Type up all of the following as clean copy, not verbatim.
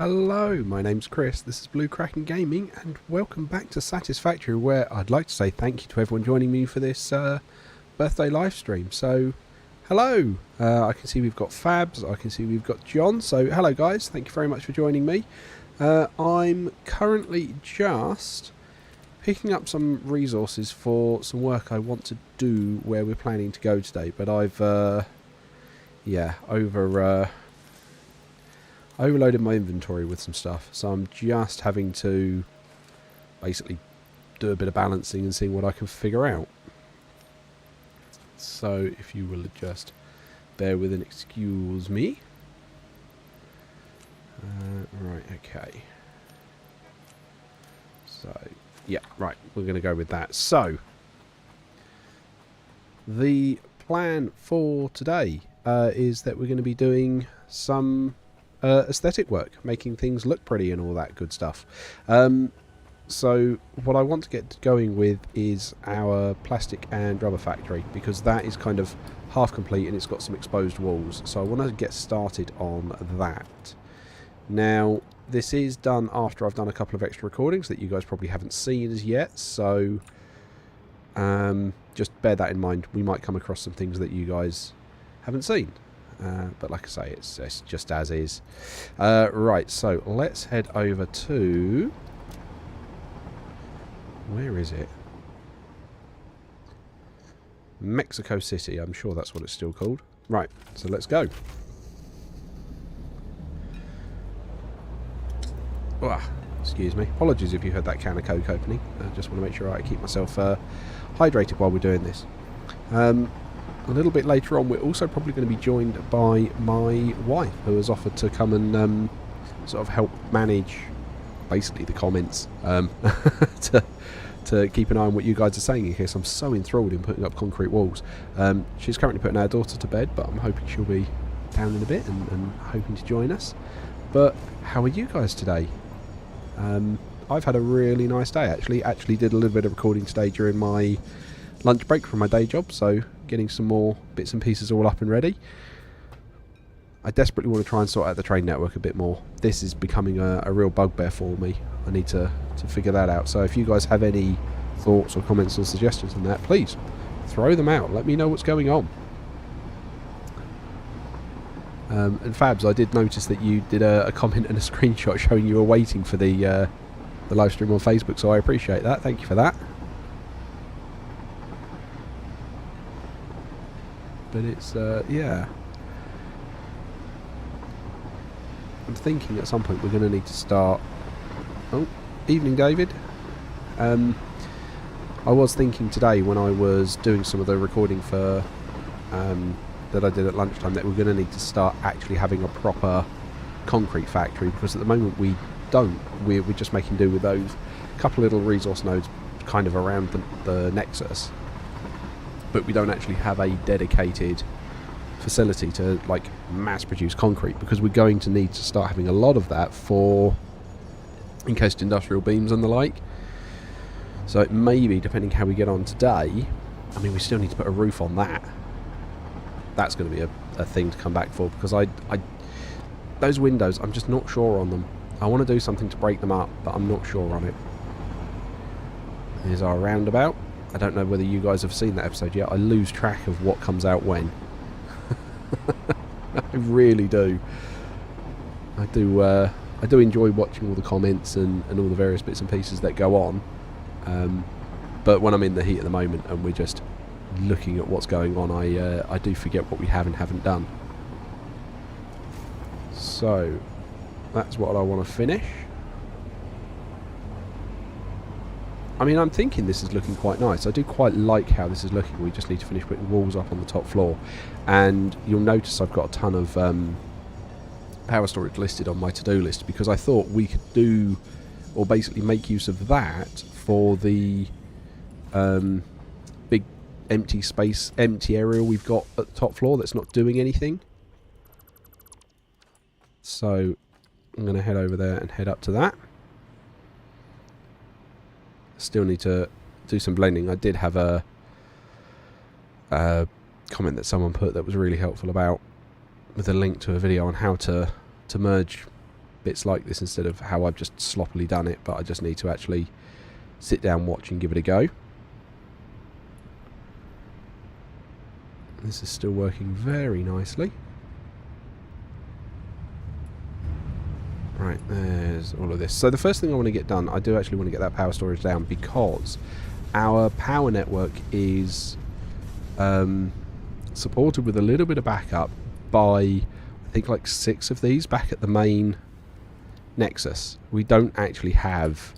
Hello, my name's Chris, this is Blue Kraken Gaming, and welcome back to Satisfactory, where I'd like to say thank you to everyone joining me for this birthday live stream. So, hello! I can see we've got Fabs, I can see we've got John, so hello guys, thank you very much for joining me. I'm currently just picking up some resources for some work I want to do where we're planning to go today, but I've, overloaded my inventory with some stuff, so I'm just having to basically do a bit of balancing and seeing what I can figure out. So if you will just bear with and excuse me. Right, okay. So, yeah, right, we're going to go with that. So, the plan for today is that we're going to be doing some aesthetic work, making things look pretty and all that good stuff. So what I want to get going with is our plastic and rubber factory, because that is kind of half complete and it's got some exposed walls, so I want to get started on that. Now this is done after I've done a couple of extra recordings that you guys probably haven't seen as yet, so just bear that in mind. We might come across some things that you guys haven't seen. But like I say, it's just as is. Right, so let's head over to... where is it? Mexico City, I'm sure that's what it's still called. Right, so let's go. Excuse me. Apologies if you heard that can of Coke opening. I just want to make sure I keep myself hydrated while we're doing this. A little bit later on, we're also probably going to be joined by my wife, who has offered to come and sort of help manage basically the comments to keep an eye on what you guys are saying in case I'm so enthralled in putting up concrete walls. She's currently putting our daughter to bed, but I'm hoping she'll be down in a bit and hoping to join us. But how are you guys today? I've had a really nice day, actually. Actually did a little bit of recording today during my lunch break from my day job, so getting some more bits and pieces all up and ready. I desperately want to try and sort out the train network a bit more. This is becoming a real bugbear for me. I need to figure that out. So if you guys have any thoughts or comments or suggestions on that, please throw them out. Let me know what's going on. And Fabs, I did notice that you did a comment and a screenshot showing you were waiting for the live stream on Facebook, so I appreciate that. Thank you for that. But it's, yeah. I'm thinking at some point we're going to need to start... Oh, evening David. I was thinking today when I was doing some of the recording for that I did at lunchtime that we're going to need to start actually having a proper concrete factory, because at the moment we don't. We're just making do with those couple little resource nodes kind of around the nexus. But we don't actually have a dedicated facility to like mass produce concrete, because we're going to need to start having a lot of that for encased industrial beams and the like. So it may be, depending how we get on today, I mean we still need to put a roof on that. That's going to be a thing to come back for, because I those windows, I'm just not sure on them. I want to do something to break them up, but I'm not sure on it. Here's our roundabout. I don't know whether you guys have seen that episode yet. I lose track of what comes out when. I really do. I do enjoy watching all the comments and all the various bits and pieces that go on. But when I'm in the heat at the moment and we're just looking at what's going on, I do forget what we have and haven't done. So that's what I want to finish. I mean, I'm thinking this is looking quite nice. I do quite like how this is looking. We just need to finish putting walls up on the top floor. And you'll notice I've got a ton of power storage listed on my to-do list, because I thought we could do, or basically make use of that for the big empty area we've got at the top floor that's not doing anything. So I'm going to head over there and head up to that. Still need to do some blending. I did have a comment that someone put that was really helpful about, with a link to a video on how to merge bits like this instead of how I've just sloppily done it, but I just need to actually sit down, watch and give it a go. This is still working very nicely. Right, there's all of this. So the first thing I want to get done, I do actually want to get that power storage down, because our power network is supported with a little bit of backup by, I think, like 6 of these back at the main nexus. We don't actually have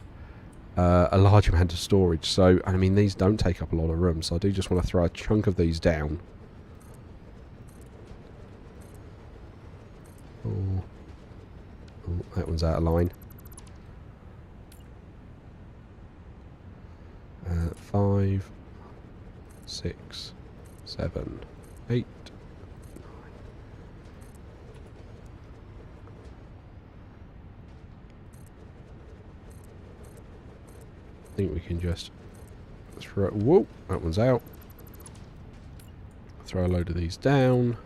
a large amount of storage, so I mean these don't take up a lot of room, so I do just want to throw a chunk of these down. Oh, that one's out of line. 5, 6, 7, 8, 9. I think we can just throw. Whoa, that one's out. Throw a load of these down.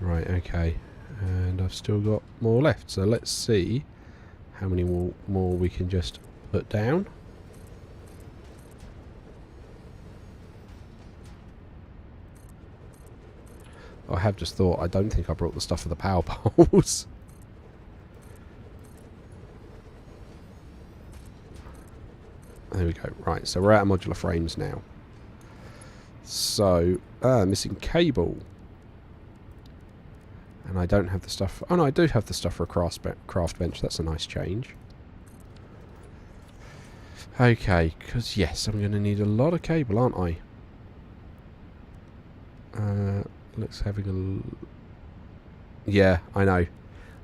Right, okay, and I've still got more left, so let's see how many more we can just put down. I have just thought, I don't think I brought the stuff for the power poles. There we go. Right, so we're out of modular frames now. So, missing cable. And I don't have the stuff... Oh no, I do have the stuff for a craft bench. That's a nice change. Okay, because yes, I'm going to need a lot of cable, aren't I? Let's have a... Yeah, I know.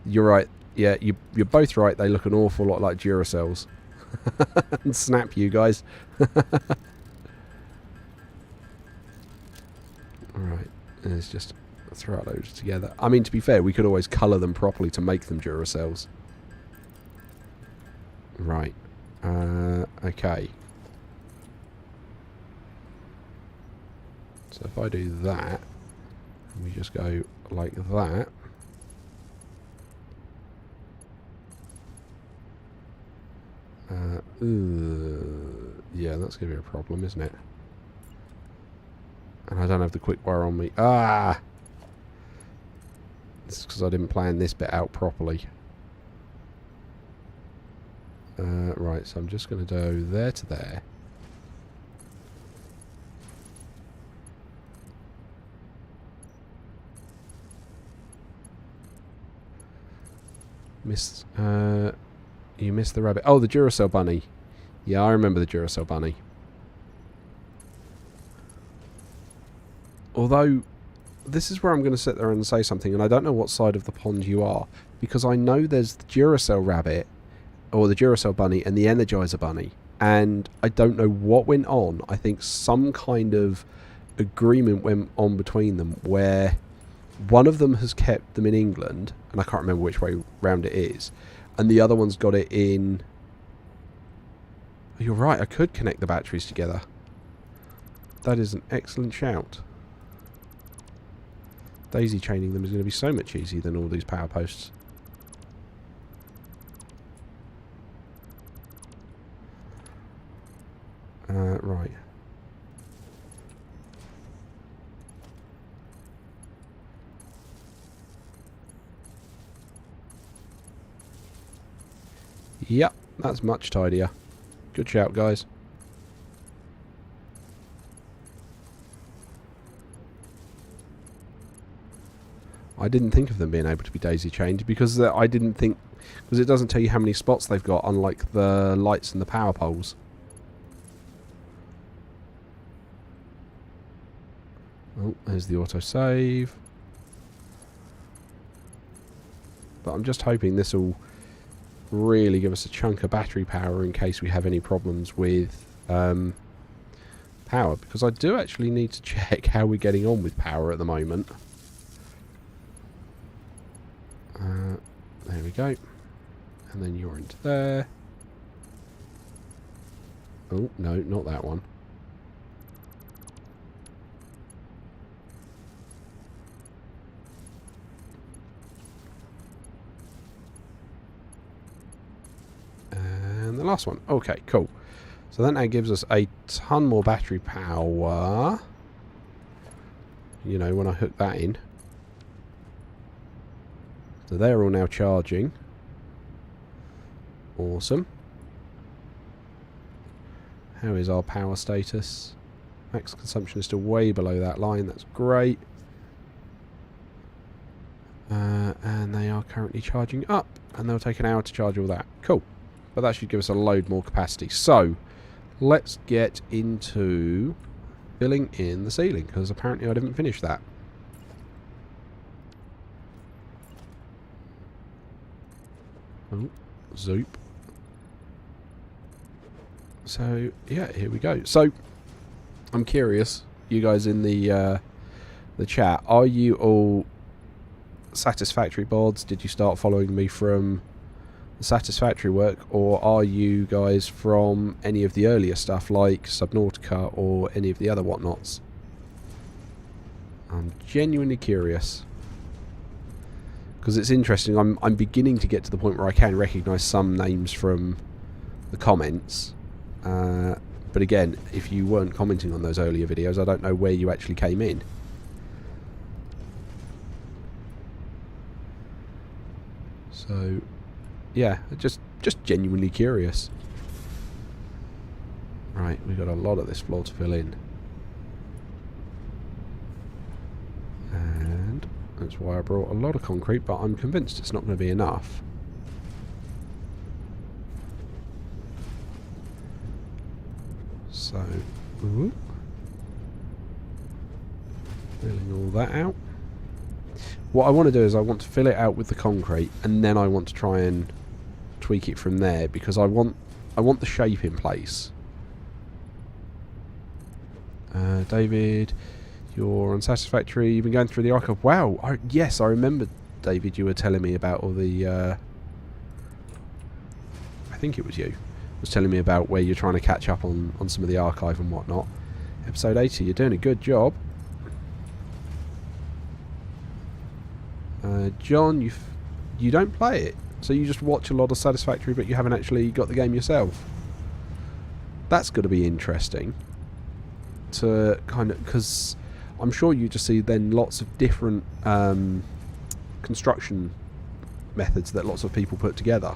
You're right. Yeah, you're both right. They look an awful lot like Duracells. And snap, you guys. Alright, let's just throw those together. I mean, to be fair, we could always colour them properly to make them Duracells. Right. Okay. So if I do that, and we just go like that. Yeah, that's going to be a problem, isn't it? And I don't have the quick wire on me. Ah! This is because I didn't plan this bit out properly. Right, so I'm just going to go there to there. You missed the rabbit. Oh, the Duracell bunny. Yeah, I remember the Duracell bunny. Although, this is where I'm going to sit there and say something, and I don't know what side of the pond you are, because I know there's the Duracell rabbit, or the Duracell bunny, and the Energizer bunny, and I don't know what went on. I think some kind of agreement went on between them, where one of them has kept them in England, and I can't remember which way round it is, and the other one's got it in... Oh, you're right, I could connect the batteries together. That is an excellent shout. Daisy chaining them is going to be so much easier than all these power posts. Right. Yep, that's much tidier. Good shout, guys. I didn't think of them being able to be daisy chained because I didn't think... Because it doesn't tell you how many spots they've got, unlike the lights and the power poles. Oh, there's the autosave. But I'm just hoping this will really give us a chunk of battery power in case we have any problems with power. Because I do actually need to check how we're getting on with power at the moment. There we go. And then you're into there. Oh, no, not that one. And the last one. Okay, cool. So that now gives us a ton more battery power. You know, when I hook that in. So they're all now charging. Awesome. How is our power status? Max consumption is still way below that line. That's great. And they are currently charging up. And they'll take an hour to charge all that. Cool. But that should give us a load more capacity. So, let's get into filling in the ceiling. Because apparently I didn't finish that. Oh, zoop. So, yeah, here we go. So, I'm curious, you guys in the chat, are you all Satisfactory bods? Did you start following me from the Satisfactory work, or are you guys from any of the earlier stuff like Subnautica or any of the other whatnots? I'm genuinely curious. Because it's interesting, I'm beginning to get to the point where I can recognise some names from the comments. But again, if you weren't commenting on those earlier videos, I don't know where you actually came in. So, yeah, just genuinely curious. Right, we've got a lot of this floor to fill in. And that's why I brought a lot of concrete, but I'm convinced it's not going to be enough. So, ooh, filling all that out. What I want to do is I want to fill it out with the concrete, and then I want to try and tweak it from there, because I want the shape in place. David, you're on Satisfactory. You've been going through the archive. Wow. Yes, I remember, David, you were telling me about all the... I think it was you. Was telling me about where you're trying to catch up on some of the archive and whatnot. Episode 80, you're doing a good job. John, you don't play it, so you just watch a lot of Satisfactory, but you haven't actually got the game yourself. That's going to be interesting. To kind of, because I'm sure you just see then lots of different construction methods that lots of people put together.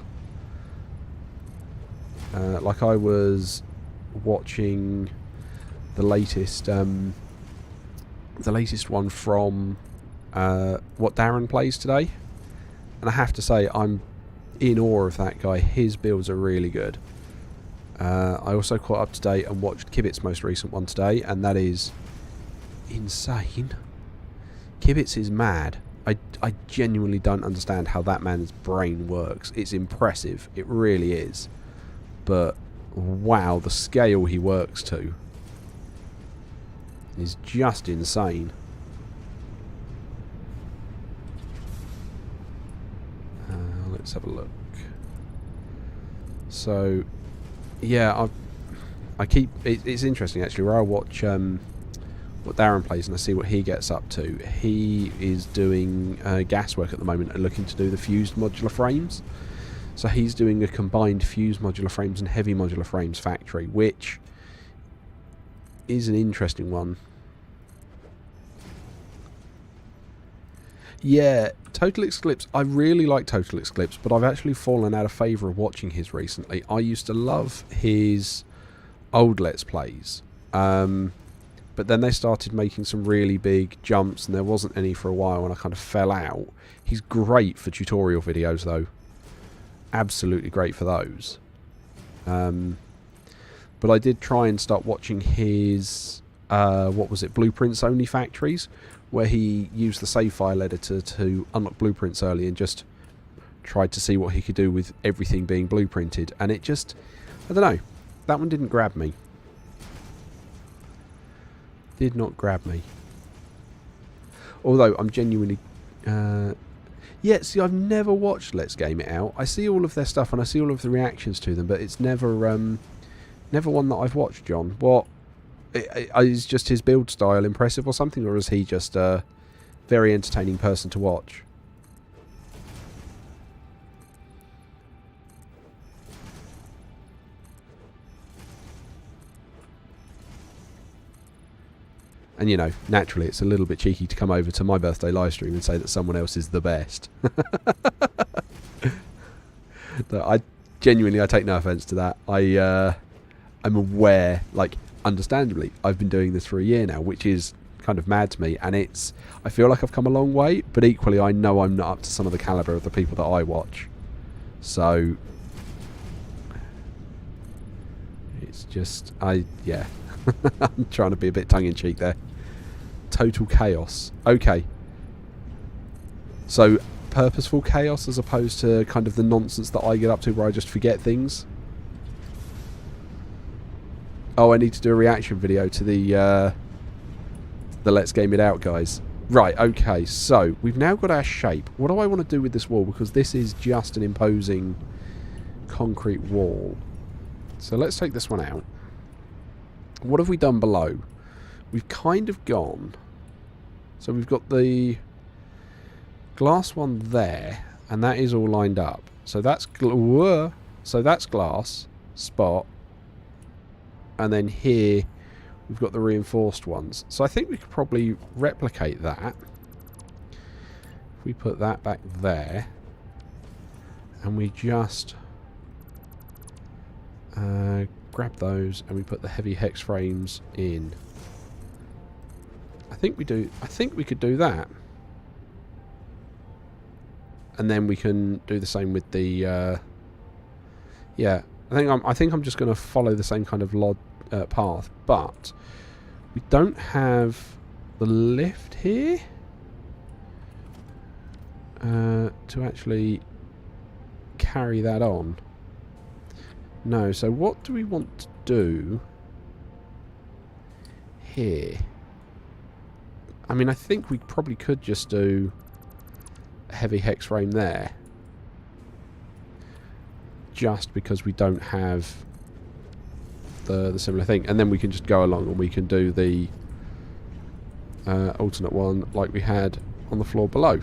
Like I was watching the latest one from what Darren plays today, and I have to say I'm in awe of that guy. His builds are really good. I also caught up to date and watched Kibbit's most recent one today, and that is insane. Kibbit's is mad. I genuinely don't understand how that man's brain works. It's impressive, it really is. But wow, the scale he works to is just insane. Let's have a look. So, yeah, I keep... It's interesting, actually, where I watch what Darren plays and I see what he gets up to. He is doing gas work at the moment and looking to do the fused modular frames. So he's doing a combined fused modular frames and heavy modular frames factory, which is an interesting one. Yeah, Total Eclipse. I really like Total Eclipse, but I've actually fallen out of favour of watching his recently. I used to love his old Let's Plays, but then they started making some really big jumps, and there wasn't any for a while, and I kind of fell out. He's great for tutorial videos, though. Absolutely great for those. But I did try and start watching his, what was it, Blueprints Only Factories, where he used the save file editor to unlock blueprints early and just tried to see what he could do with everything being blueprinted. And it just, I don't know, that one didn't grab me. Did not grab me. Although I'm genuinely... yeah, see, I've never watched Let's Game It Out. I see all of their stuff and I see all of the reactions to them, but it's never Never one that I've watched, John. What? Is just his build style impressive or something, or is he just a very entertaining person to watch? And, you know, naturally it's a little bit cheeky to come over to my birthday live stream and say that someone else is the best. I genuinely take no offence to that. I'm aware, like, understandably, I've been doing this for a year now, which is kind of mad to me, and I feel like I've come a long way, but equally I know I'm not up to some of the calibre of the people that I watch. So it's just, yeah. I'm trying to be a bit tongue-in-cheek there. Total chaos. Okay. So, purposeful chaos as opposed to kind of the nonsense that I get up to where I just forget things. Oh, I need to do a reaction video to the Let's Game It Out guys. Right, okay, so we've now got our shape. What do I want to do with this wall? Because this is just an imposing concrete wall. So let's take this one out. What have we done below? We've kind of gone. So we've got the glass one there, and that is all lined up. So that's glass spot, and then here we've got the reinforced ones. So I think we could probably replicate that. If we put that back there, and we just grab those and we put the heavy hex frames in. I think we could do that. And then we can do the same with the yeah, I think I'm just going to follow the same kind of path, but we don't have the lift here to actually carry that on. No, so what do we want to do here? I mean, I think we probably could just do a heavy hex frame there. Just because we don't have the similar thing. And then we can just go along and we can do the alternate one like we had on the floor below.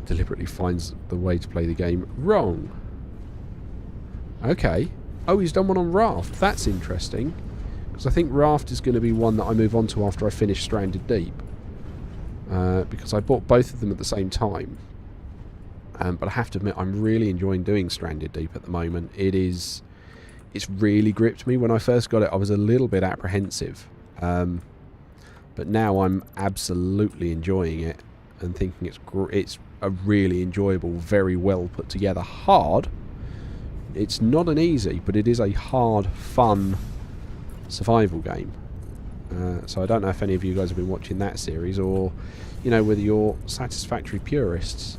Deliberately finds the way to play the game wrong. Okay. Oh, he's done one on Raft. That's interesting. Because I think Raft is going to be one that I move on to after I finish Stranded Deep. Because I bought both of them at the same time. But I have to admit, I'm really enjoying doing Stranded Deep at the moment. It's really gripped me. When I first got it, I was a little bit apprehensive. But now I'm absolutely enjoying it. And thinking it's a really enjoyable, very well put together, hard. It's not an easy, but it is a hard, fun survival game. So I don't know if any of you guys have been watching that series, or, you know, whether you're Satisfactory purists.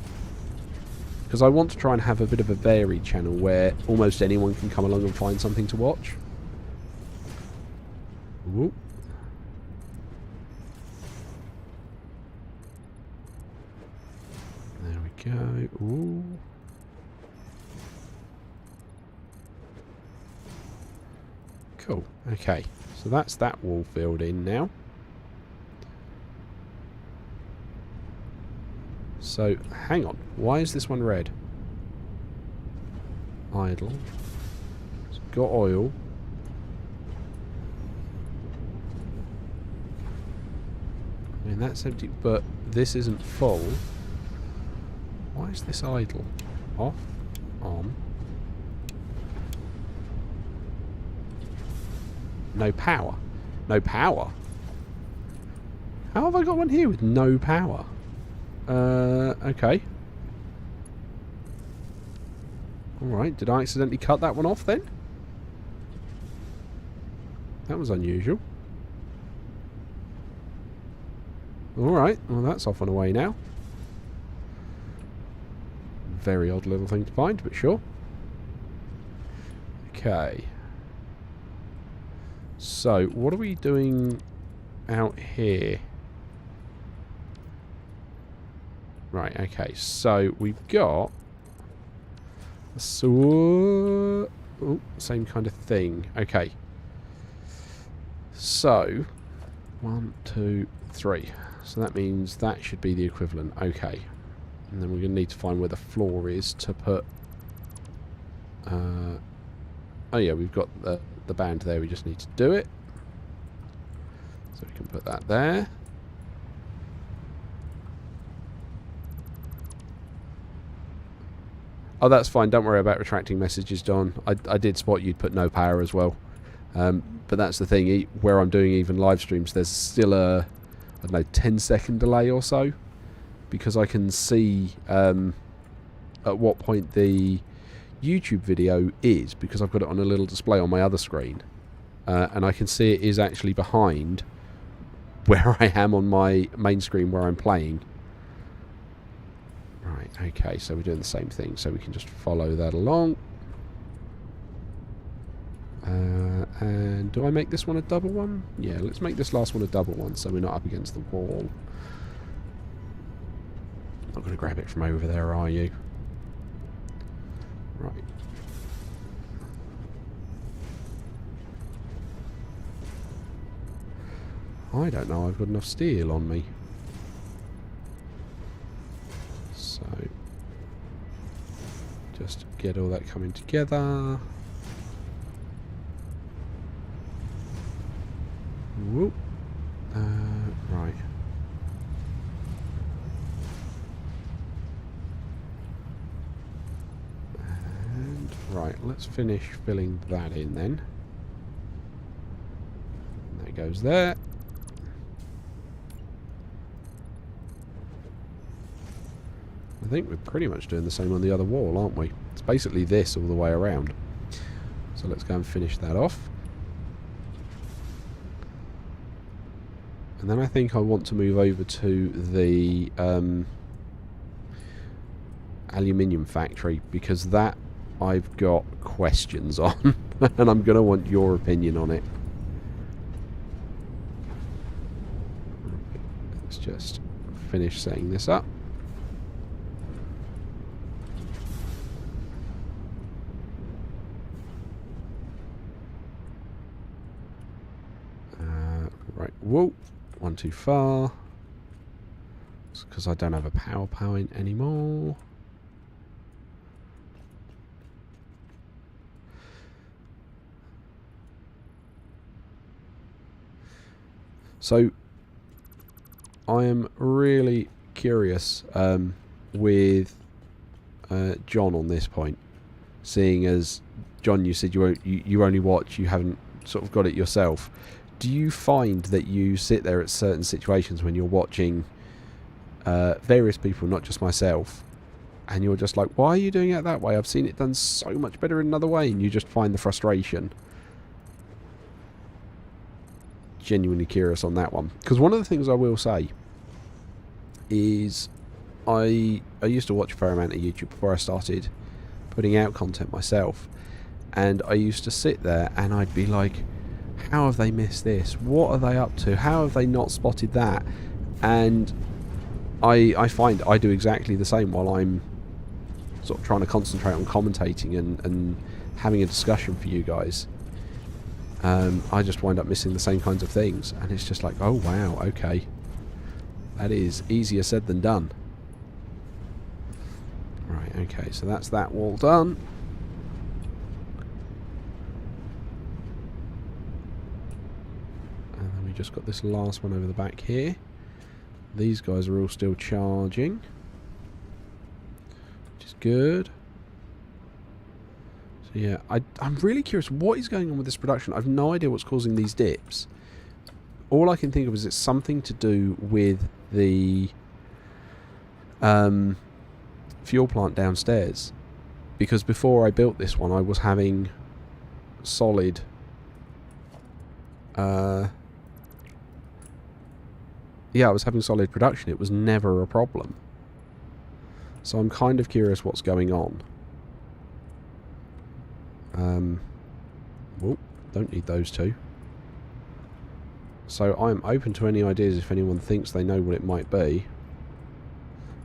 Because I want to try and have a bit of a varied channel where almost anyone can come along and find something to watch. Ooh. There we go. Ooh. Cool. Okay. So that's that wall filled in now. So, hang on. Why is this one red? Idle. It's got oil. I mean, that's empty, but this isn't full. Why is this idle? Off. On. No power. No power? How have I got one here with no power? Okay. Alright, did I accidentally cut that one off then? That was unusual. Alright, well that's off and away now. Very odd little thing to find, but sure. Okay. So, what are we doing out here? Right, okay, so we've got... So, Oh, same kind of thing. Okay. So, 1, 2, 3. So that means that should be the equivalent. Okay. And then we're going to need to find where the floor is to put... oh yeah, we've got the band there. We just need to do it. So we can put that there. Oh, that's fine. Don't worry about retracting messages, Don. I did spot you'd put no power as well. But that's the thing. Where I'm doing even live streams, there's still a, I don't know, 10-second delay or so. Because I can see at what point the YouTube video is. Because I've got it on a little display on my other screen. And I can see it is actually behind where I am on my main screen where I'm playing. Right, okay, so we're doing the same thing, so we can just follow that along. And do I make this one a double one? Yeah, let's make this last one a double one, so we're not up against the wall. Not going to grab it from over there, are you? Right. I don't know, I've got enough steel on me. So, just get all that coming together. Whoop. Right. And, right, let's finish filling that in then. And that goes there. I think we're pretty much doing the same on the other wall, aren't we? It's basically this all the way around. So let's go and finish that off. And then I think I want to move over to the aluminium factory, because that I've got questions on. And I'm going to want your opinion on it. Let's just finish setting this up. Right, whoa, one too far. It's because I don't have a PowerPoint anymore. So, I am really curious with John on this point. Seeing as, John, you said you only watch, you haven't sort of got it yourself. Do you find that you sit there at certain situations when you're watching various people, not just myself, and you're just like, why are you doing it that way? I've seen it done so much better in another way, and you just find the frustration? Genuinely curious on that one. Because one of the things I will say is I used to watch a fair amount of YouTube before I started putting out content myself, and I used to sit there and I'd be like, how have they missed this? What are they up to? How have they not spotted that? And I find I do exactly the same while I'm sort of trying to concentrate on commentating and having a discussion for you guys. I just wind up missing the same kinds of things, and it's just like, oh wow, okay, that is easier said than done. Right, okay, so that's that wall done. And then we just got this last one over the back here. These guys are all still charging, which is good. So yeah, I'm really curious what is going on with this production. I've no idea what's causing these dips. All I can think of is it's something to do with the fuel plant downstairs. Because before I built this one, I was having solid yeah, I was having solid production. It was never a problem. So I'm kind of curious what's going on. Whoop, don't need those two. So I'm open to any ideas if anyone thinks they know what it might be.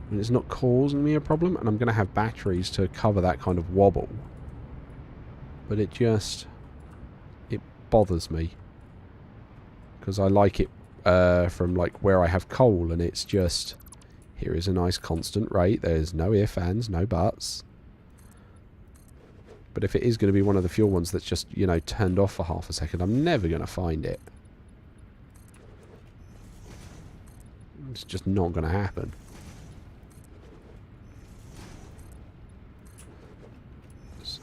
I mean, it's not causing me a problem, and I'm going to have batteries to cover that kind of wobble. but it bothers me. Because I like it from like where I have coal, and it's just, here is a nice constant rate. There's no ifs, ands, no buts. But if it is going to be one of the fuel ones that's just, you know, turned off for half a second, I'm never going to find it. It's just not going to happen. So,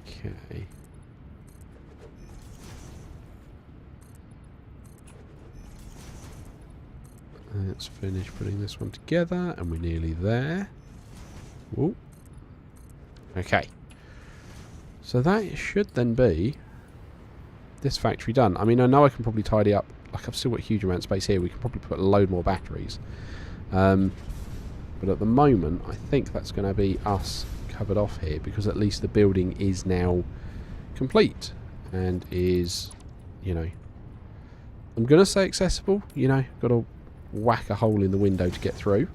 okay. Let's finish putting this one together, and we're nearly there. Ooh. Okay. So that should then be this factory done. I mean, I know I can probably tidy up. Like, I've still got a huge amount of space here. We can probably put a load more batteries. But at the moment, I think that's going to be us covered off here, because at least the building is now complete and is, you know, I'm going to say accessible. You know, got to whack a hole in the window to get through.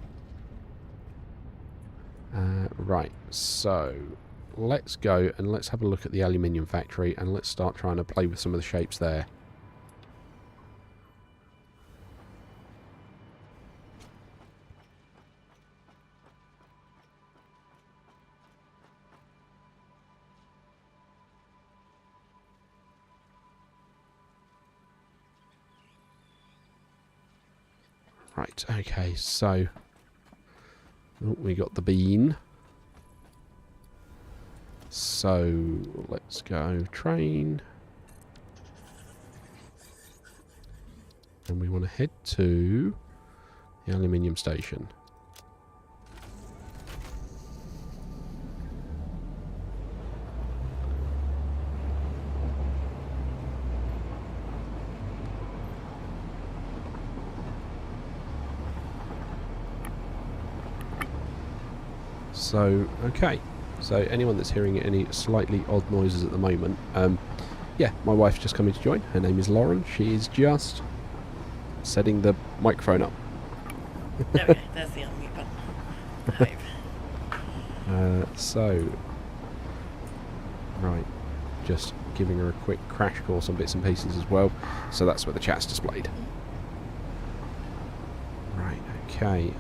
Right, so let's go and let's have a look at the aluminium factory, and let's start trying to play with some of the shapes there. Right, okay, so we got the bean. So let's go train. And we want to head to the aluminium station. So, okay. So, anyone that's hearing any slightly odd noises at the moment, yeah, my wife's just coming to join. Her name is Lauren. She is just setting the microphone up. There we go. There's the unmute button. So, right, just giving her a quick crash course on bits and pieces as well. So that's where the chat's displayed. Right, okay.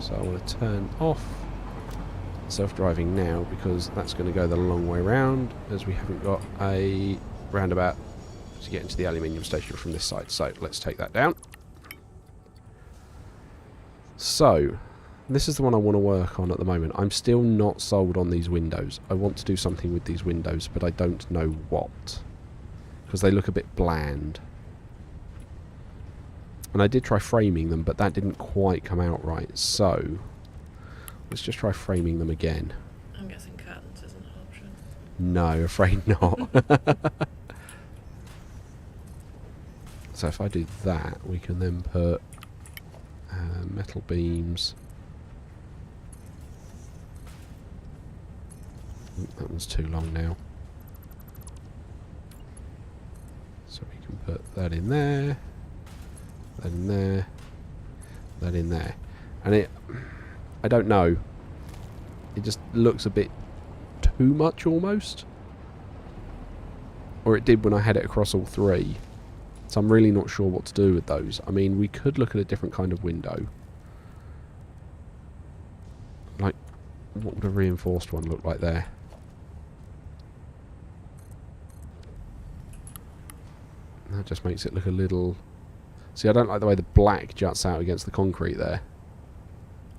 So I want to turn off self-driving now, because that's going to go the long way round, as we haven't got a roundabout to get into the aluminium station from this side. So let's take that down. So this is the one I want to work on at the moment. I'm still not sold on these windows. I want to do something with these windows, but I don't know what, because they look a bit bland. And I did try framing them, but that didn't quite come out right. So let's just try framing them again. I'm guessing curtains isn't an option. No, afraid not. So if I do that, we can then put metal beams. That one's too long now. So we can put that in there, that in there, that in there. And it, I don't know, it just looks a bit too much almost. Or it did when I had it across all three. So I'm really not sure what to do with those. I mean, we could look at a different kind of window. Like, what would a reinforced one look like there? That just makes it look a little... See, I don't like the way the black juts out against the concrete there.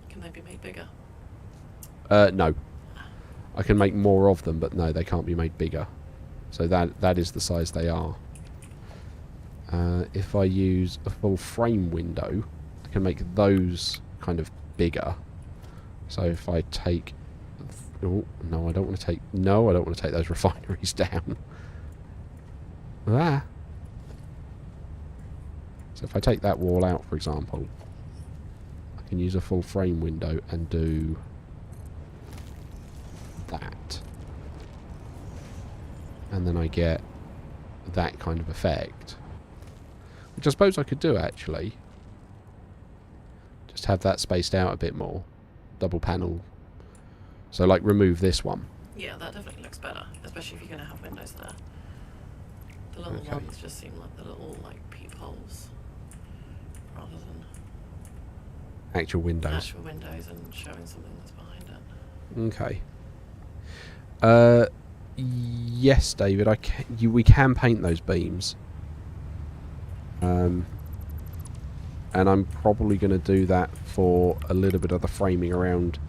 Can they be made bigger? No. I can make more of them, but no, they can't be made bigger. So that is the size they are. If I use a full frame window, I can make those kind of bigger. So if I take... Oh, no, I don't want to take... No, I don't want to take those refineries down. Ah! So if I take that wall out, for example, I can use a full frame window and do that. And then I get that kind of effect. Which I suppose I could do, actually. Just have that spaced out a bit more. Double panel So, like, remove this one. Yeah, that definitely looks better, especially if you're going to have windows there. The little Okay. ones just seem like the little, like, peepholes rather than Actual windows. actual windows and showing something that's behind it. Okay. Yes, David. We can paint those beams. And I'm probably going to do that for a little bit of the framing around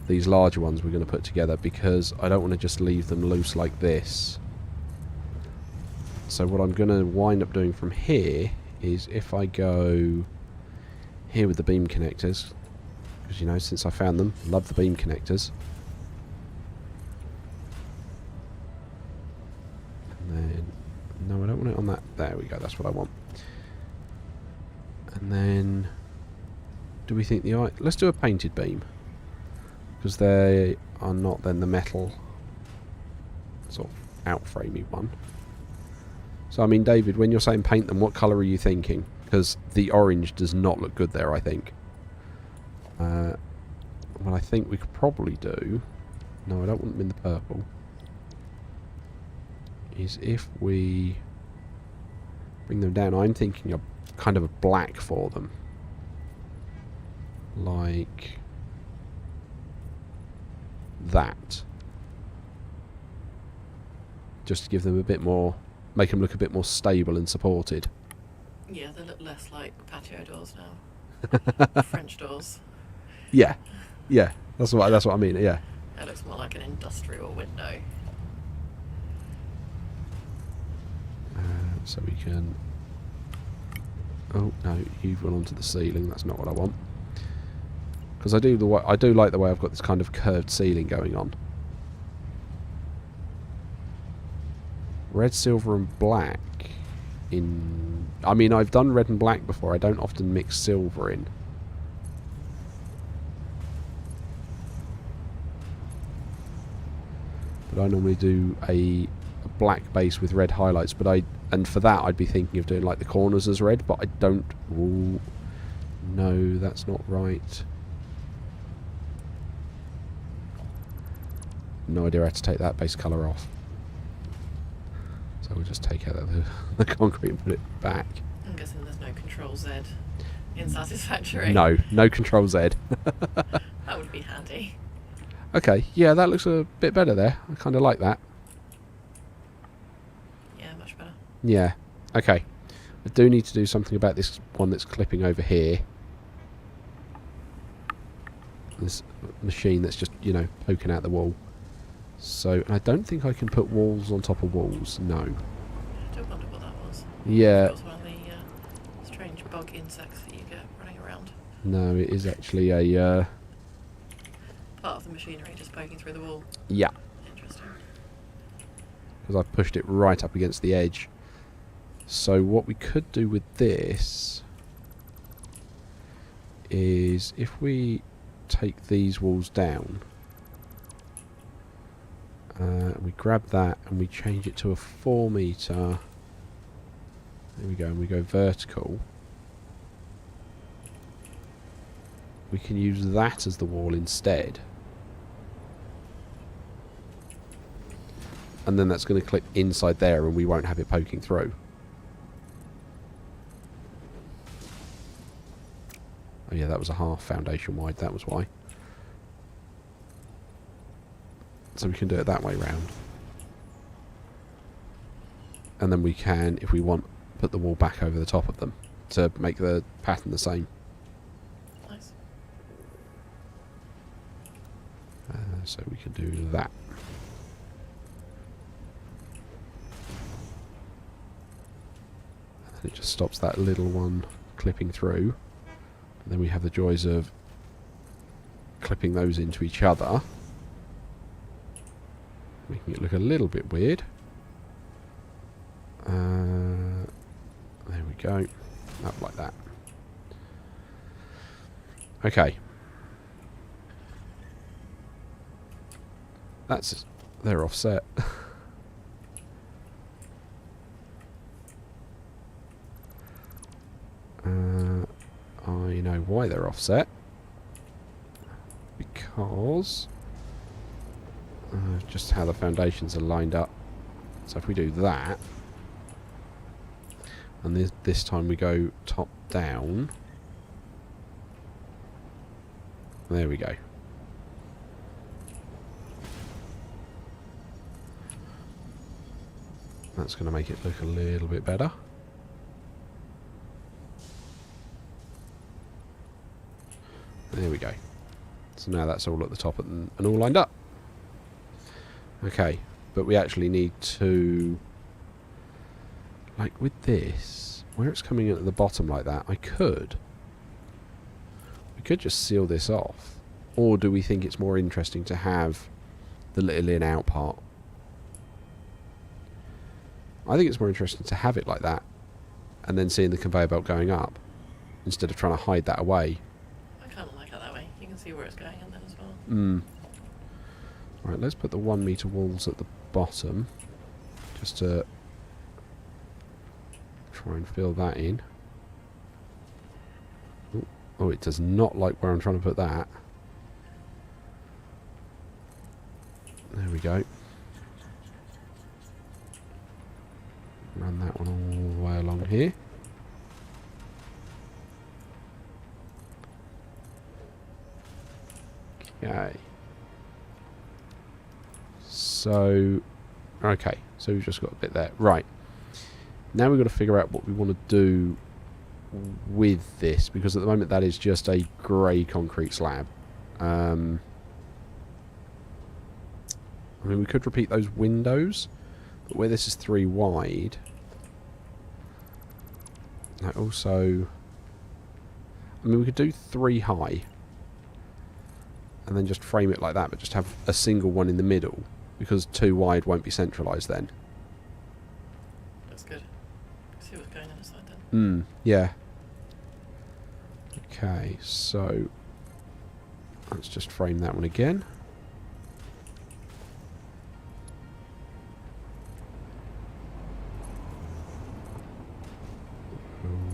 these larger ones we're going to put together, because I don't want to just leave them loose like this. So what I'm going to wind up doing from here is, if I go here with the beam connectors, because, you know, since I found them, love the beam connectors. And then, no, I don't want it on that. There we go, that's what I want. And then, do we think let's do a painted beam, because they are not then the metal sort of out-framey one. So, I mean, David, when you're saying paint them, what colour are you thinking? Because the orange does not look good there, I think. What I think we could probably do... No, I don't want them in the purple. Is if we bring them down, I'm thinking of kind of a black for them. Like that. Just to give them a bit more... Make them look a bit more stable and supported. Yeah, they look less like patio doors now. French doors. Yeah. Yeah. That's what I mean, yeah. It looks more like an industrial window. So we can... Oh, no, you've gone onto the ceiling. That's not what I want. Because I do like the way I've got this kind of curved ceiling going on. Red, silver and black in... I mean, I've done red and black before. I don't often mix silver in. But I normally do a black base with red highlights. And for that, I'd be thinking of doing like the corners as red, but I don't... Ooh, no, that's not right. No idea how to take that base colour off. So we'll just take out the concrete and put it back. I'm guessing there's no Control Z in Satisfactory. No Control Z. That would be handy. Okay, yeah, that looks a bit better there. I kind of like that. Yeah, much better. Yeah, okay. I do need to do something about this one that's clipping over here. This machine that's just, you know, poking out the wall. So, I don't think I can put walls on top of walls, no. I do wonder what that was. Yeah. It was one of the strange bug insects that you get running around. No, it is actually a... Part of the machinery just poking through the wall. Yeah. Interesting. Because I've pushed it right up against the edge. So what we could do with this is, if we take these walls down, we grab that and we change it to a 4 metre. There we go, and we go vertical. We can use that as the wall instead. And then that's going to clip inside there and we won't have it poking through. Oh yeah, that was a half foundation wide, that was why. So we can do it that way round. And then we can, if we want, put the wall back over the top of them to make the pattern the same. Nice. So we can do that. And it just stops that little one clipping through. And then we have the joys of clipping those into each other, making it look a little bit weird. There we go. Up like that. Okay. They're offset. I know why they're offset. Because just how the foundations are lined up. So if we do that, and this time we go top down, there we go. That's going to make it look a little bit better. There we go. So now that's all at the top and all lined up. Okay, but we actually need to, like with this, where it's coming in at the bottom like that, we could just seal this off. Or do we think it's more interesting to have the little in out part? I think it's more interesting to have it like that and then seeing the conveyor belt going up instead of trying to hide that away. I kind of like it that way. You can see where it's going in then as well. Right, let's put the 1 metre walls at the bottom just to try and fill that in. Oh, it does not like where I'm trying to put that. There we go. Run that one all the way along here. Okay. So, okay. So we've just got a bit there. Right. Now we've got to figure out what we want to do with this, because at the moment that is just a grey concrete slab. I mean, we could repeat those windows, but where this is 3 wide, I also, I mean, we could do 3 high and then just frame it like that, but just have a single one in the middle, because 2 wide won't be centralised then. That's good. See what's going on inside then. Yeah. Okay, so let's just frame that one again.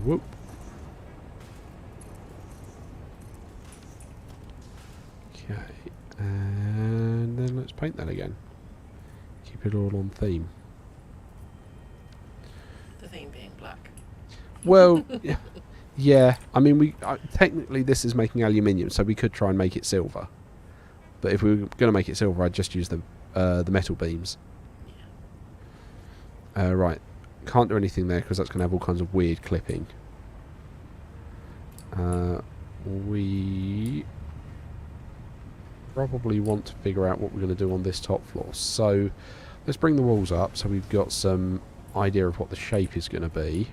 Whoop. Okay, and then let's paint that again. Keep it all on theme. The theme being black. Well, yeah. I mean, technically this is making aluminium, so we could try and make it silver. But if we were going to make it silver, I'd just use the metal beams. Yeah. Right. Can't do anything there because that's going to have all kinds of weird clipping. We probably want to figure out what we're going to do on this top floor. So let's bring the walls up so we've got some idea of what the shape is going to be.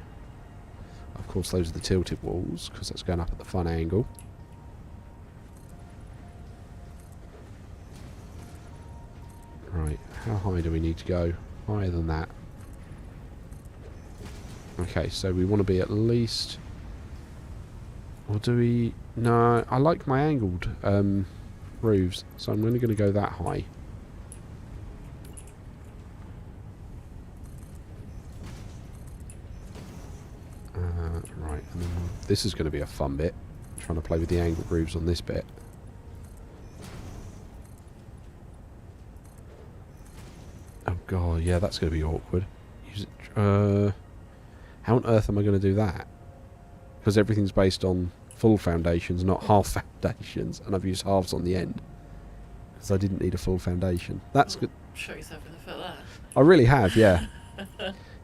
Of course, those are the tilted walls because that's going up at the fun angle. Right, how high do we need to go? Higher than that. Okay, so we want to be at least... Or do we... No, I like my angled roofs, so I'm only going to go that high. Right, and then this is going to be a fun bit. Trying to play with the angled roofs on this bit. Oh god, yeah, that's going to be awkward. Use it, how on earth am I going to do that? Because everything's based on full foundations, not half foundations, and I've used halves on the end. Because I didn't need a full foundation. That's good. Show yourself in the foot there. I really have, yeah.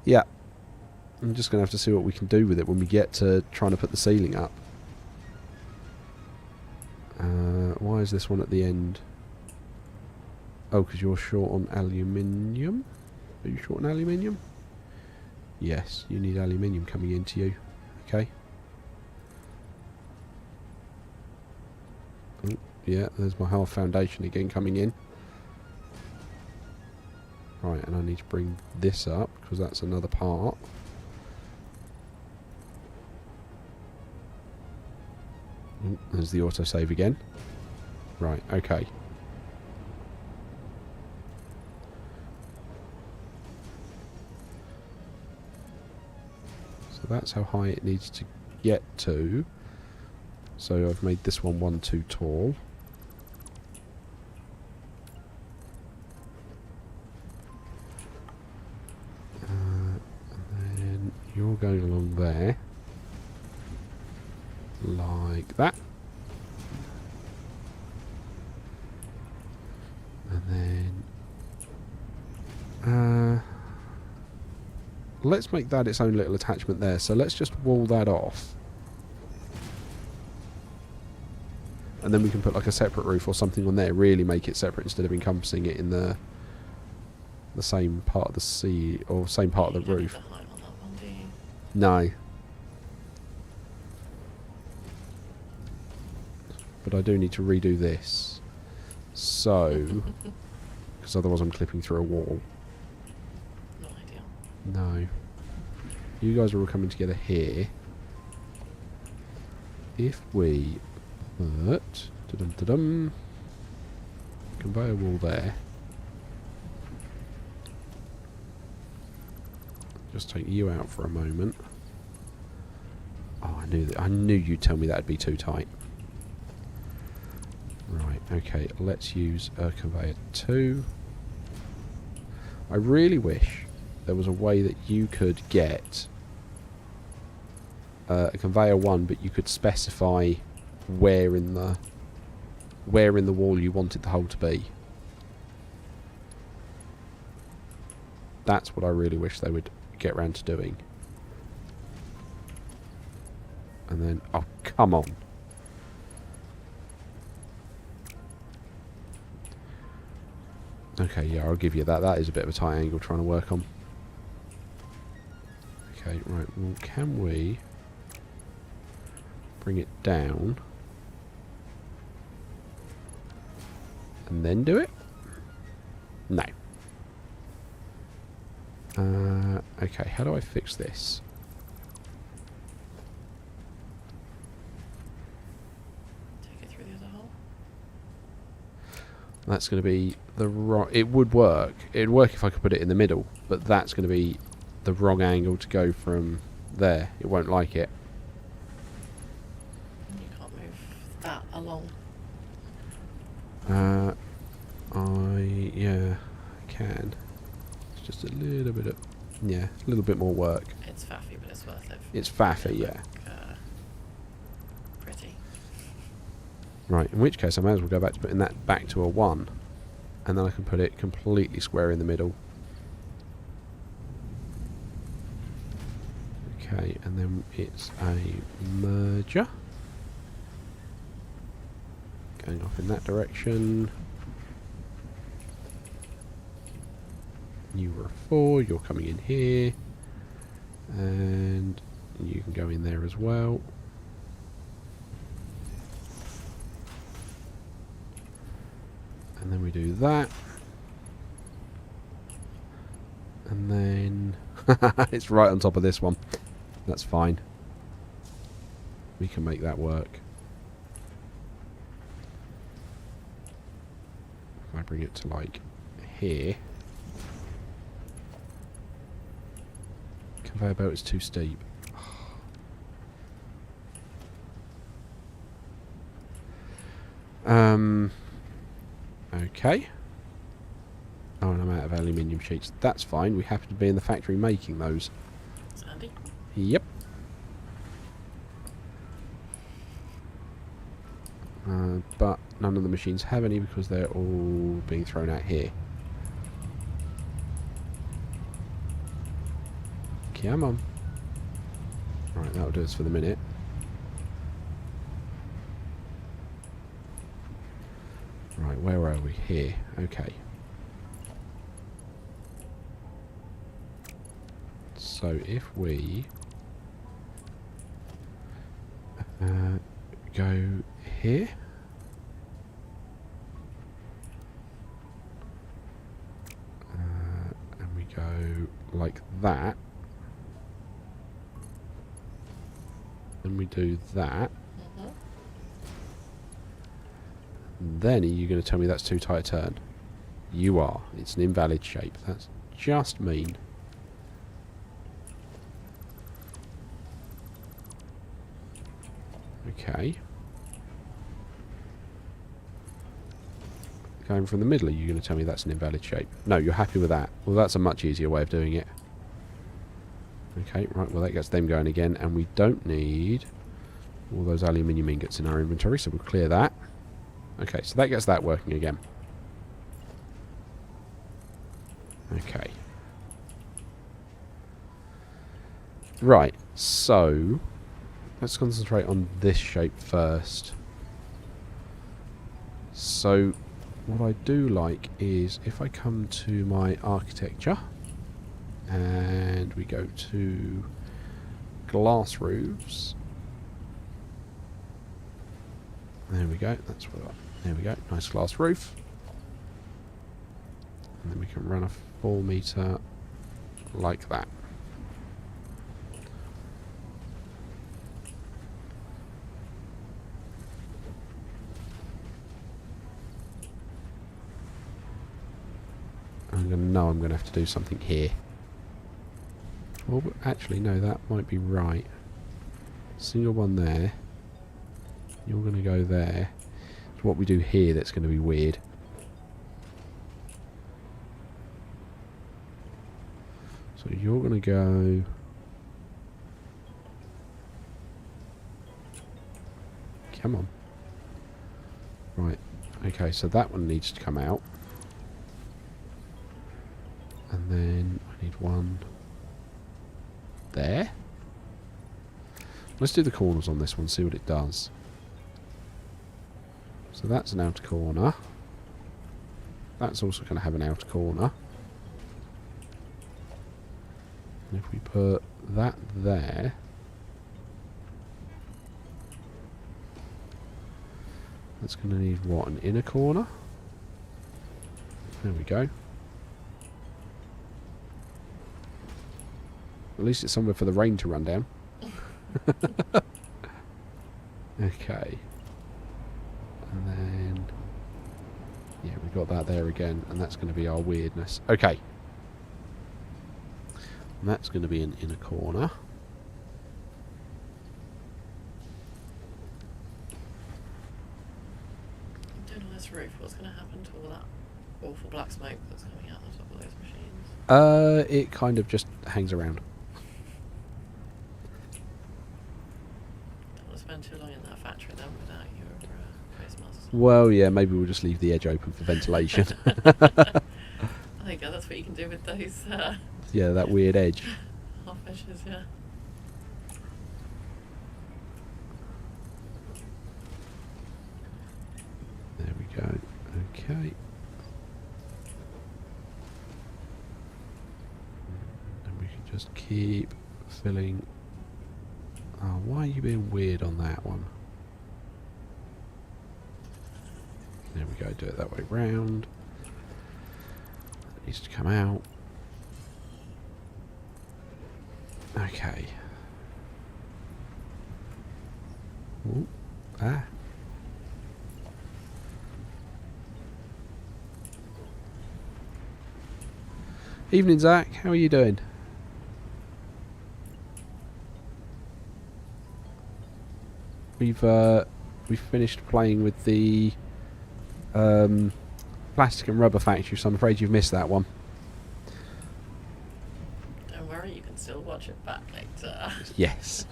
Yeah. I'm just going to have to see what we can do with it when we get to trying to put the ceiling up. Why is this one at the end? Oh, because you're short on aluminium? Are you short on aluminium? Yes, you need aluminium coming into you. Okay. Oh, yeah, there's my half foundation again coming in. Right, and I need to bring this up because that's another part. Oh, there's the autosave again. Right, okay. So that's how high it needs to get to. So I've made this one too tall. all going along there. Like that. And then let's make that its own little attachment there. So let's just wall that off. And then we can put like a separate roof or something on there. Really make it separate instead of encompassing it in the same part of the sea or same part of the roof. You don't need the height on that one, do you? No. But I do need to redo this. So, because otherwise I'm clipping through a wall. Not ideal. No. You guys are all coming together here. If we put conveyor wall there. Just take you out for a moment. Oh, I knew you'd tell me that'd be too tight. Right, okay, let's use a conveyor 2. I really wish there was a way that you could get a conveyor 1, but you could specify where in the wall you wanted the hole to be. That's what I really wish they would get round to doing. And then, oh, come on. Okay, yeah, I'll give you that. That is a bit of a tight angle trying to work on. Okay, right, well, can we bring it down and then do it? No. Okay, how do I fix this? Take it through the other hole. That's going to be the wrong... It would work. It would work if I could put it in the middle, but that's going to be the wrong angle to go from there. It won't like it. You can't move that along. Yeah, I can. It's just a little bit of... Yeah, a little bit more work. It's faffy, but it's worth it. It's faffy, yeah. Pretty. Right, in which case I may as well go back to putting that back to a 1. And then I can put it completely square in the middle. Okay, and then it's a merger. Going off in that direction. You were a 4, you're coming in here. And you can go in there as well. And then we do that. And then... it's right on top of this one. That's fine. We can make that work. If I bring it to, like, here... Conveyor belt is too steep. Okay. Oh, and I'm out of aluminium sheets. That's fine. We happen to be in the factory making those. That's handy. Yep. But none of the machines have any because they're all being thrown out here. Come on. Right, that'll do us for the minute. Right, where are we? Here. Okay. So if we go here. And we go like that. Then we do that. Then are you going to tell me that's too tight a turn? You are. It's an invalid shape. That's just mean. Okay. Going from the middle, are you going to tell me that's an invalid shape? No, you're happy with that. Well, that's a much easier way of doing it. Okay, right, well that gets them going again, and we don't need all those aluminium ingots in our inventory, so we'll clear that. Okay, so that gets that working again. Okay. Right, so let's concentrate on this shape first. So what I do like is if I come to my architecture and we go to glass roofs. There we go. That's what. There we go. Nice glass roof. And then we can run a 4 meter like that. I'm going to have to do something here. Well, actually, no, that might be right. Single one there. You're going to go there. So what we do here that's going to be weird. So you're going to go... Come on. Right. Okay, so that one needs to come out. And then I need one there. Let's do the corners on this one, see what it does. So that's an outer corner. That's also going to have an outer corner. And if we put that there... That's going to need what? An inner corner? There we go. At least it's somewhere for the rain to run down. Okay. And then... Yeah, we got that there again. And that's going to be our weirdness. Okay. And that's going to be an inner corner. Doing all this roof, what's going to happen to all that awful black smoke that's coming out the top of those machines? It kind of just hangs around. Don't want to spend too long in that factory then without your face mask. Well, yeah, maybe we'll just leave the edge open for ventilation. There you go, that's what you can do with those Yeah, that weird edge. half edges, yeah. There we go. Okay. And we can just keep filling. Oh, why are you being weird on that one? There we go, do it that way round. That needs to come out. Okay. Ooh. Ah. Evening, Zach. How are you doing? We've finished playing with the plastic and rubber factory, so I'm afraid you've missed that one. Don't worry, you can still watch it back later. Yes.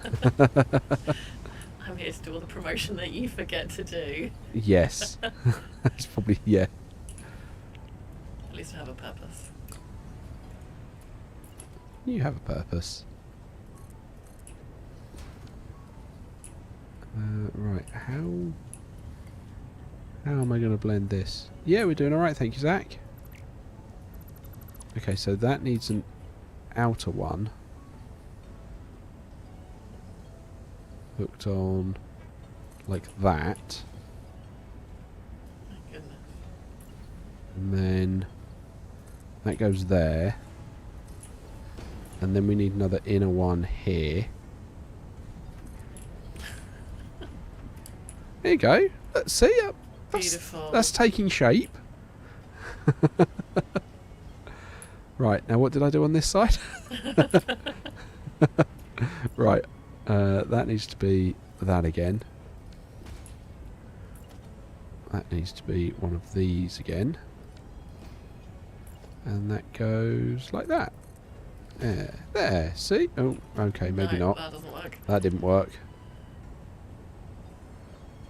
I'm here to do all the promotion that you forget to do. Yes. That's probably, yeah. At least I have a purpose. You have a purpose. Right, how am I going to blend this? Yeah, we're doing alright, thank you, Zach. Okay, so that needs an outer one. Hooked on like that. My goodness. And then that goes there. And then we need another inner one here. There you go. Let's see. Beautiful. That's taking shape. Right, now what did I do on this side? Right, that needs to be that again. That needs to be one of these again. And that goes like that. There, see? Oh, okay, maybe No, not. that doesn't work. That didn't work.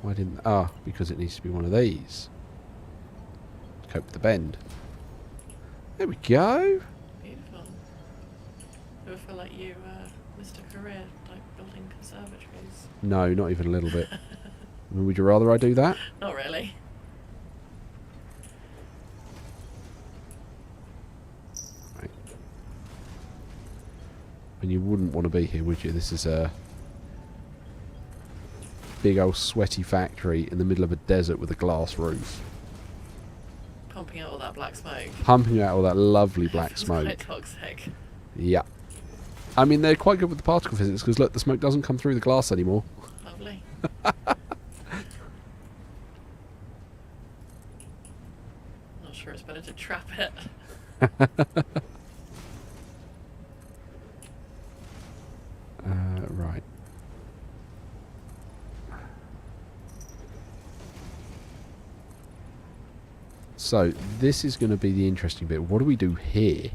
Why didn't... Ah, because it needs to be one of these. To cope with the bend. There we go. Beautiful. Do I feel like you missed a career, like building conservatories? No, not even a little bit. I mean, would you rather I do that? Not really. Right. And you wouldn't want to be here, would you? This is a big old sweaty factory in the middle of a desert with a glass roof. Pumping out all that black smoke. Pumping out all that lovely black It's smoke. quite toxic. Yeah. I mean, they're quite good with the particle physics because, look, the smoke doesn't come through the glass anymore. Lovely. Not sure it's better to trap it. Right. So, this is going to be the interesting bit. What do we do here?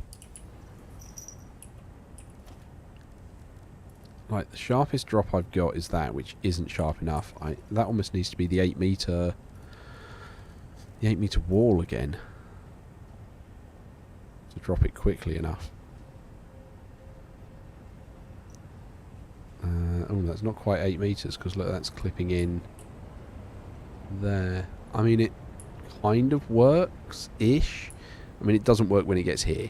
Like, the sharpest drop I've got is that, which isn't sharp enough. That almost needs to be the 8 meter... The 8 meter wall again. To drop it quickly enough. Oh, that's not quite 8 meters, because look, that's clipping in there. I mean, it kind of works-ish. I mean, it doesn't work when it gets here.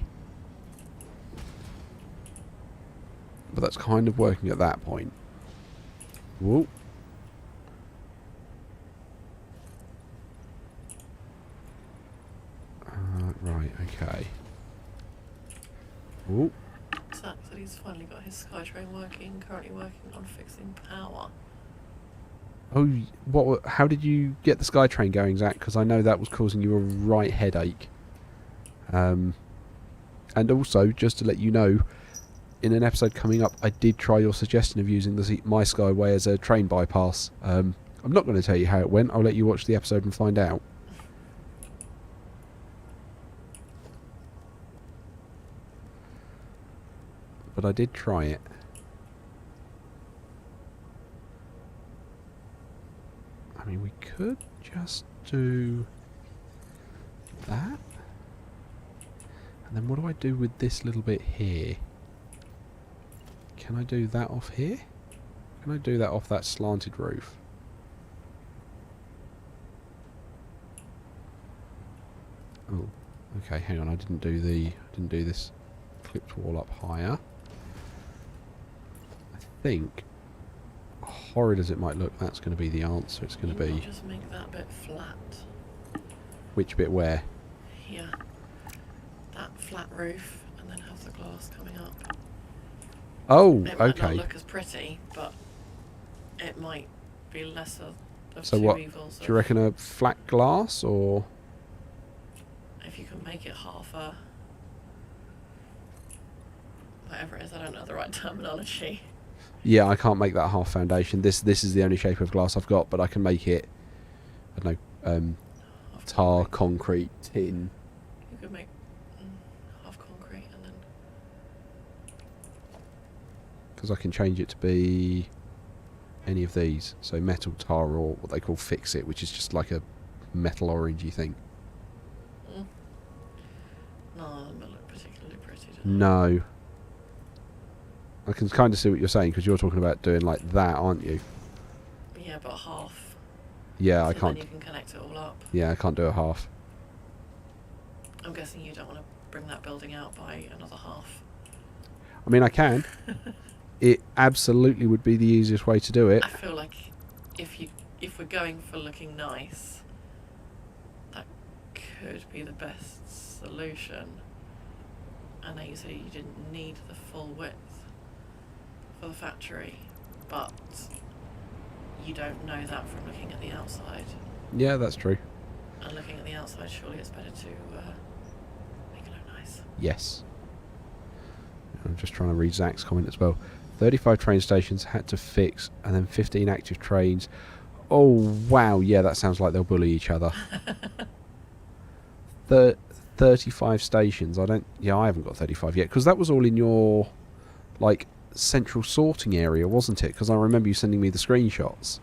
But that's kind of working at that point. Whoa. Right, okay. Whoa. Zach said he's finally got his SkyTrain working, currently working on fixing power. Oh, what? How did you get the SkyTrain going, Zach? Because I know that was causing you a right headache. And also, just to let you know, in an episode coming up, I did try your suggestion of using the My Skyway as a train bypass. I'm not going to tell you how it went. I'll let you watch the episode and find out. But I did try it. I mean, we could just do that. And then what do I do with this little bit here? Can I do that off here? Can I do that off that slanted roof? Oh, okay, hang on, I didn't do this clipped wall up higher. I think, horrid as it might look, that's going to be the answer. It's going to be... Just make that bit flat. Which bit where? Here. That flat roof, and then have the glass coming up. Oh, It might okay. not look as pretty, but it might be lesser of So two what, evils. do you reckon a flat glass, or...? If you can make it half a... whatever it is, I don't know the right terminology. Yeah, I can't make that half foundation. This is the only shape of glass I've got, but I can make it, I don't know, Half tar, concrete, tin. You could make half concrete and then... Because I can change it to be any of these. So metal, tar, or what they call fix it, which is just like a metal orangey thing. No, it doesn't look particularly pretty, does it? No. I can kind of see what you're saying, because you're talking about doing like that, aren't you? Yeah, but half. Yeah, So I can't. then you can connect it all up. Yeah, I can't do a half. I'm guessing you don't want to bring that building out by another half. I mean, I can. It absolutely would be the easiest way to do it. I feel like if we're going for looking nice, that could be the best solution. I know you said you didn't need the full width for the factory, but you don't know that from looking at the outside. Yeah, that's true. And looking at the outside, surely it's better to make it look nice. Yes. I'm just trying to read Zach's comment as well. 35 train stations had to fix, and then 15 active trains. Oh, wow. Yeah, that sounds like they'll bully each other. 35 stations. I don't... Yeah, I haven't got 35 yet. Because that was all in your, like, central sorting area, wasn't it? Because I remember you sending me the screenshots.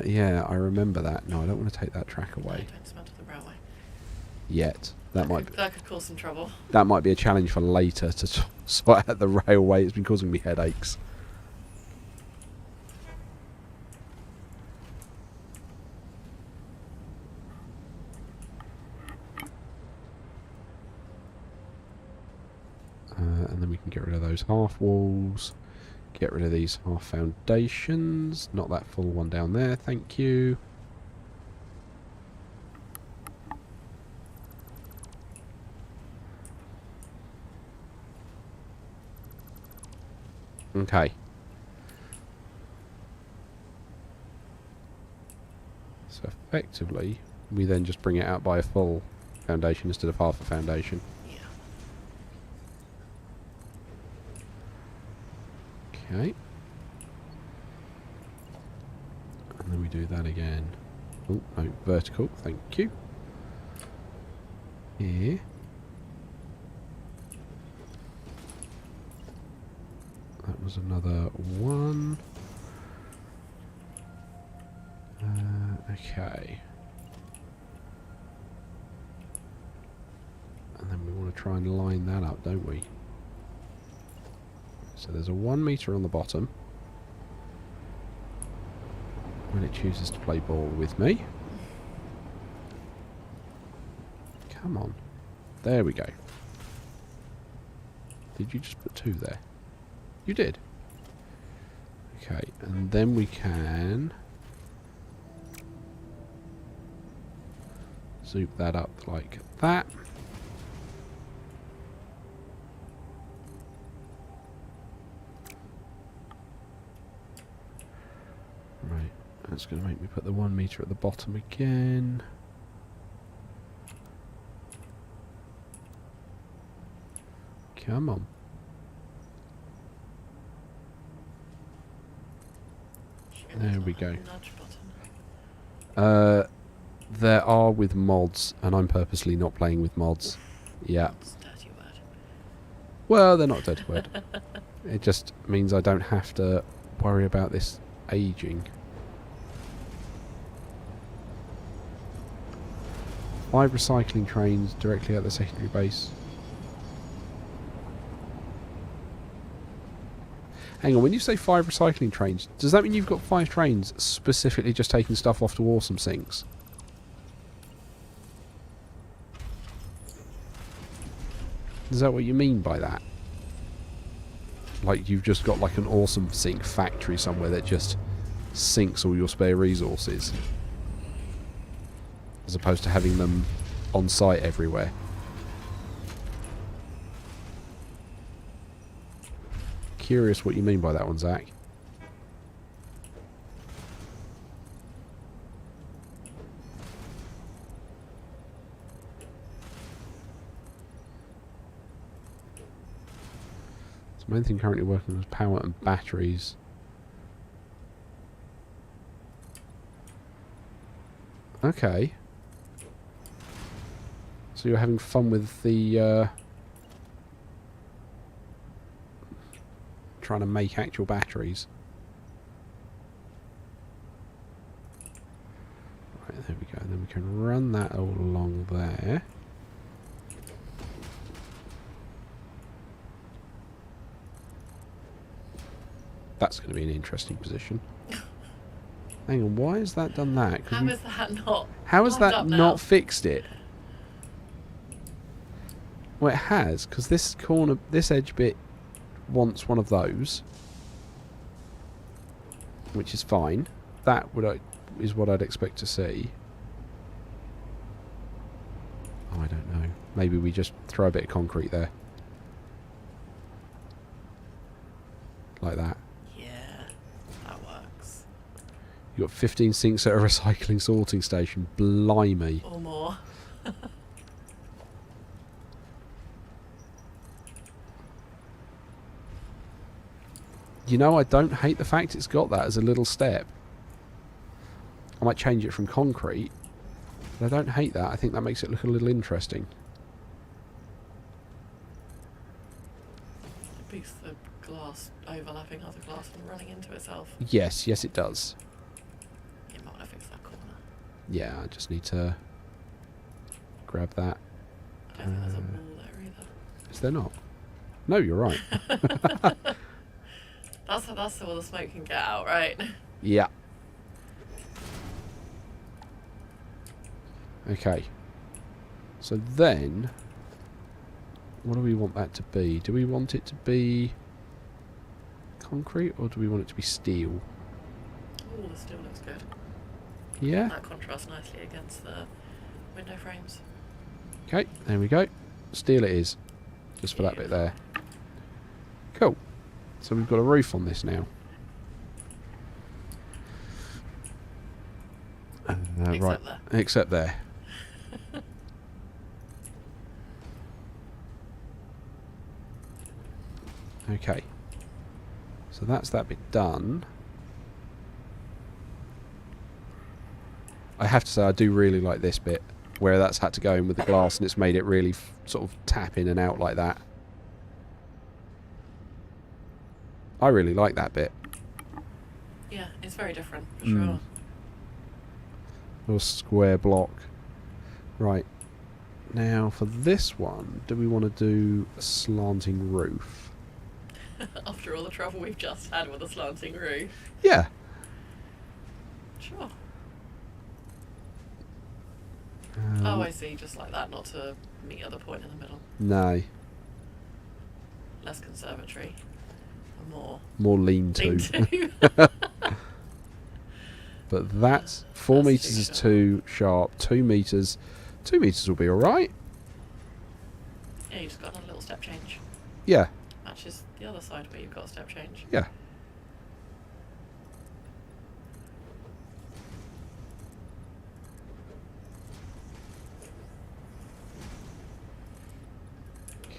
Yeah, I remember that. No, I don't want to take that track away. No, don't dismantle the railway. Yet. That could cause some trouble. That might be a challenge for later to sort out the railway. It's been causing me headaches. And then we can get rid of those half walls. Get rid of these half foundations. Not that full one down there, thank you. Okay. So effectively, we then just bring it out by a full foundation instead of half a foundation. Yeah. Okay. And then we do that again. Oh, no, vertical, thank you. Here. That was another one. Okay. And then we want to try and line that up, don't we? So there's a 1 meter on the bottom. When it chooses to play ball with me. Come on. There we go. Did you just put 2 there? You did. Okay, and then we can zoom that up like that. Right, that's going to make me put the 1 meter at the bottom again. Come on. There we go. There are with mods, and I'm purposely not playing with mods. Yeah. That's a dirty word. Well, they're not a dirty word. It just means I don't have to worry about this aging. 5 recycling trains directly at the secondary base. Hang on, when you say 5 recycling trains, does that mean you've got 5 trains specifically just taking stuff off to awesome sinks? Is that what you mean by that? Like you've just got like an awesome sink factory somewhere that just sinks all your spare resources? As opposed to having them on site everywhere? Curious what you mean by that one, Zach. So the main thing currently working is power and batteries. Okay. So you're having fun with the trying to make actual batteries. Right, there we go. And then we can run that all along there. That's going to be an interesting position. Hang on, why has that done that? How is that not? How has that now? not fixed it? Well, it has, because this corner, this edge bit wants one of those, which is fine. That is what I'd expect to see. Oh, I don't know. Maybe we just throw a bit of concrete there. Like that. Yeah, that works. You've got 15 sinks at a recycling sorting station. Blimey. Or more. You know, I don't hate the fact it's got that as a little step. I might change it from concrete But I don't hate that. I think that makes it look a little interesting. It beats the glass overlapping other glass and running into itself. Yes, yes it does. You might want to fix that corner. Yeah, I just need to grab that. I don't think there's a wall there either. Is there not? No, you're right. That's all the smoke can get out, right? Yeah. Okay. So then, what do we want that to be? Do we want it to be concrete or do we want it to be steel? Oh, the steel looks good. Yeah. That contrasts nicely against the window frames. Okay, there we go. Steel it is. Just for that bit there. Cool. So we've got a roof on this now. Right. There. Except there. Okay. So that's that bit done. I have to say I do really like this bit where that's had to go in with the glass and it's made it really sort of tap in and out like that. I really like that bit. Yeah, it's very different, for sure. Little square block. Right. Now for this one, do we want to do a slanting roof? After all the trouble we've just had with a slanting roof. Yeah. Sure. Oh, I see, just like that, not to meet at the point in the middle. No. Less conservatory. More lean-to. Lean-to. But that's 4 That's metres is too sharp. 2 metres. 2 metres will be alright. Yeah, you just got another little step change. Yeah. Matches the other side where you've got a step change. Yeah.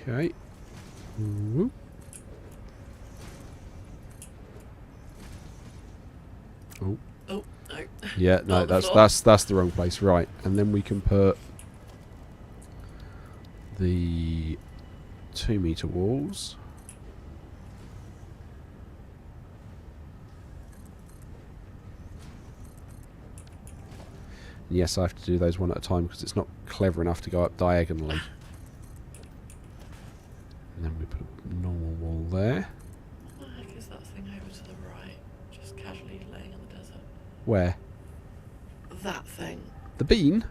Okay. Whoop. Oh. Oh, no. Yeah, no, that's the wrong place. Right. And then we can put the 2 metre walls. And yes, I have to do those one at a time because it's not clever enough to go up diagonally. And then we put a normal wall there. What the heck is that thing over to the right? Just casually laying in the desert. Where? That thing. The bean?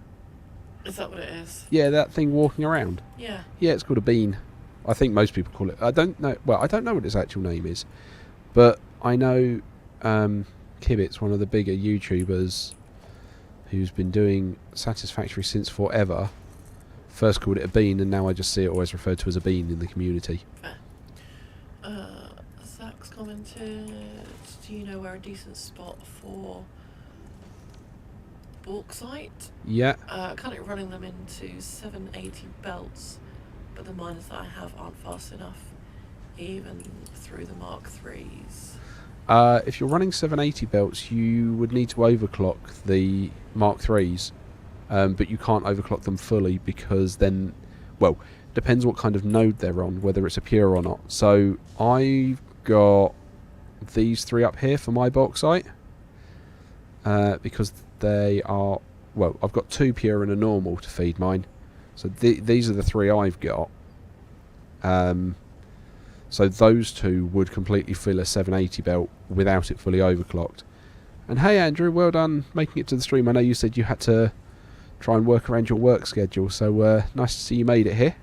Is that what it is? Yeah, that thing walking around. Yeah. Yeah, it's called a bean. I think most people call it. I don't know. Well, I don't know what its actual name is, but I know Kibbitz, one of the bigger YouTubers, who's been doing Satisfactory since forever, first called it a bean, and now I just see it always referred to as a bean in the community. Fair. Zach's commented, do you know where a decent spot for bauxite? Yeah. Currently running them into 780 belts, but the miners that I have aren't fast enough, even through the Mark IIIs. If you're running 780 belts, you would need to overclock the Mark IIIs, but you can't overclock them fully because then, well, depends what kind of node they're on, whether it's a pure or not. So I've got these 3 up here for my bauxite, because they are, well, I've got 2 pure and a normal to feed mine. So these are the 3 I've got. So those 2 would completely fill a 780 belt without it fully overclocked. And hey Andrew, well done making it to the stream. I know you said you had to try and work around your work schedule, so nice to see you made it here.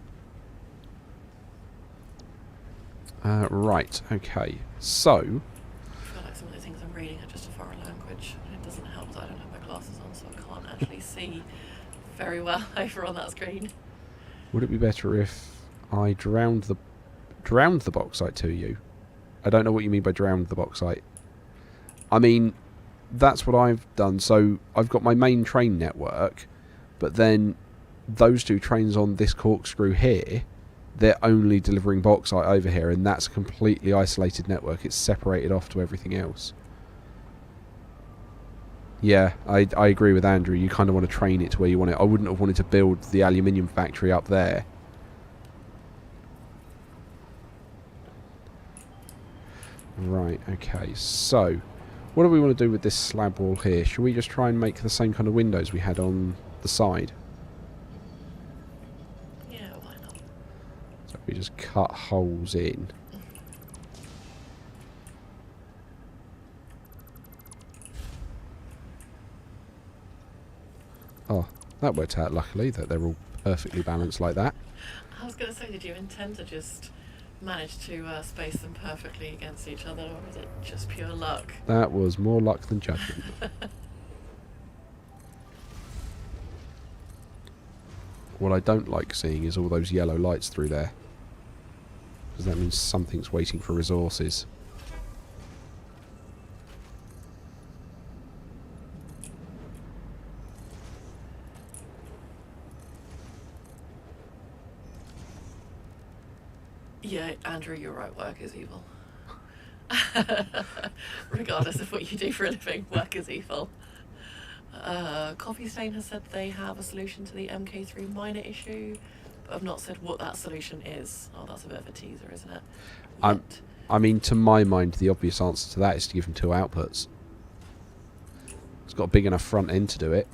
Right, okay. So, I feel like some of the things I'm reading are just a foreign language, and it doesn't help that I don't have my glasses on, so I can't actually see very well over on that screen. would it be better if I drowned the bauxite to you? I don't know what you mean by drowned the bauxite. I mean, that's what I've done. So I've got my main train network, but then those 2 trains on this corkscrew here, they're only delivering bauxite over here, and that's a completely isolated network. It's separated off to everything else. Yeah, I agree with Andrew. You kind of want to train it to where you want it. I wouldn't have wanted to build the aluminium factory up there. Right, okay. So, what do we want to do with this slab wall here? Should we just try and make the same kind of windows we had on the side? Yeah, why not? So we just cut holes in. Oh, that worked out luckily, that they're all perfectly balanced like that. I was going to say, did you intend to just manage to space them perfectly against each other, or was it just pure luck? That was more luck than judgment. What I don't like seeing is all those yellow lights through there, because that means something's waiting for resources. Yeah, Andrew, you're right, work is evil. Regardless of what you do for a living, work is evil. Coffee Stain has said they have a solution to the MK3 miner issue, but I've not said what that solution is. Oh, that's a bit of a teaser, isn't it? I mean, to my mind, the obvious answer to that is to give him 2 outputs. It's got a big enough front end to do it.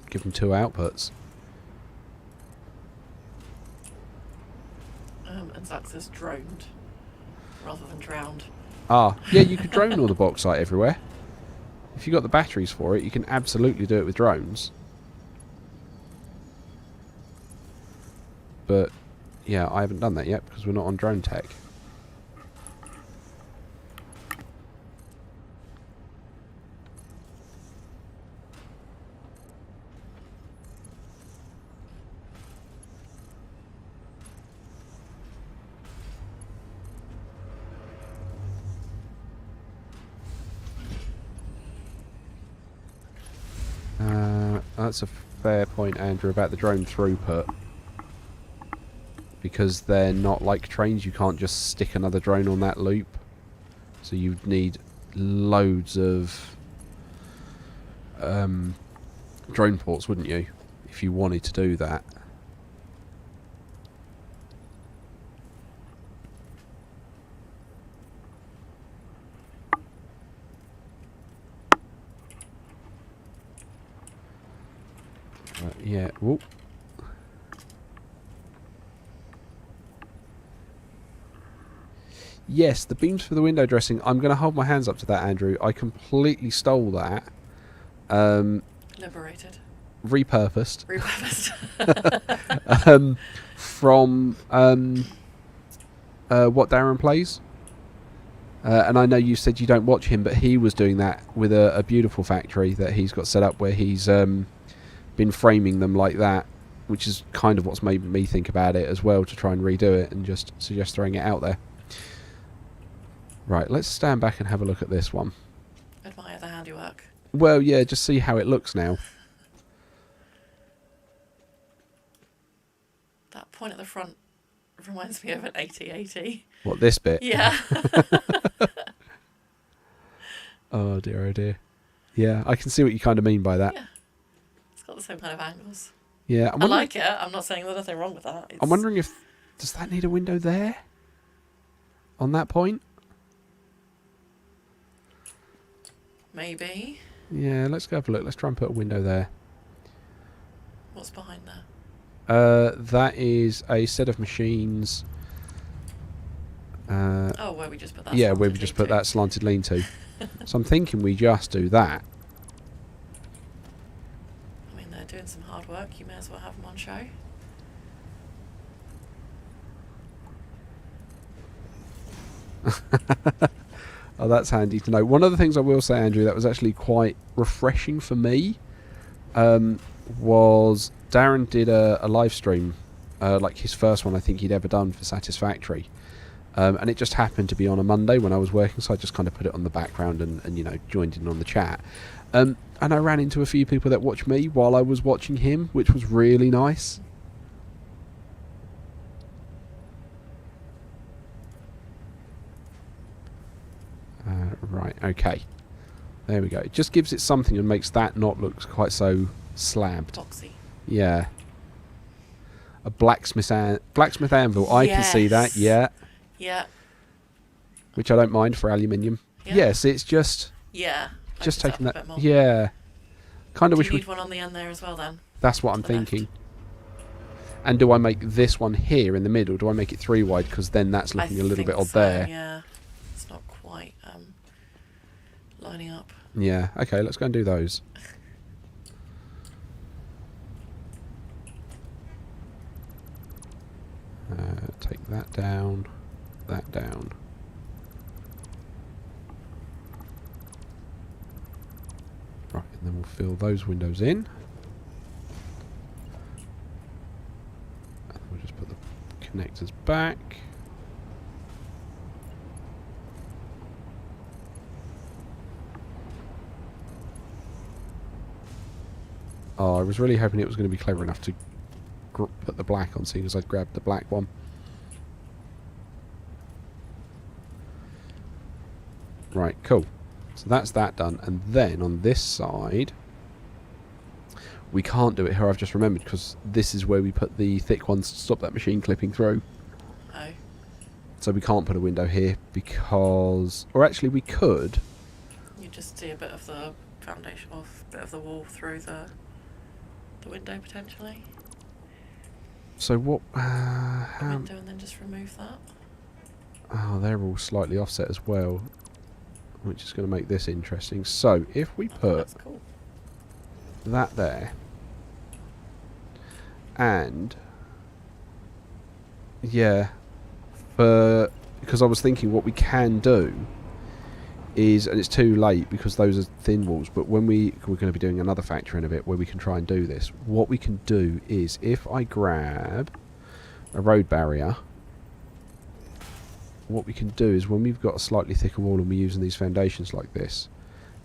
Give him 2 outputs. And Zach says droned rather than drowned. Ah, yeah, you could drone all the bauxite everywhere. If you got the batteries for it, you can absolutely do it with drones. But, yeah, I haven't done that yet because we're not on drone tech. That's a fair point, Andrew, about the drone throughput. Because they're not like trains, you can't just stick another drone on that loop. So you'd need loads of drone ports, wouldn't you? If you wanted to do that. Yeah. Whoop. Yes, the beams for the window dressing. I'm going to hold my hands up to that, Andrew. I completely stole that. Liberated. Repurposed. Repurposed. From What Darren Plays. And I know you said you don't watch him, but he was doing that with a beautiful factory that he's got set up where he's been framing them like that, which is kind of what's made me think about it as well, to try and redo it and just suggest throwing it out there. Right, let's stand back and have a look at this one. Admire the handiwork. Well, yeah, just see how it looks now. That point at the front reminds me of an 8080. What, this bit? Yeah. Oh dear, oh dear. Yeah, I can see what you kind of mean by that. Yeah. It's got the same kind of angles. Yeah, I like it. I'm not saying there's nothing wrong with that. I'm wondering if... Does that need a window there? On that point? Maybe. Yeah, let's go have a look. Let's try and put a window there. What's behind there? That is a set of machines. Oh, where we just put that. Yeah, where we just put that slanted lean-to. So I'm thinking we just do that. I mean, they're doing some hard work. You may as well have them on show. Oh, that's handy to know. One of the things I will say, Andrew, that was actually quite refreshing for me, was Darren did a live stream, like his first one I think he'd ever done for Satisfactory. And it just happened to be on a Monday when I was working, so I just kind of put it on the background and you know, joined in on the chat. And I ran into a few people that watched me while I was watching him, which was really nice. Right, okay. There we go. It just gives it something and makes that not look quite so slabbed. Boxy. Yeah. A blacksmith anvil. I can see that. Yeah. Yeah. Which I don't mind for aluminium. Yeah. Yes, it's just Just taking that. that. A bit more. Yeah. Kind of Do wish you we. need one on the end there as well then? That's what I'm To the left? thinking. And do I make this one here in the middle? Do I make it 3 wide? Because then that's looking a little bit think odd so, there. Yeah. It's not quite lining up. Yeah. Okay, let's go and do those. Take that down. That down. Right, and then we'll fill those windows in. And we'll just put the connectors back. Oh, I was really hoping it was going to be clever enough to put the black on, seeing as I'd grabbed the black one. Right, cool. So that's that done. And then on this side, we can't do it here, I've just remembered, because this is where we put the thick ones to stop that machine clipping through. Oh. So we can't put a window here because... Or actually, we could. You just see a bit of the foundation off, a bit of the wall through the window potentially. So what... The window and then just remove that. Oh, they're all slightly offset as well, which is going to make this interesting. So if we put That's cool. that there, and yeah, because I was thinking what we can do is, and it's too late because those are thin walls, but when we're going to be doing another factory in a bit where we can try and do this, what we can do is if I grab a road barrier, what we can do is when we've got a slightly thicker wall and we're using these foundations like this,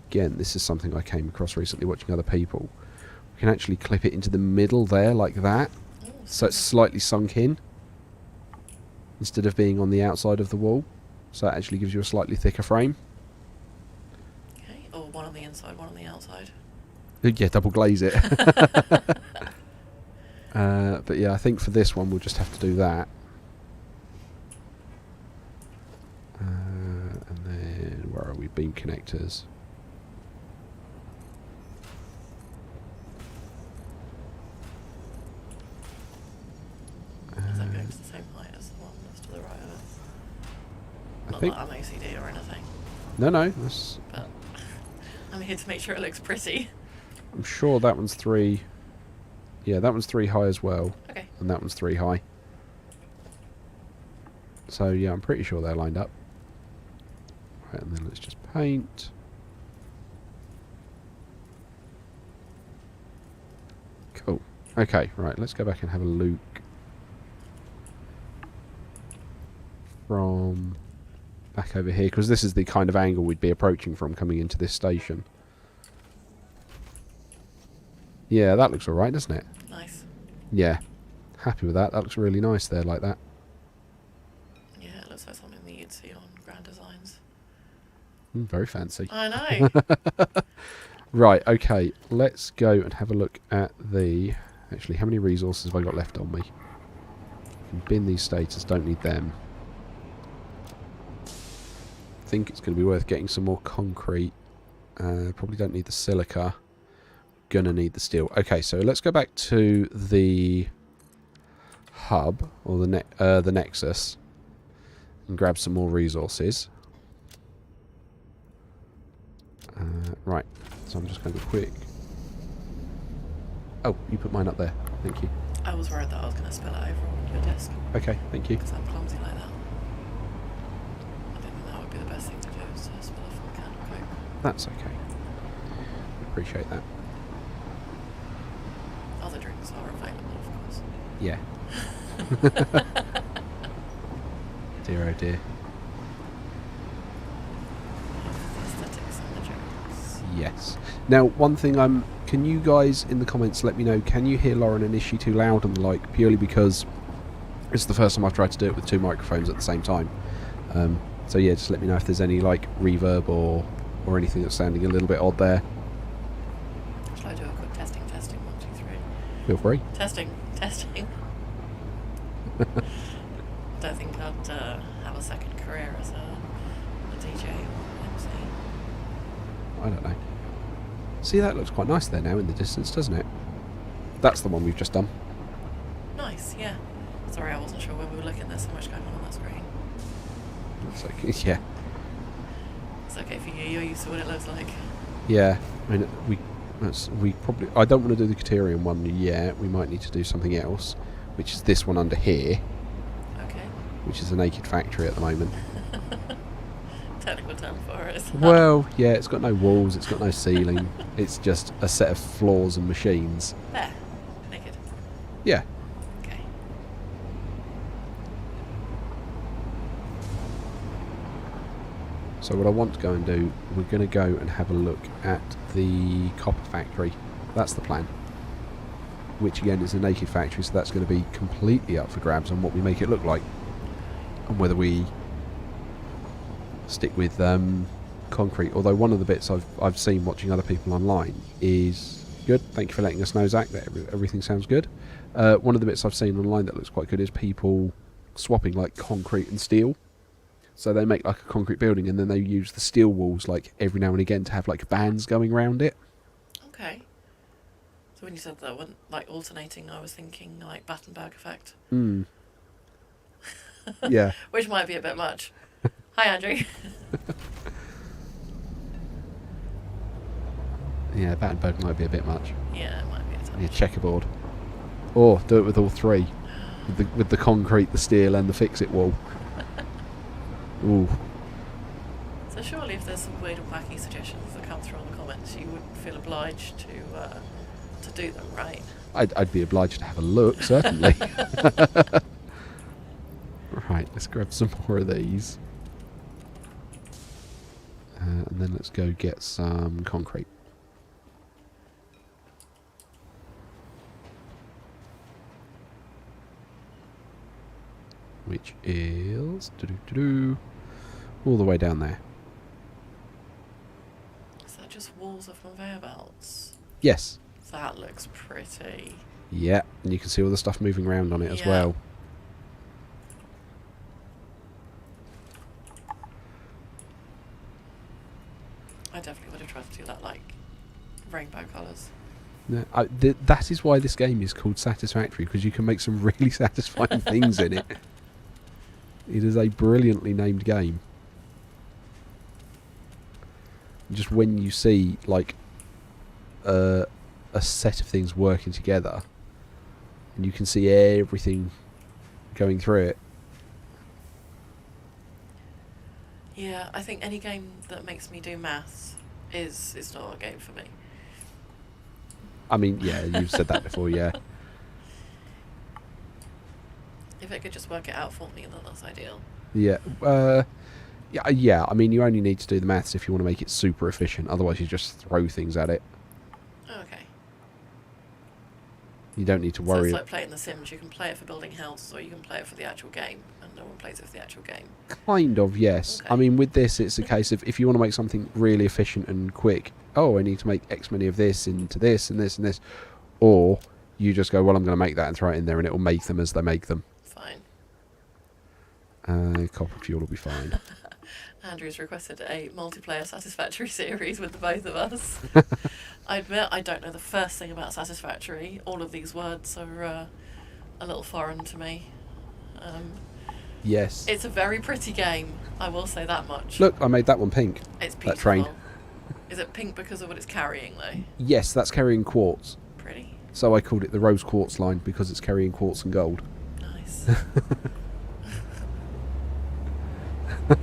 again, this is something I came across recently watching other people, we can actually clip it into the middle there like that, so it's slightly sunk in instead of being on the outside of the wall, so it actually gives you a slightly thicker frame. Okay, or one on the inside, one on the outside. Yeah, double glaze it. But yeah, I think for this one we'll just have to do that. And then where are we? Beam connectors. Is that going to the same height as the one that's to the right of it? I Not think. that I'm OCD or anything, No, that's. but I'm here to make sure it looks pretty. I'm sure that one's 3. Yeah, that one's 3 high as well. Okay. And that one's 3 high. So yeah, I'm pretty sure they're lined up. Right, and then let's just paint. Cool. Okay, right, let's go back and have a look from back over here, because this is the kind of angle we'd be approaching from coming into this station. Yeah, that looks alright, doesn't it? Nice. Yeah. Happy with that. That looks really nice there, like that. Yeah, it looks like something that you'd see on Grand Designs. Very fancy. I know. Right, okay. Let's go and have a look at the... Actually, how many resources have I got left on me? Can bin these status, don't need them. I think it's going to be worth getting some more concrete. Probably don't need the silica. Gonna need the steel. Okay, so let's go back to the hub, or the Nexus, and grab some more resources. Right, so I'm just going to go quick. Oh, you put mine up there. Thank you. I was worried that I was going to spill it over on your desk. Okay, thank you. Because I'm clumsy like that. I think that would be the best thing to do, is to spill a full can of Coke. That's okay. Appreciate that. Other drinks are available, of course. Yeah. Dear oh dear. The aesthetics and the drinks. Yes. Now, one thing can you guys in the comments let me know, can you hear Lauren and is she too loud and the like, purely because it's the first time I've tried to do it with 2 microphones at the same time. So yeah, just let me know if there's any like reverb or or anything that's sounding a little bit odd there, Shall I do a quick testing? 1, 2, 3. feel free. Testing. Don't think I'd have a second career as a DJ or MC. I don't know. See, that looks quite nice there now in the distance, doesn't it? That's the one we've just done. Nice, yeah. Sorry, I wasn't sure where we were looking. There's so much going on that screen. It's okay, yeah. It's okay for you. You're used to what it looks like. Yeah, I mean, we probably... I don't want to do the Caterian one yet. We might need to do something else, which is this one under here, Okay. which is a naked factory at the moment. Technical term for it. Well, yeah, it's got no walls, it's got no ceiling. It's just a set of floors and machines. There. Naked. Yeah. Okay. So what I want to go and do, we're going to go and have a look at the copper factory. That's the plan. Which again is a naked factory, so that's going to be completely up for grabs on what we make it look like. And whether we stick with concrete. Although one of the bits I've seen watching other people online is good. Thank you for letting us know, Zach, that everything sounds good. One of the bits I've seen online that looks quite good is people swapping like concrete and steel. So they make like a concrete building and then they use the steel walls like every now and again to have like bands going around it. Okay. So when you said that, when, like alternating, I was thinking like Battenberg effect. Mm. Yeah. Which might be a bit much. Hi, Andrew. Yeah, Battenberg might be a bit much. Yeah, it might be a touch. Yeah, checkerboard. Or do it with all three. With the concrete, the steel and the fix-it wall. Ooh. So surely if there's some weird and wacky suggestions that come through on the comments, you wouldn't feel obliged to do them, right? I'd be obliged to have a look, certainly. Right, let's grab some more of these. And then let's go get some concrete. Which is all the way down there. Is that just walls of conveyor belts? Yes. That looks pretty. Yeah, and you can see all the stuff moving around on it as Yeah. well. I definitely would have tried to do that, like rainbow colours. No, that is why this game is called Satisfactory, because you can make some really satisfying things in it. It is a brilliantly named game. Just when you see like a set of things working together, and you can see everything going through it. Yeah, I think any game that makes me do maths is not a game for me. I mean, yeah, you've said that before, yeah. If it could just work it out for me, then that's ideal. Yeah, yeah. I mean, you only need to do the maths if you want to make it super efficient. Otherwise, you just throw things at it. Oh, okay. You don't need to So worry. it's like playing The Sims. You can play it for building houses, or you can play it for the actual game, and no one plays it for the actual game. Kind of, yes. Okay. I mean, with this, it's a case of if you want to make something really efficient and quick, oh, I need to make X many of this into this and this and this. Or you just go, well, I'm going to make that and throw it in there, and it will make them as they make them. Fine. Copper fuel will be fine. Andrew's requested a multiplayer Satisfactory series with the both of us. I admit I don't know the first thing about Satisfactory. All of these words are a little foreign to me. Yes. It's a very pretty game, I will say that much. Look, I made that one pink. It's beautiful. That train. Is it pink because of what it's carrying, though? Yes, that's carrying quartz. Pretty. So I called it the rose quartz line because it's carrying quartz and gold. Nice. I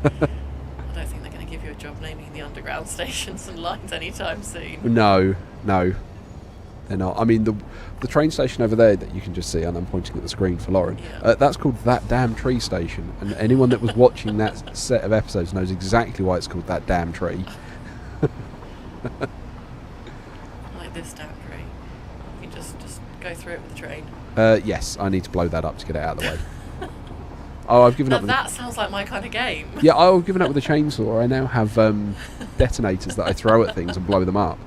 don't think they're going to give you a job naming the underground stations and lines anytime soon. No, they're not. I mean, the train station over there that you can just see, and I'm pointing at the screen for Lauren, Yeah. that's called That Damn Tree Station. And anyone that was watching that set of episodes knows exactly why it's called That Damn Tree. Like this damn tree. You can just go through it with the train. Yes, I need to blow that up to get it out of the way. Oh, I've given Now up with that sounds like my kind of game. Yeah, I've given up with the chainsaw. I now have detonators that I throw at things and blow them up.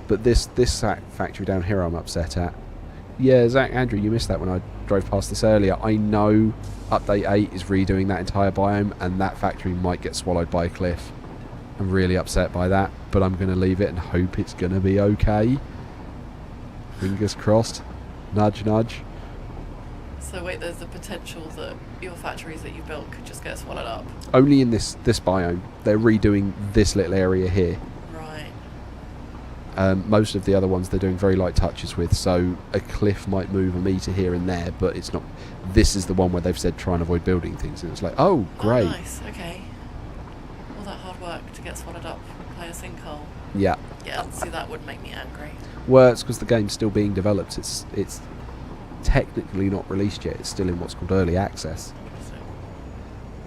But this factory down here I'm upset at. Yeah, Andrew, you missed that when I drove past this earlier. I know Update 8 is redoing that entire biome, and that factory might get swallowed by a cliff. I'm really upset by that, but I'm going to leave it and hope it's going to be okay. Fingers crossed. Nudge, nudge. So wait, there's the potential that your factories that you built could just get swallowed up? Only in this biome. They're redoing this little area here. Right. Most of the other ones they're doing very light touches with, so a cliff might move a metre here and there, but it's not... This is the one where they've said try and avoid building things, and it's like, oh, great. Oh, nice, okay. All that hard work to get swallowed up by a sinkhole. Yeah. Yeah, see, that would make me angry. Well, it's because the game's still being developed. It's technically not released yet. It's still in what's called early access.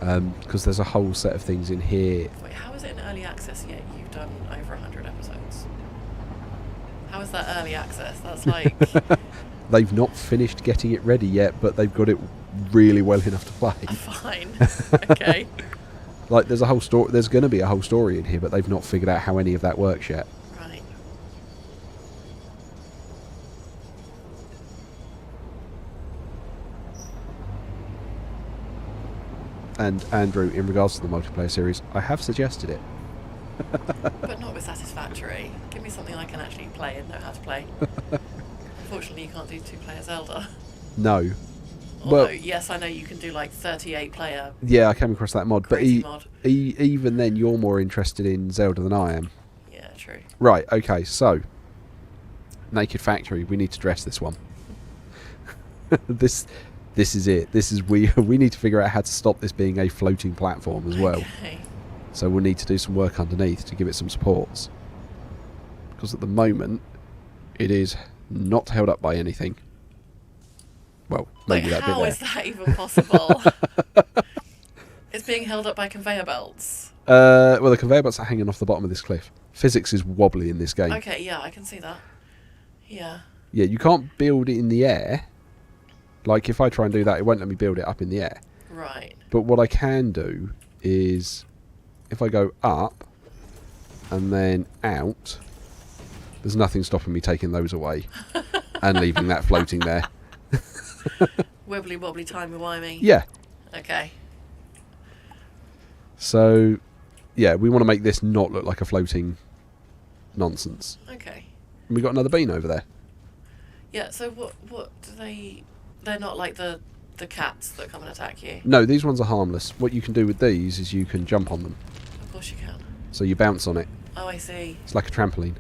Interesting. Because there's a whole set of things in here. Wait, how is it in early access yet? You've done over 100 episodes. How is that early access? That's like... They've not finished getting it ready yet, but they've got it really well enough to play. Fine. Okay. Like, there's a whole story. There's going to be a whole story in here, but they've not figured out how any of that works yet. Right. And Andrew, in regards to the multiplayer series, I have suggested it. But not with Satisfactory. Give me something I can actually play and know how to play. Unfortunately, you can't do two-player Zelda. No. Although, Well, yes, I know you can do like 38-player. yeah, I came across that mod, but mod. Even then, you're more interested in Zelda than I am. Yeah, true. Right, okay, so Naked Factory, we need to dress this one. This is it. We need to figure out how to stop this being a floating platform as well. Okay. So we'll need to do some work underneath to give it some supports. Because at the moment, it is not held up by anything. Well, maybe that bit how there. is that even possible? It's being held up by conveyor belts. Well, the conveyor belts are hanging off the bottom of this cliff. Physics is wobbly in this game. Okay, yeah, I can see that. Yeah. Yeah, you can't build it in the air. Like, if I try and do that, it won't let me build it up in the air. Right. But what I can do is, if I go up and then out, there's nothing stopping me taking those away and leaving that floating there. Wibbly wobbly timey-wimey. Yeah. Okay. So, yeah, we want to make this not look like a floating nonsense. Okay. And we got another bean over there. Yeah, so what do they... They're not like the cats that come and attack you? No, these ones are harmless. What you can do with these is you can jump on them. Of course you can. So you bounce on it. Oh, I see. It's like a trampoline.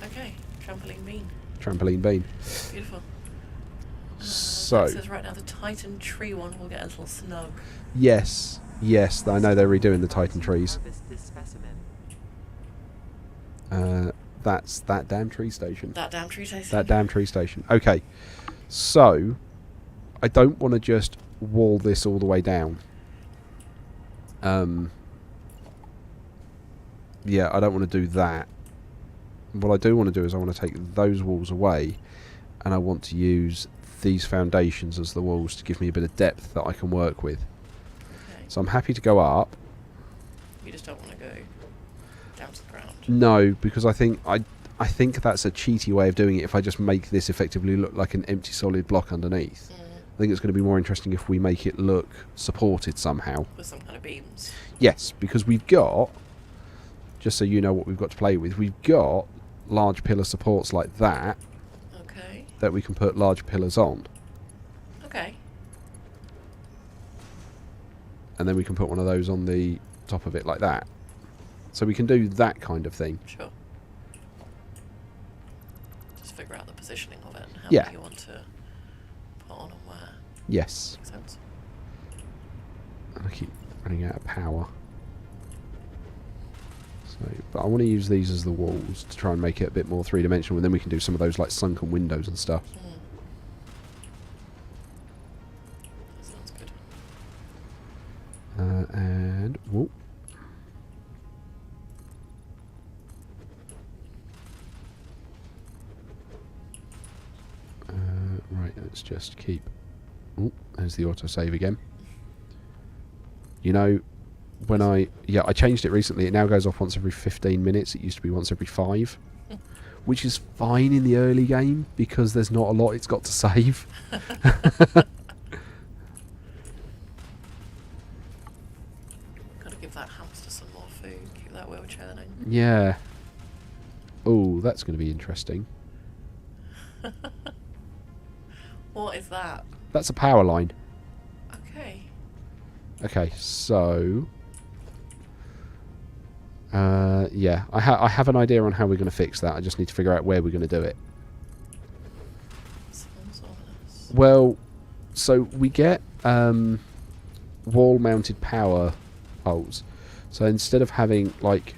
Okay. Trampoline bean. Trampoline bean. Beautiful. So... It says right now the Titan tree one will get a little snug. Yes. Yes, I know they're redoing the Titan trees. That's that damn tree station. That damn tree station. That damn tree station. Okay. So, I don't want to just wall this all the way down. Yeah, I don't want to do that. What I do want to do is I want to take those walls away, and I want to use these foundations as the walls to give me a bit of depth that I can work with. Okay. So I'm happy to go up. You just don't want to go down to the ground. No, because I think that's a cheaty way of doing it if I just make this effectively look like an empty solid block underneath. I think it's going to be more interesting if we make it look supported somehow. With some kind of beams. Yes, because we've got, just so you know what we've got to play with, we've got large pillar supports like that. Okay. That we can put large pillars on. Okay. And then we can put one of those on the top of it like that. So we can do that kind of thing. Sure. Just figure out the positioning of it and how Yeah. you want to put on and where. Yes. Makes sense. And I keep running out of power. So, but I want to use these as the walls to try and make it a bit more three-dimensional, and then we can do some of those like sunken windows and stuff. That sounds good. And whoop. Right, let's just keep There's the autosave again. You know, when I changed it recently. It now goes off once every 15 minutes. It used to be once every 5. Which is fine in the early game because there's not a lot it's got to save. Gotta give that hamster some more food, keep that wheel churning. Yeah. Oh, that's going to be interesting. What is that? That's a power line. Okay. Okay, so... yeah, I have an idea on how we're going to fix that. I just need to figure out where we're going to do it. Sounds ominous. Well, so we get wall-mounted power poles. So instead of having, like,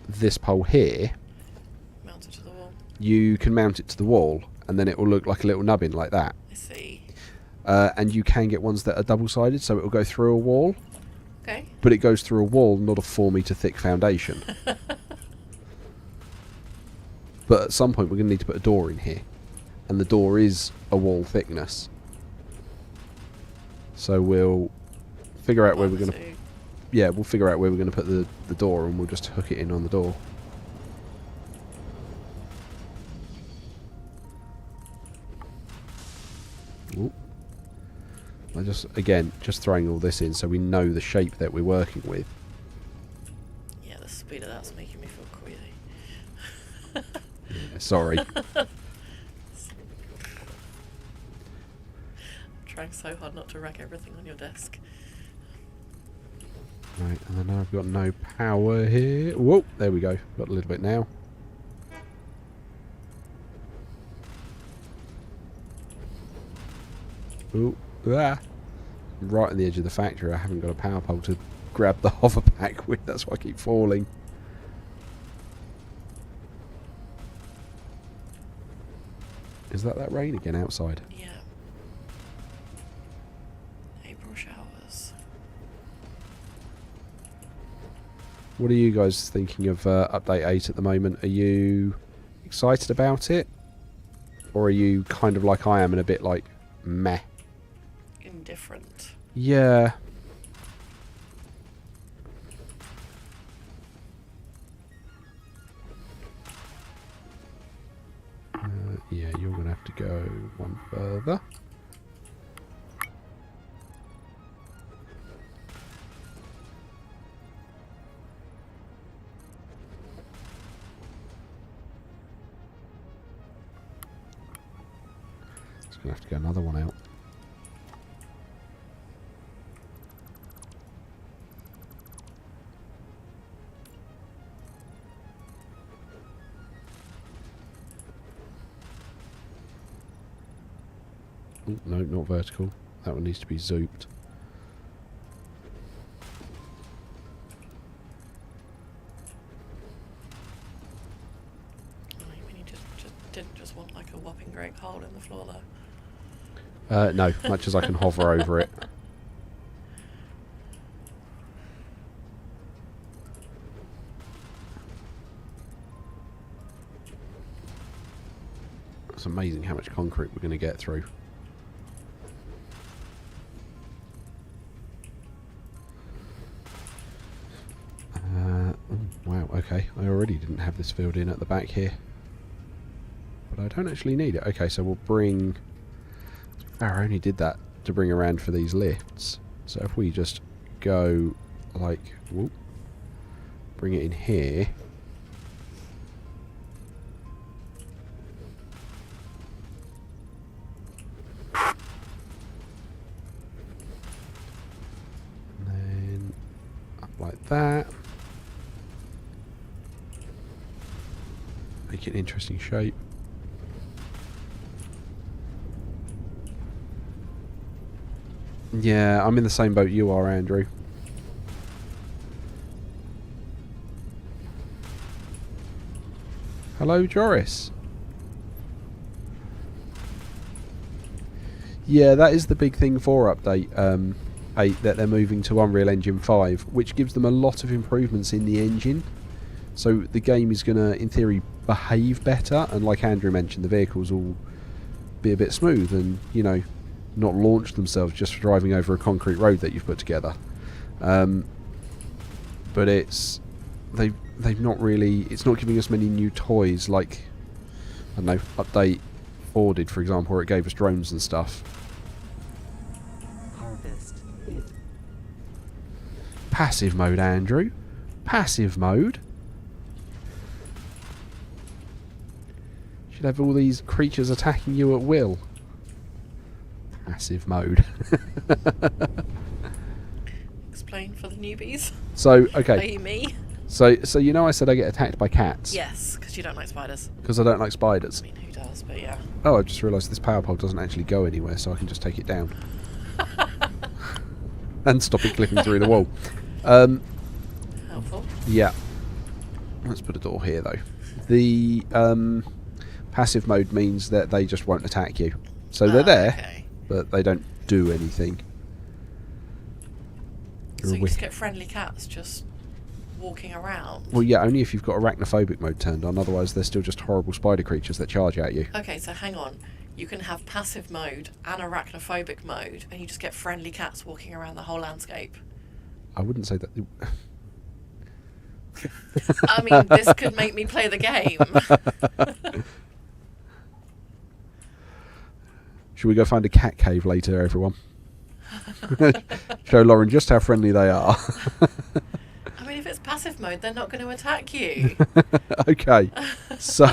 this pole here... Mount it to the wall. You can mount it to the wall, and then it will look like a little nubbin like that. I see. And you can get ones that are double-sided, so it will go through a wall. Okay. But it goes through a wall, not a 4-metre thick foundation. But at some point we're going to need to put a door in here. And the door is a wall thickness. So we'll figure out where we're going to... Yeah, we'll figure out where we're going to put the door, and we'll just hook it in on the door. Ooh. I just throwing all this in so we know the shape that we're working with. Yeah, the speed of that's making me feel queasy. Yeah, sorry. Trying so hard not to wreck everything on your desk. Right, and then I've got no power here. Whoa, there we go. Got a little bit now. Ooh, ah. Right on the edge of the factory. I haven't got a power pole to grab the hover pack with. That's why I keep falling. Is that rain again outside? Yeah. April showers. What are you guys thinking of Update 8 at the moment? Are you excited about it? Or are you kind of like I am and a bit like, meh? Indifferent. Yeah. Yeah, you're going to have to go one further. It's going to have to go another one out. Oh, no, not vertical. That one needs to be zooped. I mean, you didn't just want like a whopping great hole in the floor though. No, much as I can hover over it. It's amazing how much concrete we're going to get through. Wow, okay. I already didn't have this filled in at the back here. But I don't actually need it. Okay, so we'll bring... I only did that to bring around for these lifts. So if we just go like... Whoop, bring it in here... And then up like that. Make it an interesting shape. Yeah, I'm in the same boat you are, Andrew. Hello, Joris. Yeah, that is the big thing for Update 8, that they're moving to Unreal Engine 5, which gives them a lot of improvements in the engine. So the game is going to, in theory, behave better, and like Andrew mentioned, the vehicles will be a bit smooth, and, you know, not launch themselves just for driving over a concrete road that you've put together. But it's they've not really. It's not giving us many new toys like, I don't know, Update 4 did, for example, where it gave us drones and stuff. Harvest. Passive mode, Andrew. Passive mode. Should have all these creatures attacking you at will. Passive mode. Explain for the newbies. So, okay. Are you me? So you know I said I get attacked by cats? Yes, because you don't like spiders. Because I don't like spiders. I mean, who does? But yeah. Oh, I've just realised this power pole doesn't actually go anywhere, so I can just take it down. And stop it clipping through the wall. Helpful. Yeah. Let's put a door here, though. The passive mode means that they just won't attack you. So they're there, Okay. but they don't do anything. So you just get friendly cats just walking around. Well, yeah, only if you've got arachnophobic mode turned on. Otherwise, they're still just horrible spider creatures that charge at you. Okay, so hang on. You can have passive mode and arachnophobic mode, and you just get friendly cats walking around the whole landscape. I wouldn't say that. I mean, this could make me play the game. Should we go find a cat cave later, everyone? Show Lauren just how friendly they are. I mean, if it's passive mode, they're not going to attack you. Okay, so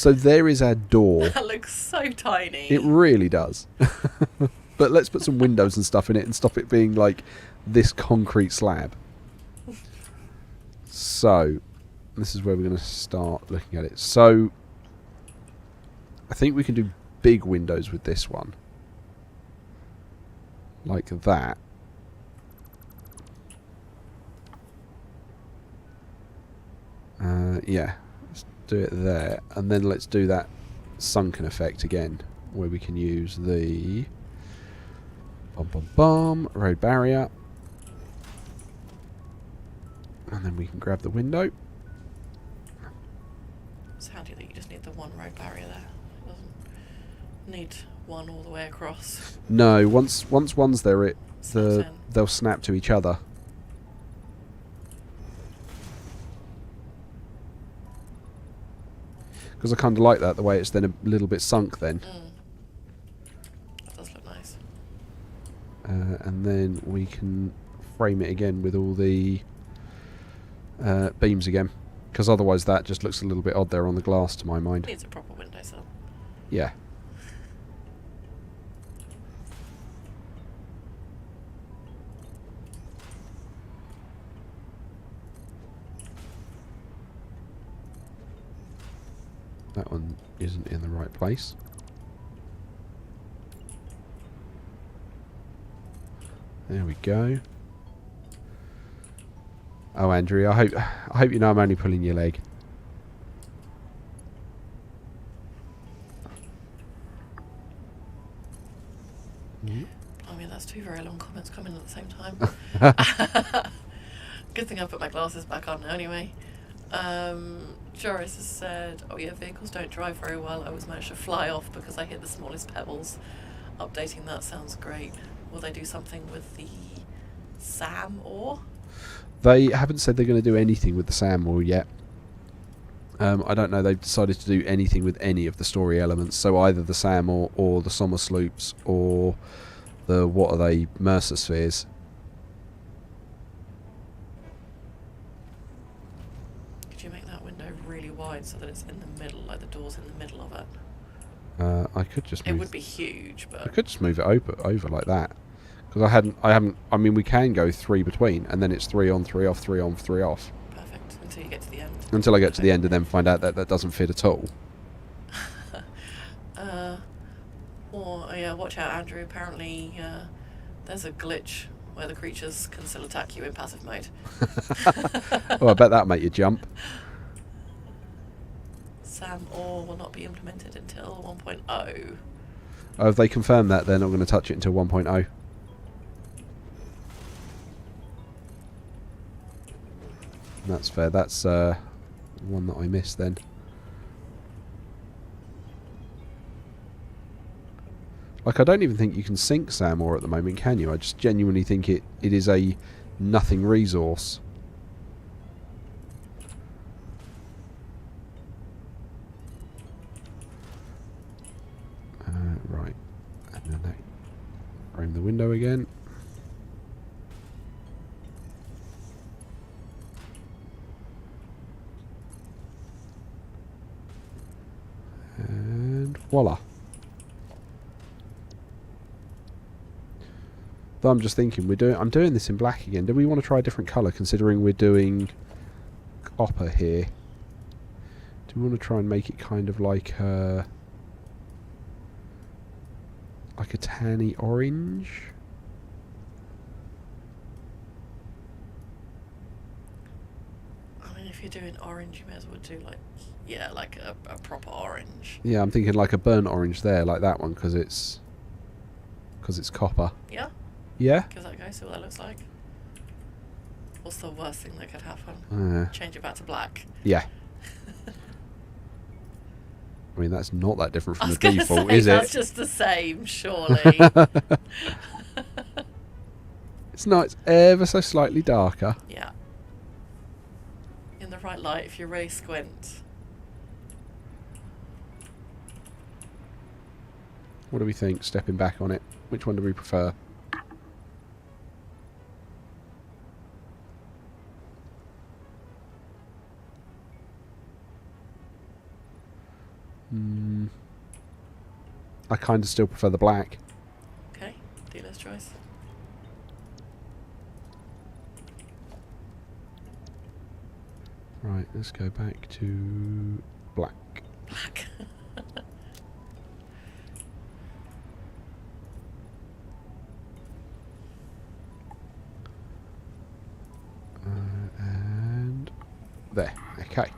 there is our door. That looks so tiny. It really does. But let's put some windows and stuff in it and stop it being like this concrete slab. So, this is where we're going to start looking at it. So, I think we can do big windows with this one. Like that. Yeah, let's do it there. And then let's do that sunken effect again, where we can use the road barrier. And then we can grab the window. It's handy that you just need the one road barrier there. It doesn't need one all the way across. No, once one's there, Snaps in. they'll snap to each other. Because I kind of like that, the way it's then a little bit sunk then. That does look nice. And then we can frame it again with all the beams again. Because otherwise that just looks a little bit odd there on the glass to my mind. Needs a proper windowsill. Yeah. That one isn't in the right place. There we go. Oh, Andrew, I hope you know I'm only pulling your leg. I mean, that's two very long comments coming at the same time. Good thing I put my glasses back on anyway. Joris has said, oh yeah, vehicles don't drive very well. I always manage to fly off because I hit the smallest pebbles. Updating that sounds great. Will they do something with the SAM ore? They haven't said they're going to do anything with the SAM ore yet. I don't know they've decided to do anything with any of the story elements. So either the SAM ore or the Sommer sloops or the, what are they, Mercer spheres. Could you make that window really wide so that it's in the middle, like the door's in the middle of it? I could just It move. would be huge, I but could just move it over like that. Because I haven't. I mean, we can go 3 between, and then it's 3 on, 3 off, 3 on, 3 off. perfect until you get to the end. Until I get to the end and then find out that that doesn't fit at all. Or yeah, watch out, Andrew. Apparently, there's a glitch where the creatures can still attack you in passive mode. Oh, I bet that'll make you jump. SAM ore will not be implemented until 1.0. Oh, if they confirm that, they're not going to touch it until 1.0. That's fair. That's one that I missed then. Like, I don't even think you can sink sand ore at the moment, can you? I just genuinely think it is a nothing resource. Right. And then they frame the window again. And voila. Though I'm just thinking, I'm doing this in black again. Do we want to try a different colour, considering we're doing copper here? Do we want to try and make it kind of like a tanny orange? I mean, if you're doing orange, you may as well do like a proper orange. Yeah, I'm thinking like a burnt orange there, like that one, because it's copper. Yeah? Yeah? Give that a go, see what that looks like. What's the worst thing that could happen? Change it back to black. Yeah. I mean, that's not that different from the I was default, gonna say, is it? that's just the same, surely. It's not. It's ever so slightly darker. Yeah. In the right light, if you really squint. What do we think, stepping back on it? Which one do we prefer? I kind of still prefer the black. Okay, dealer's choice. Right, let's go back to black. Black. And there. Okay.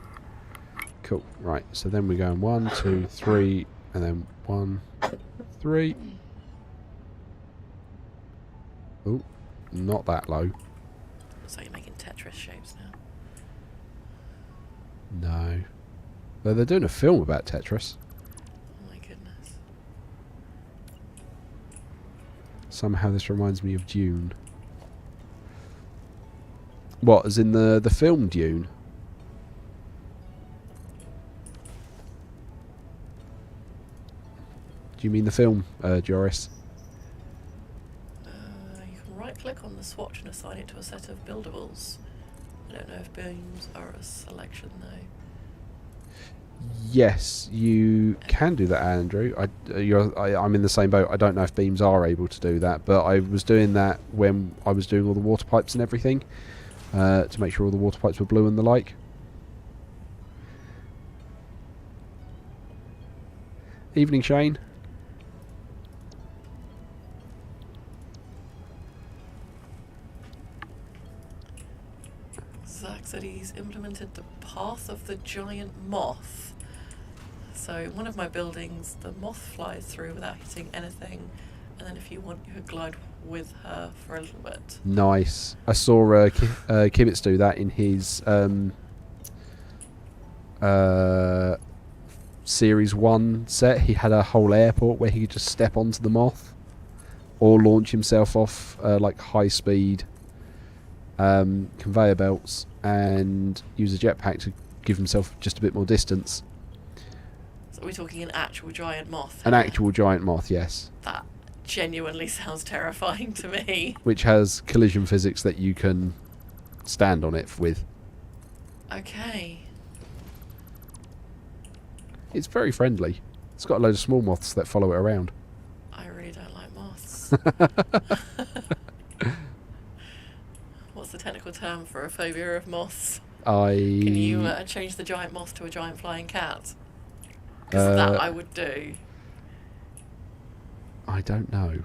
Cool. Right, so then we're going 1, 2, 3, and then 1, 3. Oh, not that low. So you're making Tetris shapes now. No. Though they're doing a film about Tetris. Oh my goodness. Somehow this reminds me of Dune. What, as in the film Dune? Do you mean the film, Joris? You can right click on the swatch and assign it to a set of buildables. I don't know if beams are a selection though. Yes, you can do that, Andrew. I'm in the same boat. I don't know if beams are able to do that, but I was doing that when I was doing all the water pipes and everything, to make sure all the water pipes were blue and the like. Evening, Shane. Zach said he's implemented the path of the giant moth. So in one of my buildings, the moth flies through without hitting anything, and then if you want, you could glide with her for a little bit. Nice. I saw Kibitz do that in his Series 1 set. He had a whole airport where he could just step onto the moth or launch himself off like high-speed conveyor belts and use a jetpack to give himself just a bit more distance. So we're talking an actual giant moth. An actual giant moth, yes. That genuinely sounds terrifying to me. Which has collision physics that you can stand on it with. Okay. It's very friendly. It's got a load of small moths that follow it around. I really don't like moths. What's the technical term for a phobia of moths? Can you change the giant moth to a giant flying cat? Because that I would do. I don't know.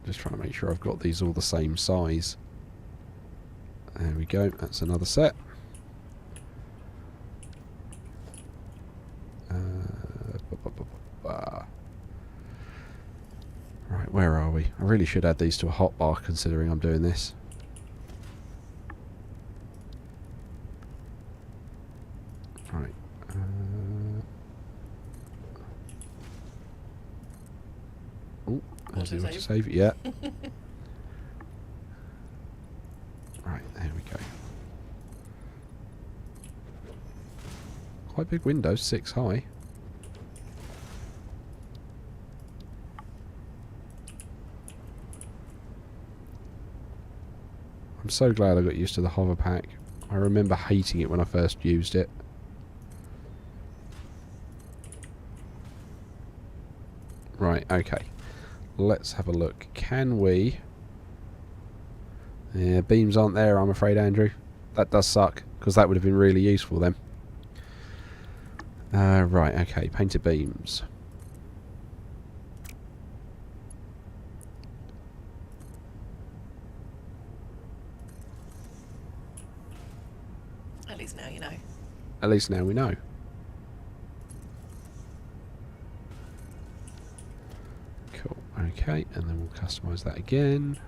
Just trying to make sure I've got these all the same size. There we go. That's another set. Right, where are we? I really should add these to a hotbar considering I'm doing this. Right. Autosave. Save it, yeah. Right, there we go. Quite big windows, 6 high. I'm so glad I got used to the hover pack. I remember hating it when I first used it. Right, okay. Let's have a look. Can we... Yeah, beams aren't there, I'm afraid, Andrew. That does suck, because that would have been really useful then. Right, okay. Painted beams. At least now you know. At least now we know. Cool. Okay, and then we'll customise that again.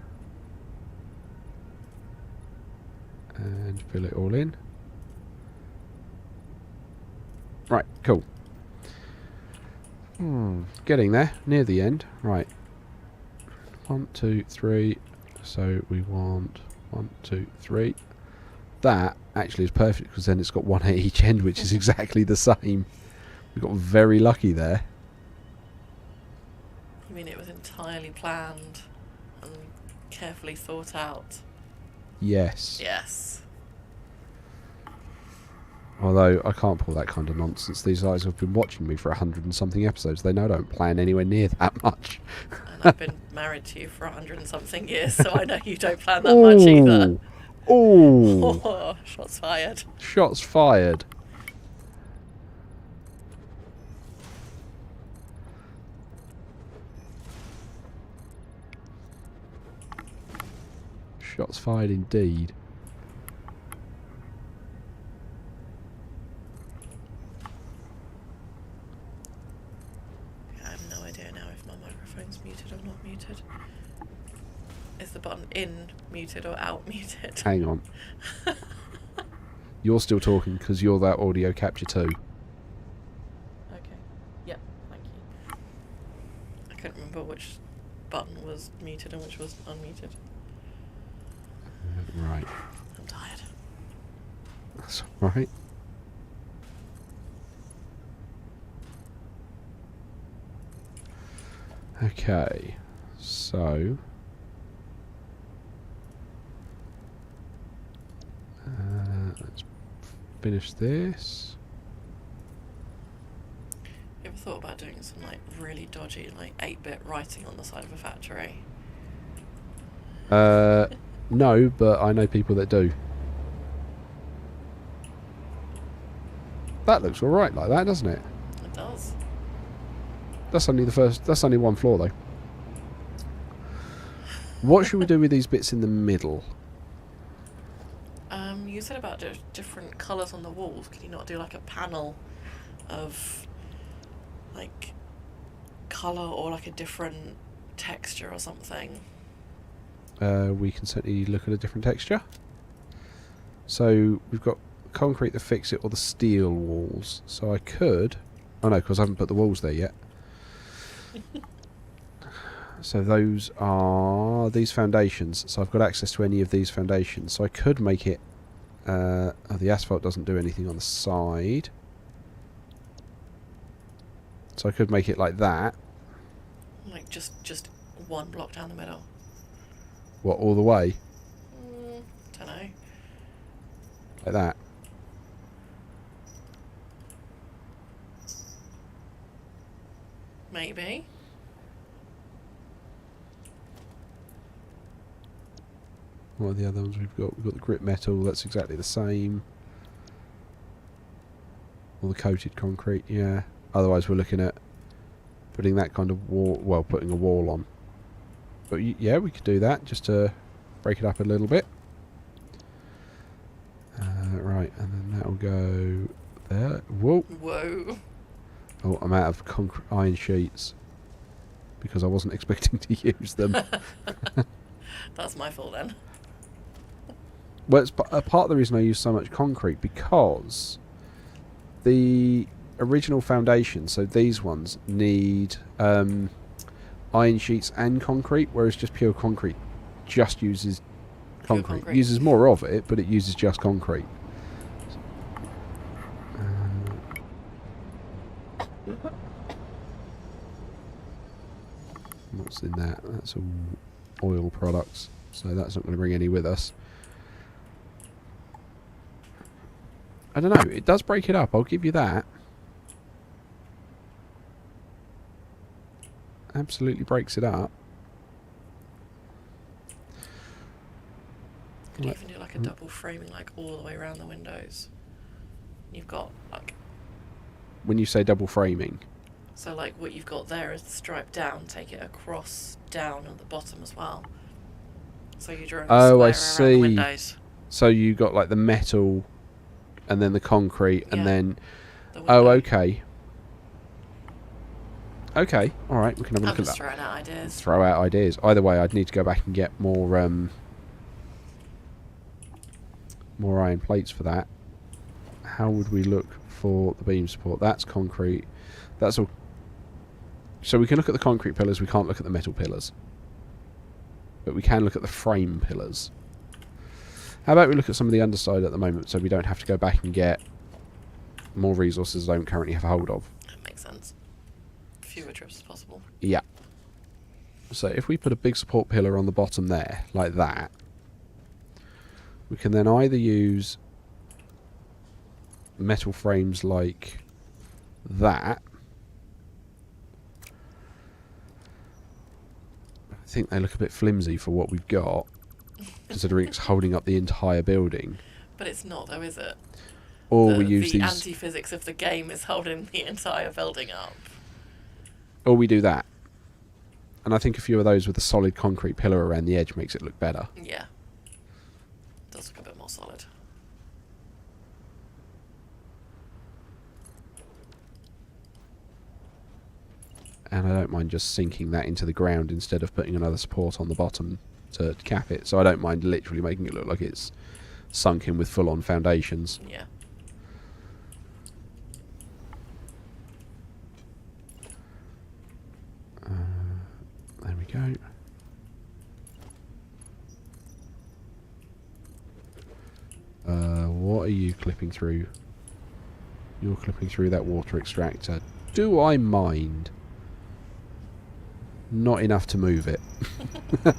And fill it all in. Right, cool. Getting there, near the end. Right. 1, 2, 3. So we want 1, 2, 3. That actually is perfect because then it's got one at each end, which is exactly the same. We got very lucky there. You mean it was entirely planned and carefully thought out? Yes. Yes. Although I can't pull that kind of nonsense. These guys have been watching me for 100 and something episodes. They know I don't plan anywhere near that much. And I've been married to you for 100 and something years, so I know you don't plan that much either. Ooh. Oh, shots fired. Shots fired. Shots fired indeed. I have no idea now if my microphone's muted or not muted. Is the button in muted or out muted? Hang on. You're still talking because you're that audio capture too. Okay. Yep, thank you. I couldn't remember which button was muted and which was unmuted. Right. I'm tired. That's alright. Okay. So... let's finish this. You ever thought about doing some like really dodgy like 8-bit writing on the side of a factory? No, but I know people that do. That looks alright like that, doesn't it? It does. That's only that's only one floor though. What should we do with these bits in the middle? You said about different colours on the walls. Could you not do like a panel of like colour or like a different texture or something? We can certainly look at a different texture. So we've got concrete, the fix-it, or the steel walls. So I could... Oh no, because I haven't put the walls there yet. So those are these foundations. So I've got access to any of these foundations. So I could make it... oh, the asphalt doesn't do anything on the side. So I could make it like that. Like just one block down the middle. What, all the way? Don't know. Like that. Maybe. What are the other ones we've got? We've got the grit metal, that's exactly the same. Or the coated concrete, yeah. Otherwise we're looking at putting that kind of wall, well, putting a wall on. But yeah, we could do that, just to break it up a little bit. Right, and then that'll go there. Whoa! Whoa. Oh, I'm out of iron sheets. Because I wasn't expecting to use them. That's my fault then. Well, it's a part of the reason I use so much concrete, because the original foundation, so these ones, need iron sheets and concrete, whereas just pure concrete just uses concrete. concrete. Uses more of it, but it uses just concrete. What's in that? That's all oil products, so that's not going to bring any with us. I don't know, it does break it up, I'll give you that. Absolutely breaks it up. Could even do like a double framing, like all the way around the windows. You've got like. When you say double framing. So like what you've got there is the stripe down. Take it across down at the bottom as well. So you're drawing a square around the windows. So you got like the metal, and then the concrete, and then. The okay. Okay, all right. We can have a look at that. Throwing out ideas. Throw out ideas. Either way, I'd need to go back and get more iron plates for that. How would we look for the beam support? That's concrete. That's all. So we can look at the concrete pillars. We can't look at the metal pillars, but we can look at the frame pillars. How about we look at some of the underside at the moment, so we don't have to go back and get more resources I don't currently have hold of. That makes sense. Fewer trips as possible. Yeah. So if we put a big support pillar on the bottom there, like that, we can then either use metal frames like that. I think they look a bit flimsy for what we've got, considering it's holding up the entire building. But it's not, though, is it? Or we use the these. anti-physics of the game is holding the entire building up. Or we do that. And I think a few of those with a solid concrete pillar around the edge makes it look better. Yeah. It does look a bit more solid. And I don't mind just sinking that into the ground instead of putting another support on the bottom to cap it. So I don't mind literally making it look like it's sunk in with full-on foundations. Yeah. There we go. What are you clipping through? You're clipping through that water extractor. Do I mind? Not enough to move it. Cats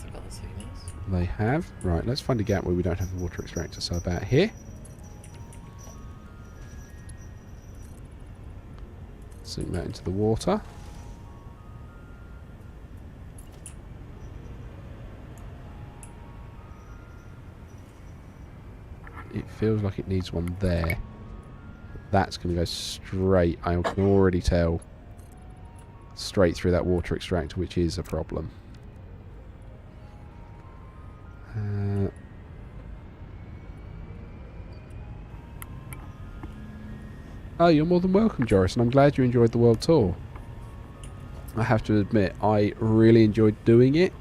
have got the zoomies. They have. Right, let's find a gap where we don't have a water extractor. So about here. Sink that into the water. It feels like it needs one there. That's going to go straight, I can already tell, straight through that water extractor, which is a problem. Oh, you're more than welcome, Joris, and I'm glad you enjoyed the world tour. I have to admit, I really enjoyed doing it.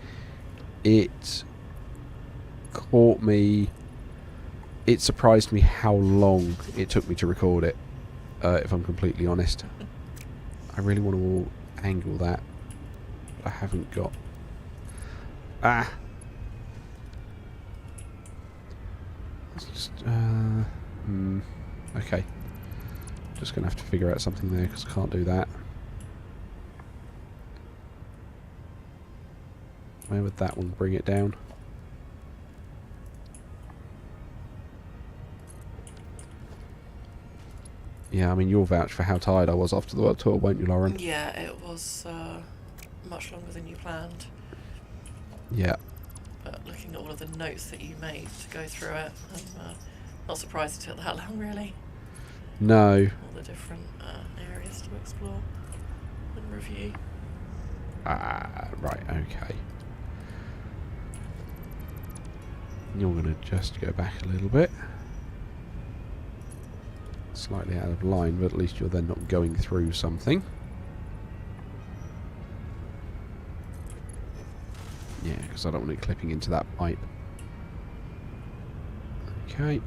It caught me... It surprised me how long it took me to record it, if I'm completely honest. I really want to angle that. I haven't got... Ah! Let's just... Okay. Just going to have to figure out something there, because I can't do that. Where would that one bring it down? Yeah, I mean, you'll vouch for how tired I was after the world tour, won't you, Lauren? Yeah, it was much longer than you planned. Yeah. But looking at all of the notes that you made to go through it, I'm not surprised it took that long, really. No. All the different areas to explore and review. Ah, right, okay. You're going to just go back a little bit. Slightly out of line, but at least you're then not going through something. Yeah, because I don't want it clipping into that pipe. Okay.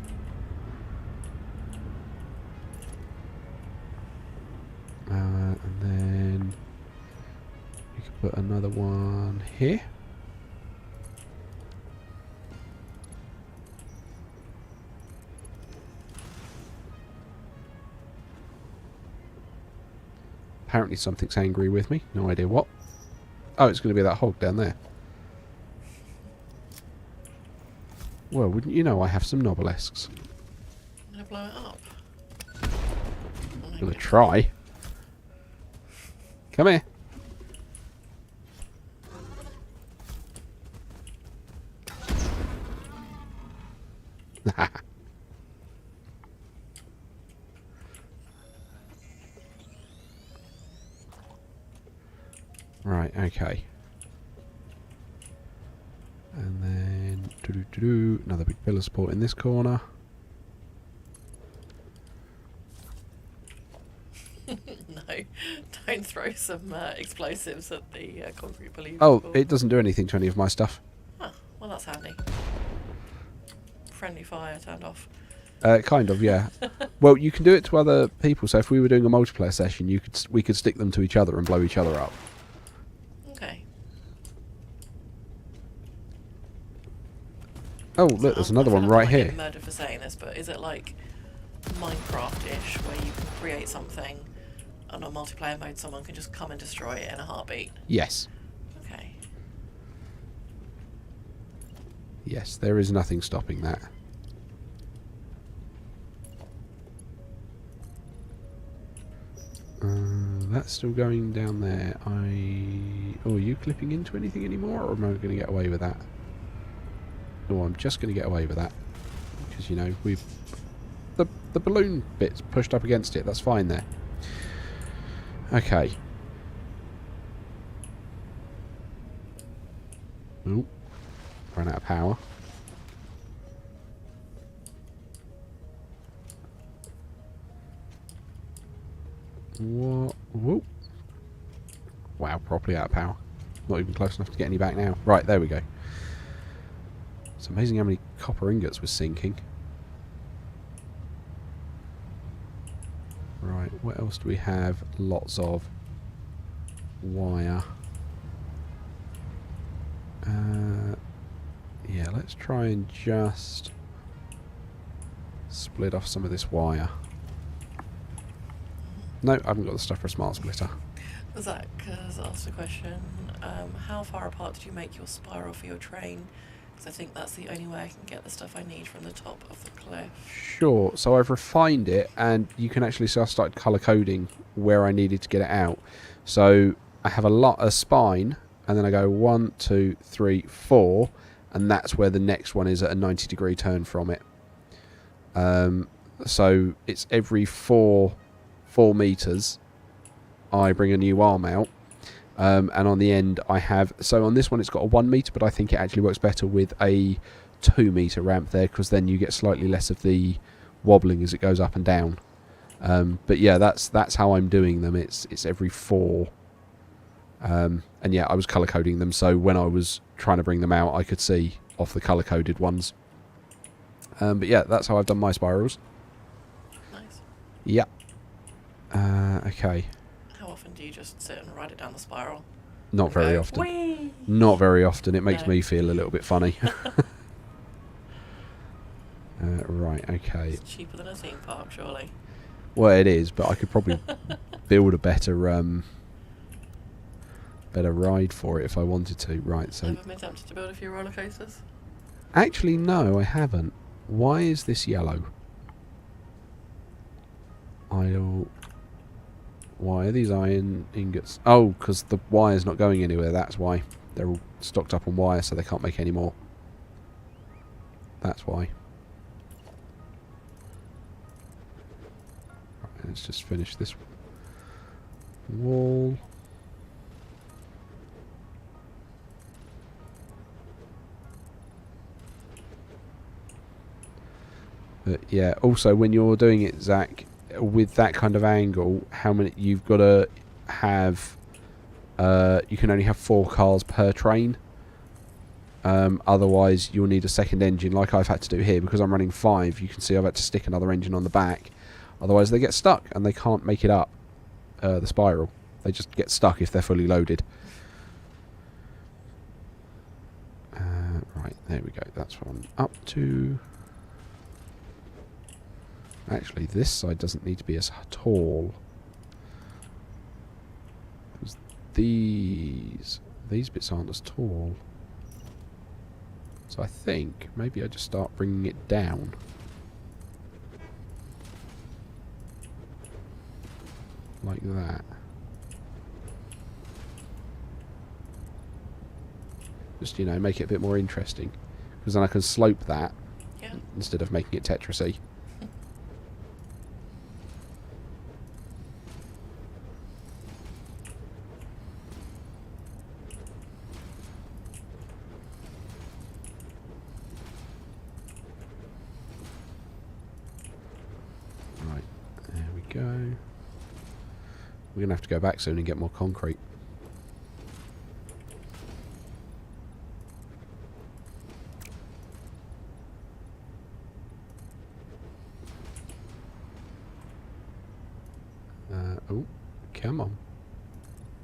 And then you can put another one here. Apparently something's angry with me. No idea what. Oh, it's going to be that hog down there. Well, wouldn't you know I have some novelesques? I'm going to blow it up. I'm going to try. Come here. Right, okay. And then another big pillar support in this corner. No, don't throw some explosives at the concrete believers. Oh, it doesn't do anything to any of my stuff. Oh, well that's handy. Friendly fire turned off. Kind of, yeah. Well, you can do it to other people. So if we were doing a multiplayer session, we could stick them to each other and blow each other up. Okay. Oh, look, there's another one right here. I'm murdered for saying this, but is it like Minecraft-ish, where you can create something, and on multiplayer mode, someone can just come and destroy it in a heartbeat? Yes. Okay. Yes, there is nothing stopping that. That's still going down there. Oh, are you clipping into anything anymore, or am I going to get away with that? Oh, I'm just going to get away with that. Because, you know, we've... The balloon bit's pushed up against it. That's fine there. Okay. Oh. Run out of power. What? Whoa. Wow, properly out of power. Not even close enough to get any back now. Right, there we go. It's amazing how many copper ingots we're sinking. Right, what else do we have? Lots of wire. Yeah, let's try and just split off some of this wire. No, I haven't got the stuff for a smart splitter. Zach has asked a question. How far apart did you make your spiral for your train? Because I think that's the only way I can get the stuff I need from the top of the cliff. Sure, so I've refined it, and you can actually see I started colour coding where I needed to get it out. So I have a spine, and then I go 1, 2, 3, 4, and that's where the next one is at a 90-degree turn from it. So it's every 4 meters I bring a new arm out, and on the end I have, so on this one it's got a 1 meter, but I think it actually works better with a 2 meter ramp there, because then you get slightly less of the wobbling as it goes up and down. But yeah, that's how I'm doing them. It's every 4, and yeah, I was color coding them, so when I was trying to bring them out I could see off the color coded ones. But yeah, that's how I've done my spirals. Nice. Yeah. Okay. How often do you just sit and ride it down the spiral? Not very Go, often. Whee! Not very often. It makes me feel a little bit funny. Right, okay. It's cheaper than a theme park, surely. Well, it is, but I could probably build a better ride for it if I wanted to. Right, so... Ever been tempted to build a few roller coasters? Actually, no, I haven't. Why is this yellow? Why are these iron ingots? Oh, because the wire's not going anywhere, that's why. They're all stocked up on wire, so they can't make any more. That's why. Right, let's just finish this wall. But yeah, also when you're doing it, Zach, with that kind of angle, how many you've got to have? You can only have 4 cars per train. Otherwise, you'll need a second engine like I've had to do here. Because I'm running 5, you can see I've had to stick another engine on the back. Otherwise, they get stuck and they can't make it up, the spiral. They just get stuck if they're fully loaded. Right, there we go. That's what I'm up to. Actually, this side doesn't need to be as tall. Because these bits aren't as tall. So I think maybe I just start bringing it down. Like that. Just, you know, make it a bit more interesting. Because then I can slope that instead of making it Tetrisy. Right, there we go. We're going to have to go back soon and get more concrete. Oh, come on.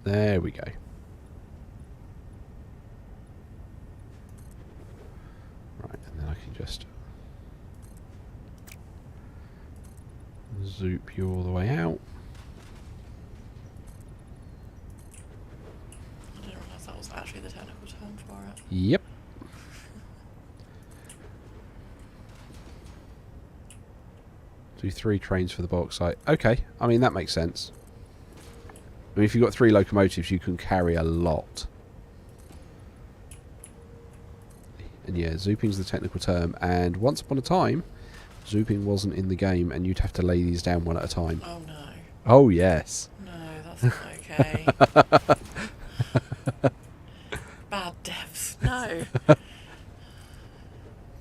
There we go. Right, and then I can just zoop you all the way out. I didn't realise that was actually the technical term for it. Yep. Do 3 trains for the bauxite. Okay, I mean, that makes sense. I mean, if you've got 3 locomotives, you can carry a lot. And yeah, zooping's the technical term. And once upon a time, zooping wasn't in the game, and you'd have to lay these down one at a time. Oh no. Oh, yes. No, that's not okay. Bad devs. No.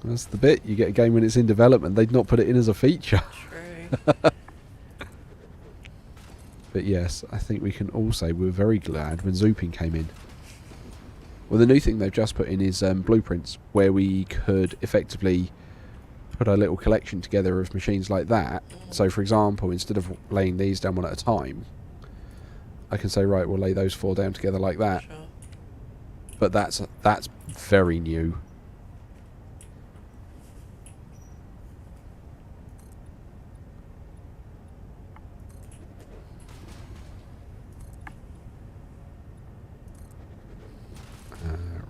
That's the bit. You get a game when it's in development. They'd not put it in as a feature. True. But yes, I think we can all say we were very glad when zooping came in. Well, the new thing they've just put in is blueprints, where we could effectively put a little collection together of machines like that. So, for example, instead of laying these down one at a time, I can say, right, we'll lay those 4 down together like that. Sure. But that's very new.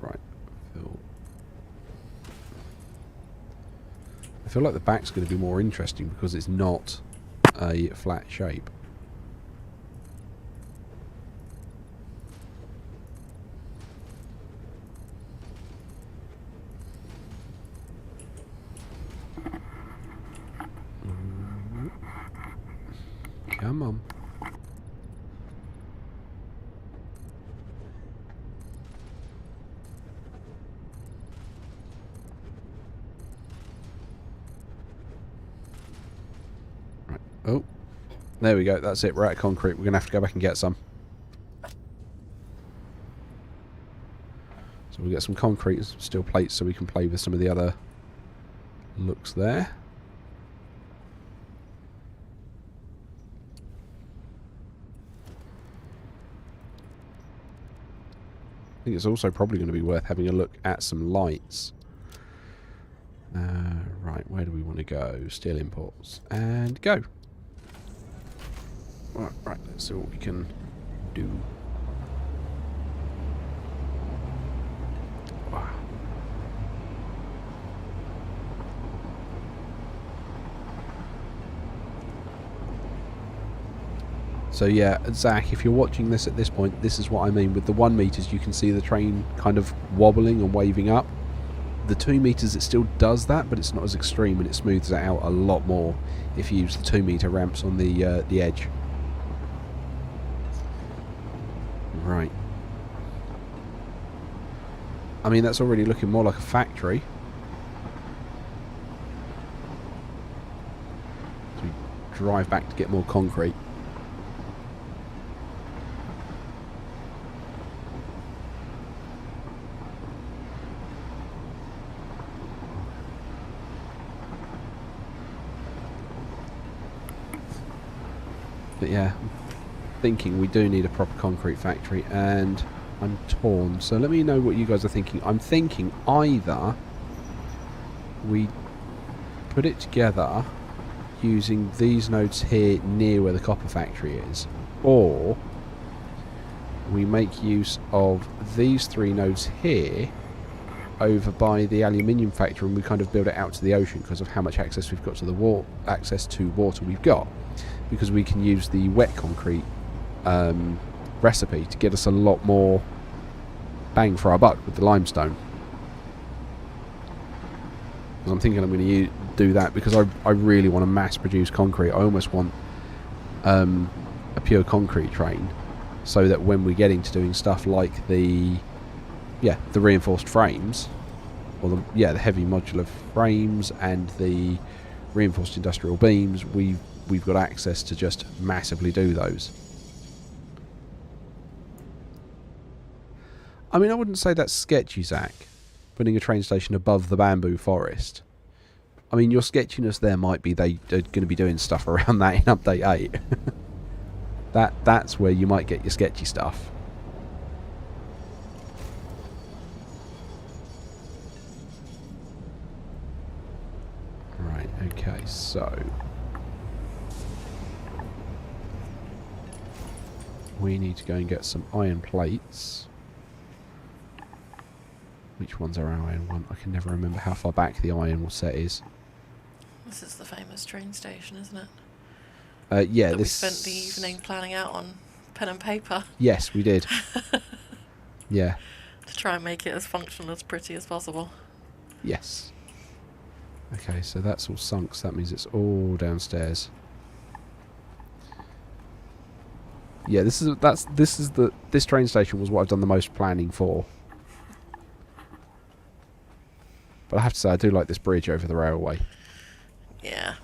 Right, I feel like the back's going to be more interesting because it's not a flat shape. Come on. Right. Oh, there we go. That's it. We're out of concrete. We're going to have to go back and get some. So we'll get some concrete and some steel plates so we can play with some of the other looks there. I think it's also probably going to be worth having a look at some lights. Right, where do we want to go? Steel imports. And go. Right, let's see what we can do. Wow. So yeah, Zach, if you're watching this at this point, this is what I mean. With the 1 meters, you can see the train kind of wobbling and waving up. The 2 meters, it still does that, but it's not as extreme, and it smooths it out a lot more if you use the 2 meter ramps on the edge. Right. I mean, that's already looking more like a factory. So we drive back to get more concrete. But yeah, I'm thinking we do need a proper concrete factory, and I'm torn. So let me know what you guys are thinking. I'm thinking either we put it together using these nodes here near where the copper factory is, or we make use of these 3 nodes here over by the aluminium factory, and we kind of build it out to the ocean because of how much access we've got to the water we've got, because we can use the wet concrete recipe to get us a lot more bang for our buck with the limestone. I'm thinking I'm going to do that because I really want to mass produce concrete. I almost want a pure concrete train, so that when we get into doing stuff like the reinforced frames, or the heavy modular frames and the reinforced industrial beams, we've got access to just massively do those. I mean, I wouldn't say that's sketchy, Zach, putting a train station above the bamboo forest. I mean, your sketchiness there might be they're going to be doing stuff around that in Update 8. That's where you might get your sketchy stuff. Right, okay, so we need to go and get some iron plates. Which one's our iron one? I can never remember how far back the iron set is. This is the famous train station, isn't it? Yeah, that this... we spent the evening planning out on pen and paper. Yes, we did. Yeah. To try and make it as functional as pretty as possible. Yes. Okay, so that's all sunk, so that means it's all downstairs. Yeah, this train station was what I've done the most planning for. But I have to say, I do like this bridge over the railway. Yeah.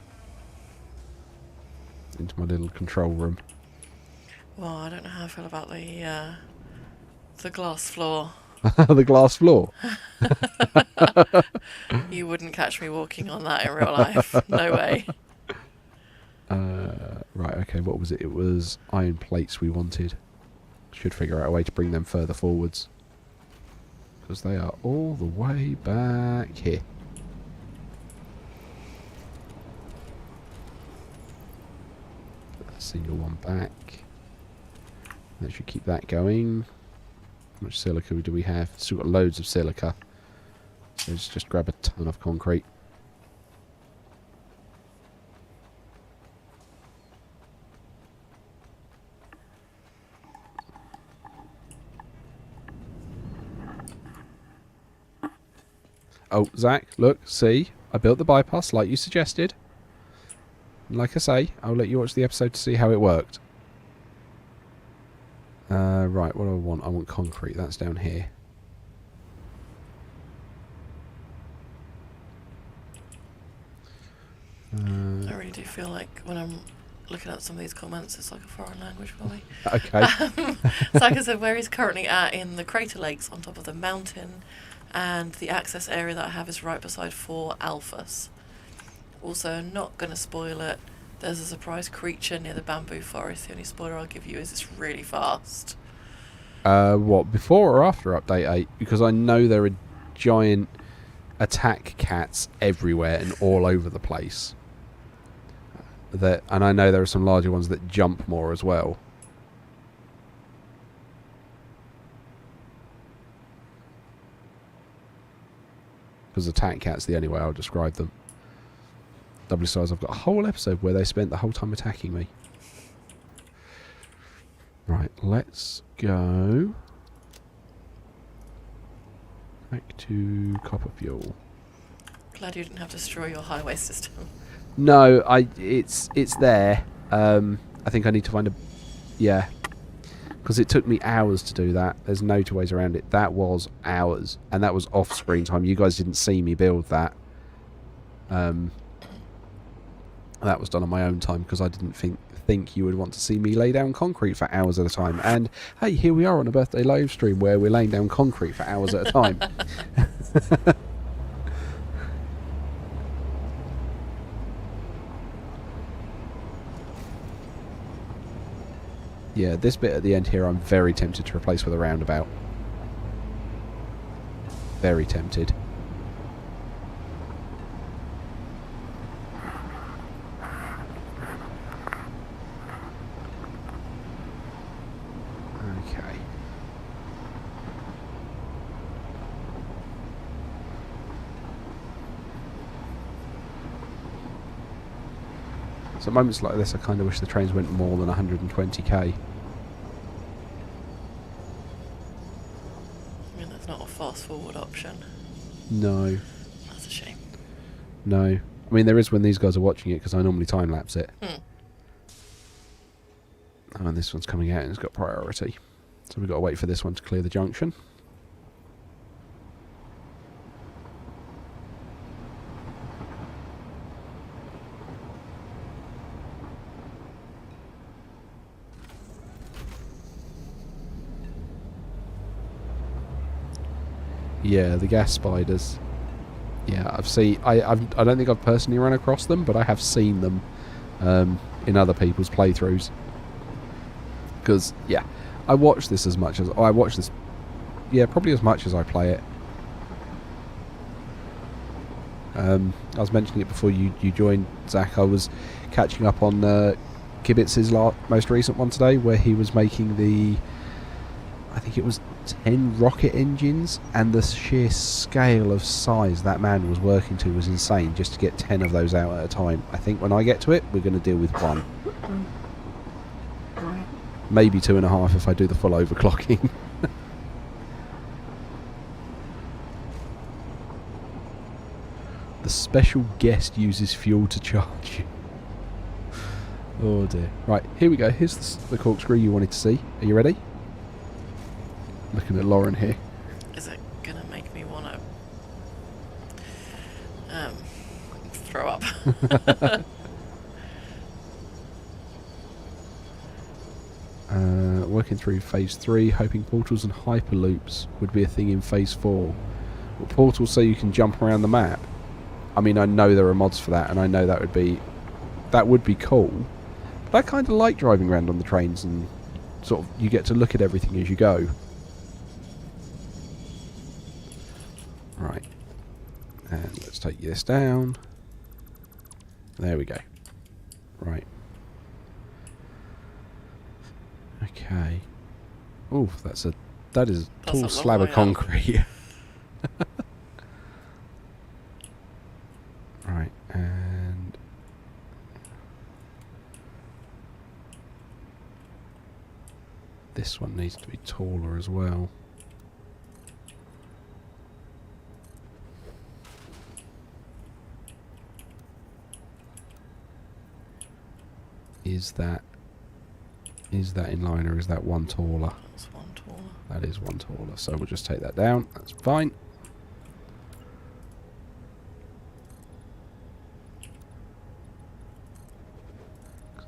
Into my little control room. Well, I don't know how I feel about the glass floor. The glass floor? You wouldn't catch me walking on that in real life. No way. Right, okay, what was it? It was iron plates we wanted. Should figure out a way to bring them further forwards, because they are all the way back here. Put that single one back. That should keep that going. How much silica do we have? Still got loads of silica. So let's just grab a ton of concrete. Oh, Zach, look, see? I built the bypass like you suggested. And like I say, I'll let you watch the episode to see how it worked. Right, what do I want? I want concrete. That's down here. I really do feel like when I'm looking at some of these comments, it's like a foreign language for me. Okay. So like I said, where he's currently at in the crater lakes on top of the mountain, and the access area that I have is right beside 4 alphas. Also, not going to spoil it, there's a surprise creature near the bamboo forest. The only spoiler I'll give you is it's really fast. What, before or after Update 8? Because I know there are giant attack cats everywhere and all over the place. And I know there are some larger ones that jump more as well. Because attack cats, the only way I'll describe them. Doubly size, I've got a whole episode where they spent the whole time attacking me. Right, let's go back to copper fuel. Glad you didn't have to destroy your highway system. No, it's there. I think I need to find a... Yeah. Because it took me hours to do that. There's no two ways around it. That was hours. And that was off-screen time. You guys didn't see me build that. That was done on my own time because I didn't think you would want to see me lay down concrete for hours at a time. And, hey, here we are on a birthday live stream where we're laying down concrete for hours at a time. Yeah, this bit at the end here I'm very tempted to replace with a roundabout. Very tempted. Okay. So at moments like this I kind of wish the trains went more than 120k. I mean, there's not a fast forward option. No. That's a shame. No. I mean, there is when these guys are watching it, because I normally time-lapse it. Hmm. Oh, and this one's coming out and it's got priority. So we've got to wait for this one to clear the junction. Yeah, the gas spiders. Yeah, I've seen. I don't think I've personally run across them, but I have seen them in other people's playthroughs. Because yeah, I watch this as much as I watch this. Yeah, probably as much as I play it. I was mentioning it before you joined, Zach. I was catching up on Kibitz's most recent one today, where he was making the, I think it was 10 rocket engines, and the sheer scale of size that man was working to was insane, just to get 10 of those out at a time. I think when I get to it, we're going to deal with one. Maybe 2.5 if I do the full overclocking. The special guest uses fuel to charge. Oh dear. Right, here we go. Here's the corkscrew you wanted to see. Are you ready? Looking at Lauren here. Is it gonna make me want to throw up? Working through phase 3, hoping portals and hyperloops would be a thing in phase 4. Well, portals so you can jump around the map. I mean, I know there are mods for that, and I know that would be cool. But I kind of like driving around on the trains, and sort of you get to look at everything as you go. Right, and let's take this down. There we go. Right. Okay. Oh, that is a tall slab of concrete. Right, and this one needs to be taller as well. Is that in line, or is that one taller? That's one taller. That is one taller, so we'll just take that down. That's fine.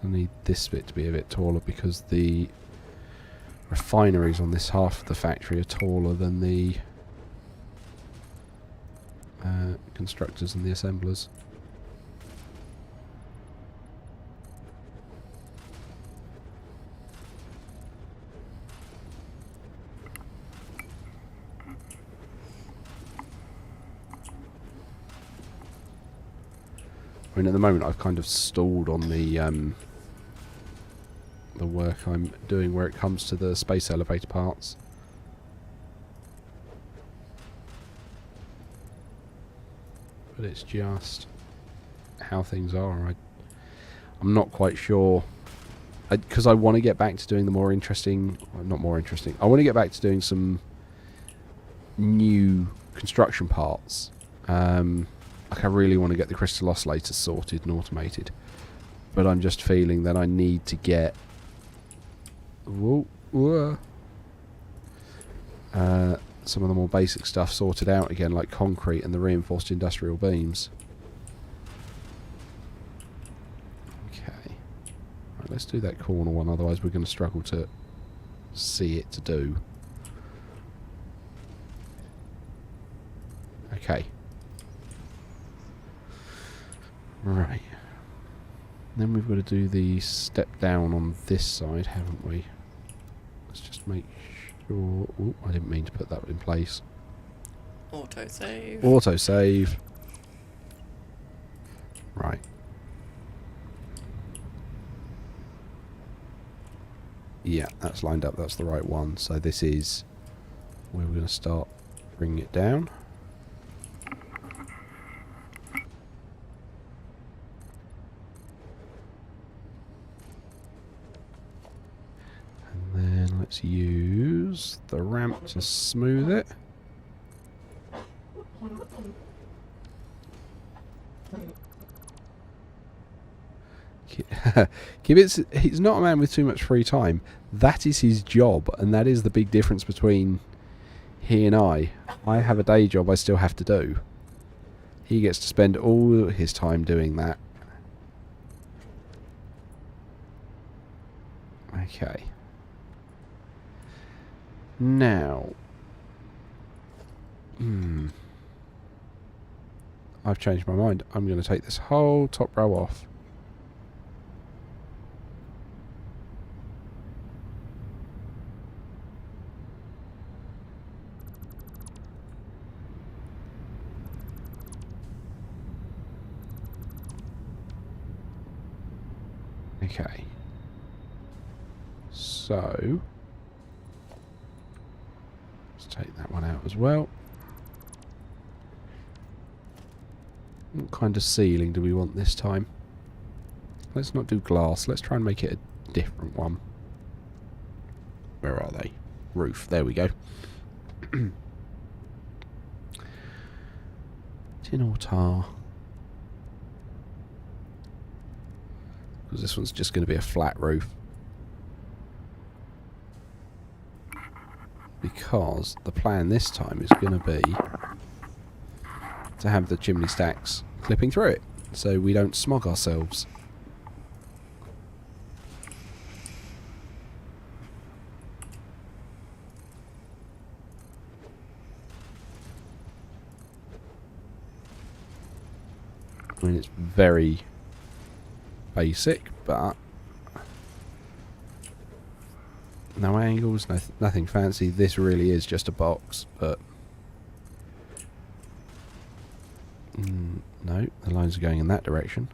I need this bit to be a bit taller because the refineries on this half of the factory are taller than the constructors and the assemblers. I mean, at the moment I've kind of stalled on the work I'm doing where it comes to the space elevator parts. But it's just how things are. I'm not quite sure, because I want to get back to doing the more interesting, well, not more interesting, I want to get back to doing some new construction parts. Like I really want to get the crystal oscillators sorted and automated, but I'm just feeling that I need to get some of the more basic stuff sorted out again, like concrete and the reinforced industrial beams. Okay, right, let's do that corner one, otherwise we're going to struggle to see it to do. Okay. Right. Then we've got to do the step down on this side, haven't we? Let's just make sure... Oh, I didn't mean to put that in place. Autosave. Autosave. Right. Yeah, that's lined up. That's the right one. So this is where we're going to start bringing it down. And then let's use the ramp to smooth it. He's not a man with too much free time. That is his job, and that is the big difference between he and I. I have a day job I still have to do. He gets to spend all his time doing that. Okay. Now. I've changed my mind. I'm going to take this whole top row off. Okay. So, let's take that one out as well. What kind of ceiling do we want this time? Let's not do glass. Let's try and make it a different one. Where are they? Roof. There we go. Tin or tar? Because this one's just going to be a flat roof. Because the plan this time is going to be to have the chimney stacks clipping through it, so we don't smog ourselves. I mean, it's very basic, but no angles, nothing fancy. This really is just a box, but no, the lines are going in that direction.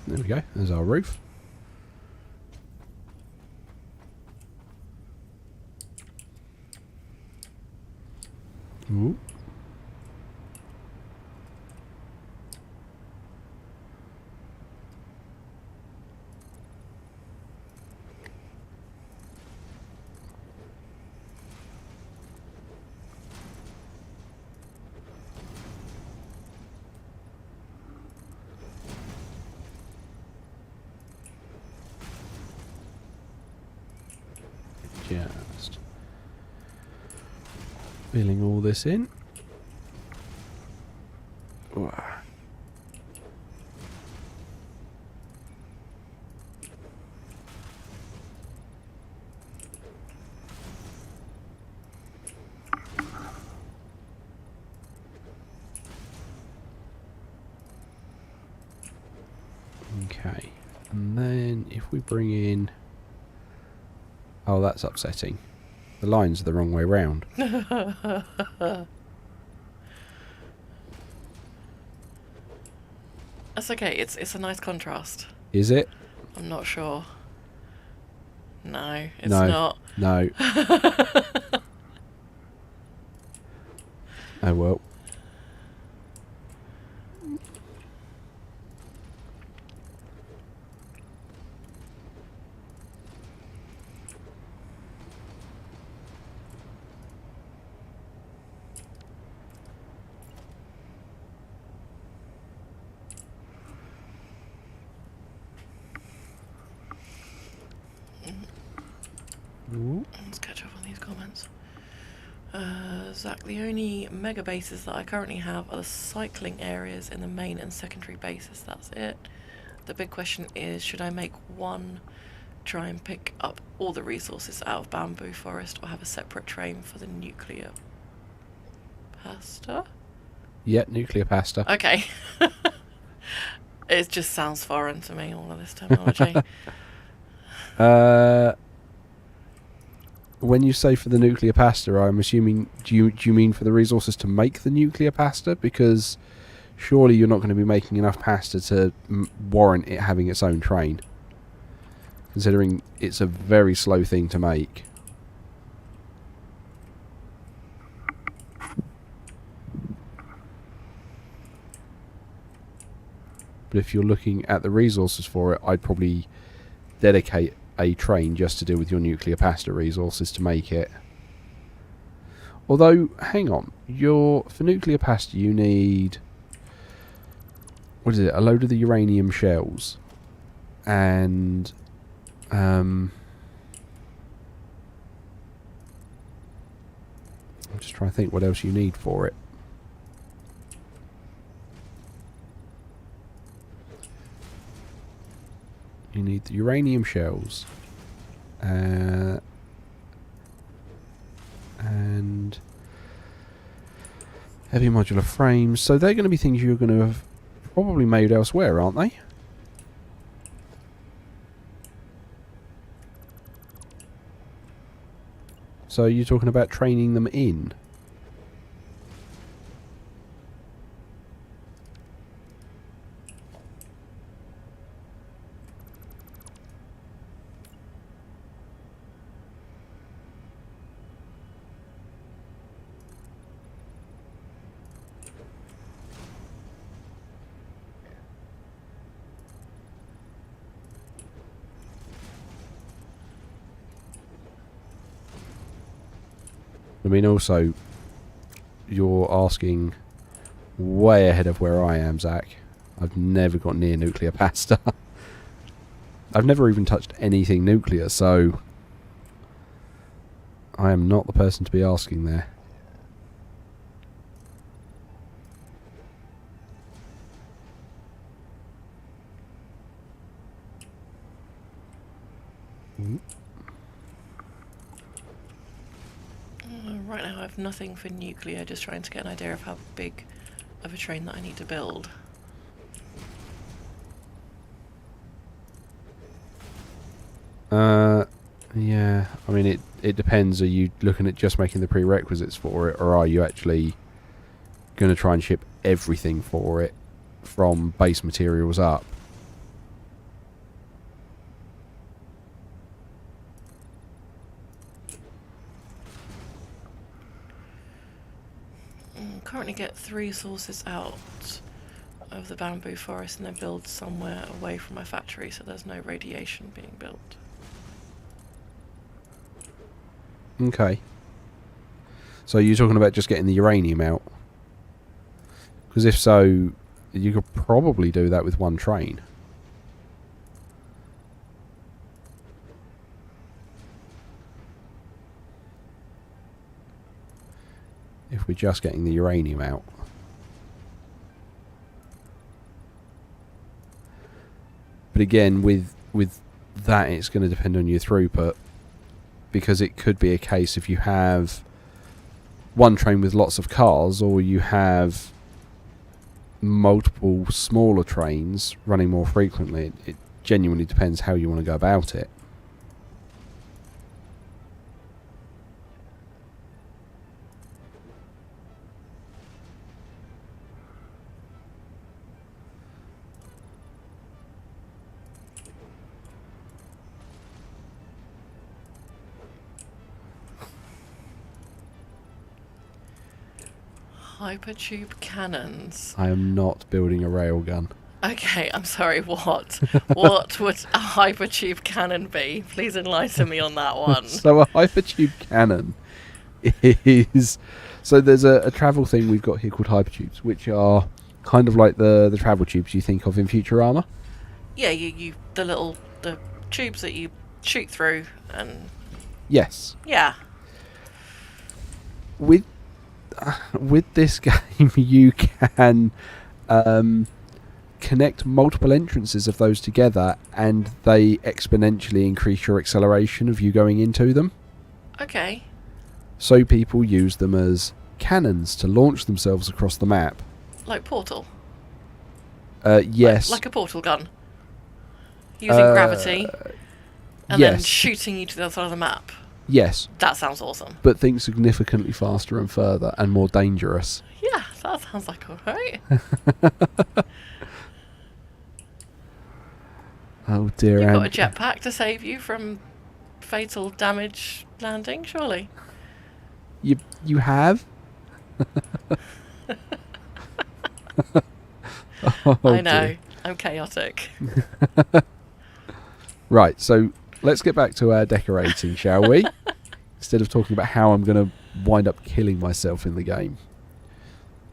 There we go, there's our roof. Ooh. Just filling all this in. Okay, and then if we bring in... Oh, that's upsetting. The lines are the wrong way round. That's okay, it's a nice contrast. Is it? I'm not sure. No, it's No. not. No. Oh well. Let's catch up on these comments. Zach, the only mega bases that I currently have are the cycling areas in the main and secondary bases. That's it. The big question is, should I make one, try and pick up all the resources out of bamboo forest, or have a separate train for the nuclear pasta? Yeah, nuclear pasta. Okay. It just sounds foreign to me, all of this terminology. When you say for the nuclear pasta, I'm assuming, do you mean for the resources to make the nuclear pasta? Because surely you're not going to be making enough pasta to warrant it having its own train, considering it's a very slow thing to make. But if you're looking at the resources for it, I'd probably dedicate a train just to deal with your nuclear pasta resources to make it. Although, hang on, for nuclear pasta you need, what is it, a load of the uranium shells, and I'm just trying to think what else you need for it. You need the uranium shells, and heavy modular frames. So they're going to be things you're going to have probably made elsewhere, aren't they? So you're talking about training them in? I mean, also, you're asking way ahead of where I am, Zach. I've never got near nuclear pasta. I've never even touched anything nuclear, so I am not the person to be asking there. Right now I have nothing for nuclear, just trying to get an idea of how big of a train that I need to build. Yeah, I mean, it depends. Are you looking at just making the prerequisites for it, or are you actually going to try and ship everything for it from base materials up? Currently get 3 sources out of the bamboo forest and then build somewhere away from my factory so there's no radiation being built. Okay. So you're talking about just getting the uranium out? Because if so, you could probably do that with one train. If we're just getting the uranium out. But again, with that, it's going to depend on your throughput, because it could be a case if you have one train with lots of cars, or you have multiple smaller trains running more frequently. It genuinely depends how you want to go about it. Hypertube cannons. I am not building a railgun. Okay, I'm sorry, what? What would a hypertube cannon be? Please enlighten me on that one. So a hypertube cannon is... So there's a travel thing we've got here called hypertubes, which are kind of like the travel tubes you think of in Futurama. Yeah, the tubes that you shoot through and... Yes. Yeah. With with this game, you can connect multiple entrances of those together, and they exponentially increase your acceleration of you going into them. Okay. So people use them as cannons to launch themselves across the map. Like Portal? Yes. Like a portal gun? Using gravity and then yes. shooting you to the other side of the map? Yes. That sounds awesome. But think significantly faster and further and more dangerous. Yeah, that sounds like alright. Oh dear. You've got a jetpack to save you from fatal damage landing, surely? You have? Oh, I know. dear. I'm chaotic. Right, so let's get back to our decorating, shall we? Instead of talking about how I'm going to wind up killing myself in the game.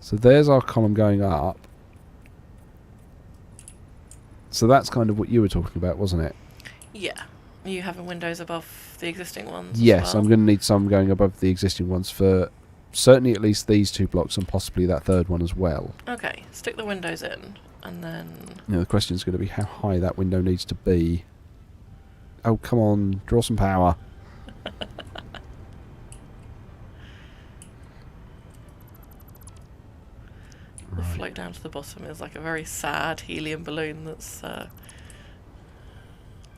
So there's our column going up. So that's kind of what you were talking about, wasn't it? Yeah. Are you having windows above the existing ones? Yes, as well? I'm going to need some going above the existing ones for certainly at least these 2 blocks and possibly that third one as well. Okay, stick the windows in and then... Now the question is going to be how high that window needs to be. Oh, come on, draw some power. The float down to the bottom is like a very sad helium balloon that's...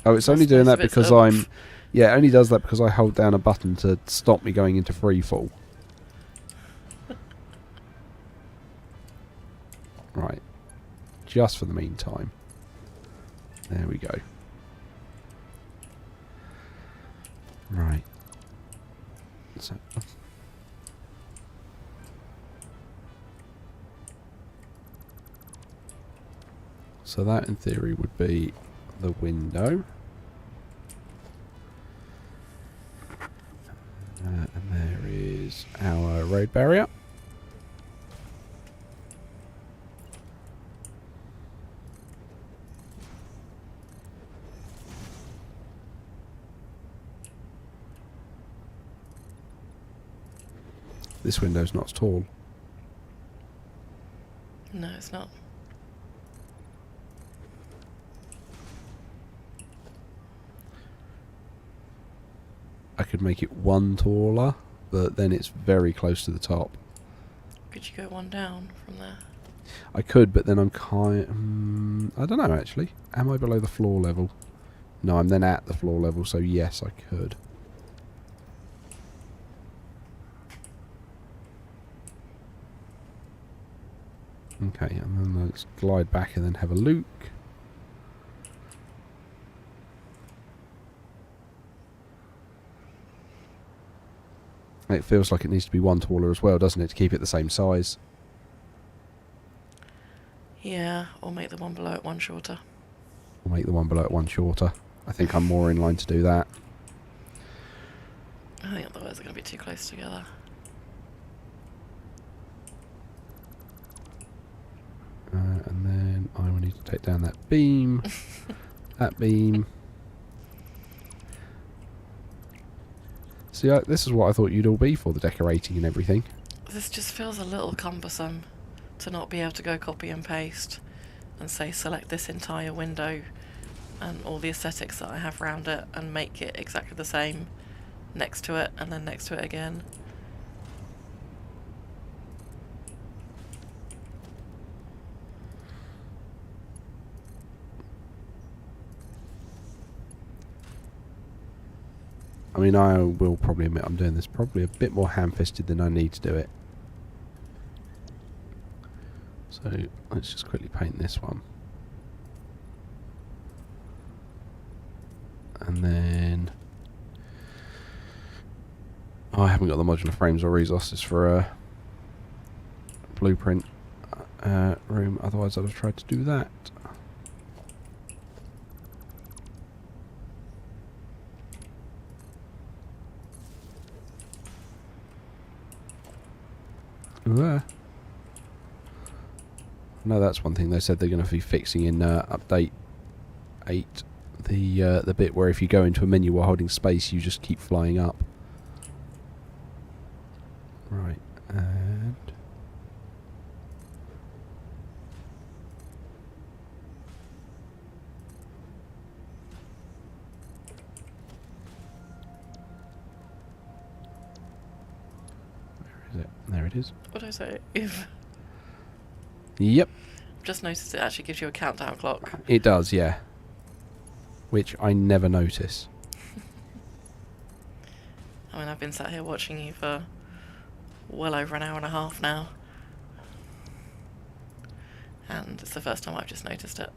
Oh, it's only doing most that of it's because up. I'm... Yeah, it only does that because I hold down a button to stop me going into free fall. Right. Just for the meantime. There we go. Right. So that in theory would be the window. And there is our road barrier. This window's not tall. No, it's not. I could make it 1 taller, but then it's very close to the top. Could you go 1 down from there? I could, but then I'm kind... I don't know, actually. Am I below the floor level? No, I'm then at the floor level, so yes, I could. Okay, and then let's glide back and then have a look. It feels like it needs to be 1 taller as well, doesn't it, to keep it the same size? Yeah, or make the one below it 1 shorter. Or make the one below it 1 shorter. I think I'm more in line to do that. I think otherwise they're going to be too close together. And then I will need to take down that beam. That beam. See, this is what I thought you'd all be for, the decorating and everything. This just feels a little cumbersome to not be able to go copy and paste and say select this entire window and all the aesthetics that I have around it and make it exactly the same next to it and then next to it again. I mean, I will probably admit I'm doing this probably a bit more ham-fisted than I need to do it. So let's just quickly paint this one. And then... Oh, I haven't got the modular frames or resources for a blueprint room, otherwise I'd have tried to do that. No, that's one thing they said they're going to be fixing in update 8. The bit where if you go into a menu while holding space, you just keep flying up. Right. it is. What did I say? If Yep, just noticed it actually gives you a countdown clock. it does, yeah. Which I never notice. I mean, I've been sat here watching you for well over an hour and a half now. And it's the first time I've just noticed it.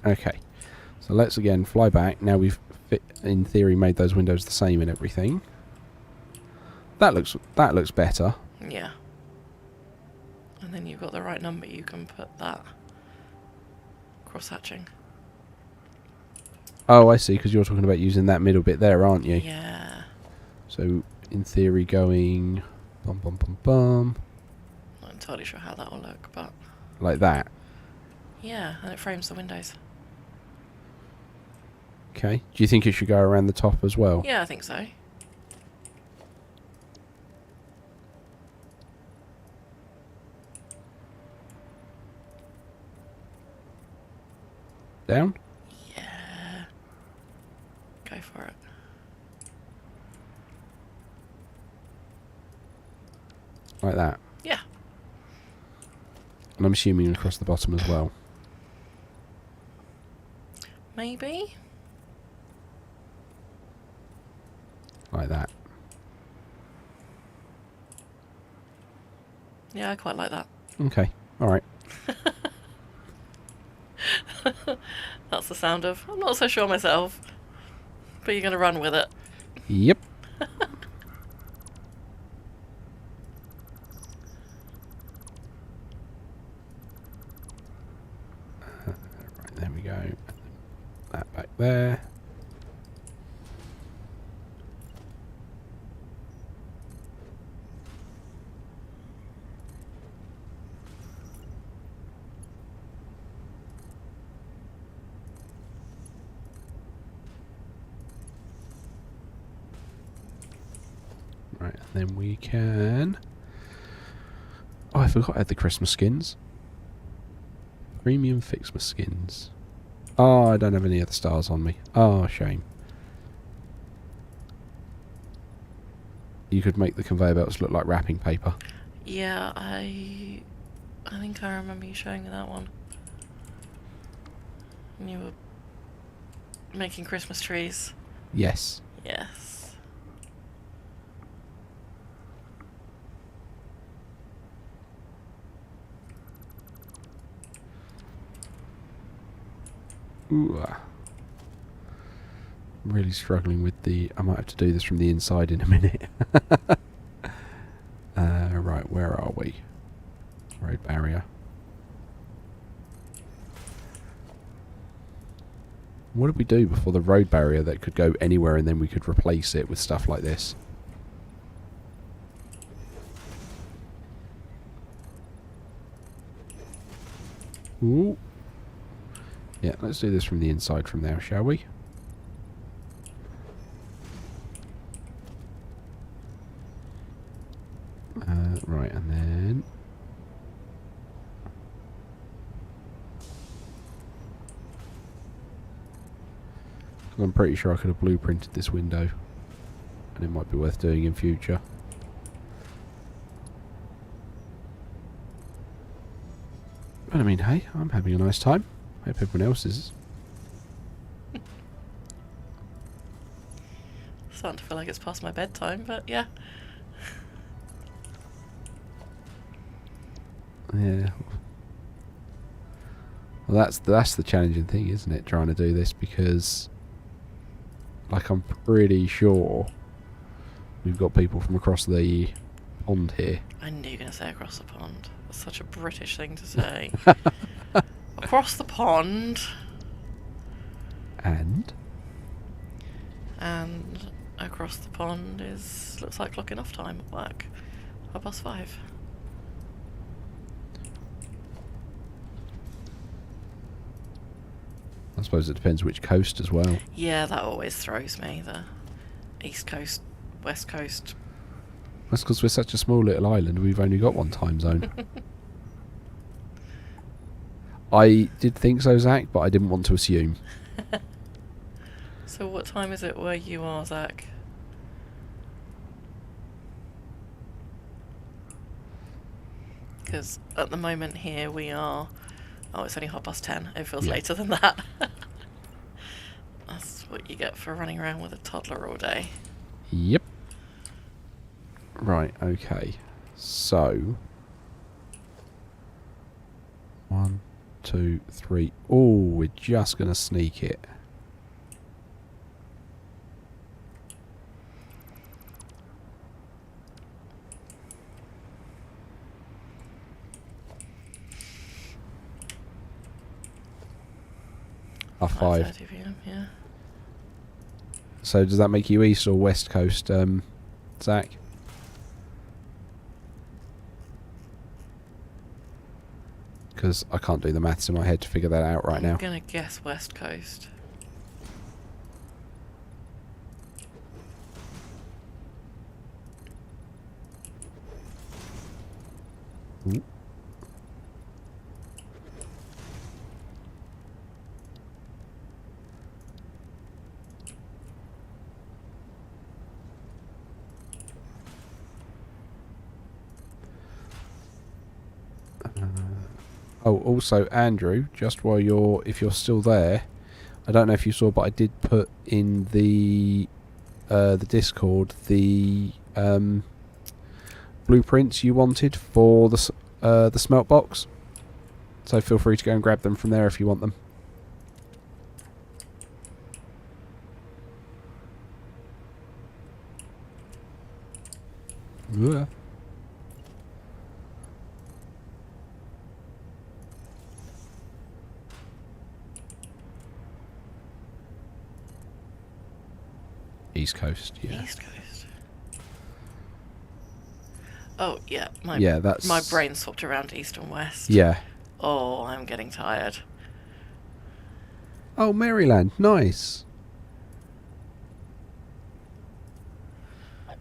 Okay, so let's again fly back. Now we've, in theory, made those windows the same and everything. That looks better. Yeah. And then you've got the right number, you can put that cross-hatching. Oh, I see, because you're talking about using that middle bit there, aren't you? Yeah. So, in theory, going bum bum bum bum. Not entirely sure how that will look, but... Like that. Yeah, and it frames the windows. Okay. Do you think it should go around the top as well? Yeah, I think so. Down? Yeah. Go for it. Like that. Yeah. And I'm assuming across the bottom as well. Maybe? Like that. Yeah, I quite like that. Okay. Alright. That's the sound of, I'm not so sure myself, but you're going to run with it. Yep. Right, there we go. That back there. Right, and then we can... Oh, I forgot I had the Christmas skins. Premium Fixmas skins. Oh, I don't have any other stars on me. Oh, shame. You could make the conveyor belts look like wrapping paper. Yeah, I think I remember you showing me that one. And you were making Christmas trees. Yes. Yes. Ooh. I'm really struggling with the... I might have to do this from the inside in a minute. Right, where are we? Road barrier. What did we do before the road barrier that could go anywhere and then we could replace it with stuff like this? Ooh. Yeah, let's do this from the inside from now, shall we? Right, and then... I'm pretty sure I could have blueprinted this window. And it might be worth doing in future. But I mean, hey, I'm having a nice time. Hope everyone else is. Starting to feel like it's past my bedtime, but yeah. Yeah. Well, that's the challenging thing, isn't it? Trying to do this because, like, I'm pretty sure we've got people from across the pond here. I knew you were going to say across the pond. That's such a British thing to say. Across the pond. And across the pond looks like clocking off time at work. 5:30. I suppose it depends which coast as well. Yeah, that always throws me. The East Coast, West Coast. That's because we're such a small little island. We've only got one time zone. I did think so, Zach, but I didn't want to assume. So what time is it where you are, Zach? Because at the moment here we are... Oh, it's only 10:30. It feels Yeah. later than that. That's what you get for running around with a toddler all day. Yep. Right, okay. So... 1, 2, 3. Oh, we're just going to sneak it. Half 5. 5:30 p.m. Yeah. So does that make you east or west coast, Zach? Because I can't do the maths in my head to figure that out right now. I'm gonna guess West Coast. Ooh. Oh, also, Andrew, just while if you're still there, I don't know if you saw, but I did put in the Discord the blueprints you wanted for the smelt box. So feel free to go and grab them from there if you want them. Yeah. East Coast, yeah. East Coast. Oh yeah, that's my brain swapped around east and west. Yeah. Oh, I'm getting tired. Oh, Maryland, nice. I'm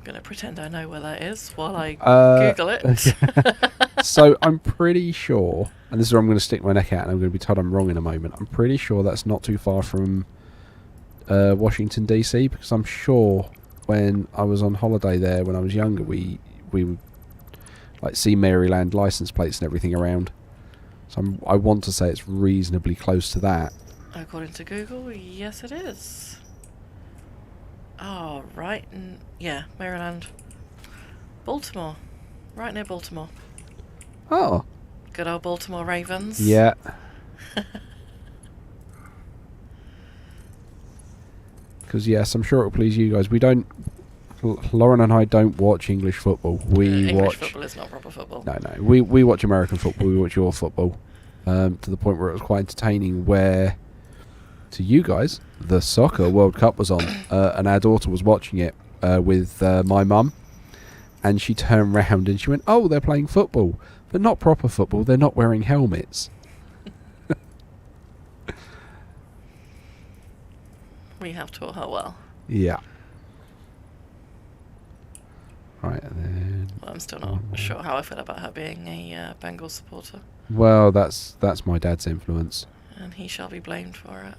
gonna pretend I know where that is while I Google it. So I'm pretty sure, and this is where I'm going to stick my neck out, and I'm going to be told I'm wrong in a moment. I'm pretty sure that's not too far from Washington DC, because I'm sure when I was on holiday there when I was younger, we would like see Maryland license plates and everything around. So I want to say it's reasonably close to that. According to Google, yes it is. Oh, right, yeah, Maryland. Baltimore. Right near Baltimore. Oh. Good old Baltimore Ravens. Yeah. Because, yes, I'm sure it'll please you guys. We don't... Lauren and I don't watch English football. English football is not proper football. No. We watch American football. We watch your football. To the point where it was quite entertaining where, to you guys, the Soccer World Cup was on. And our daughter was watching it with my mum. And she turned round and she went, oh, they're playing football. But not proper football. They're not wearing helmets. We have taught her well. Yeah. Right, and then... Well, I'm still not sure how I feel about her being a Bengals supporter. Well, that's my dad's influence. And he shall be blamed for it.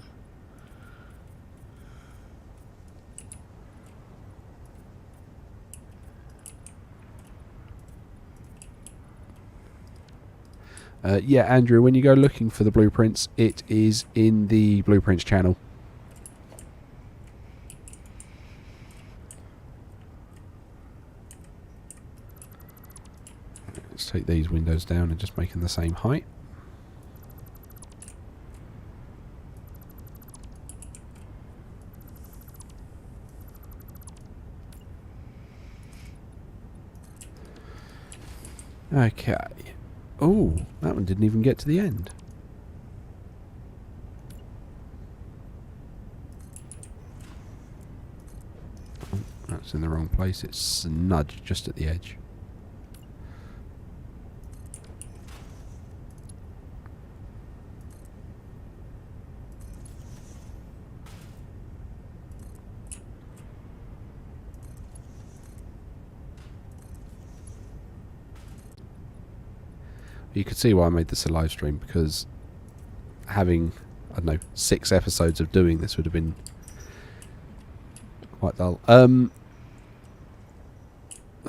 Yeah, Andrew, when you go looking for the blueprints, it is in the Blueprints channel. Let's take these windows down and just make them the same height. Okay. Oh, that one didn't even get to the end. Oh, that's in the wrong place. It's nudged just at the edge. You could see why I made this a live stream, because having, I don't know, 6 episodes of doing this would have been quite dull.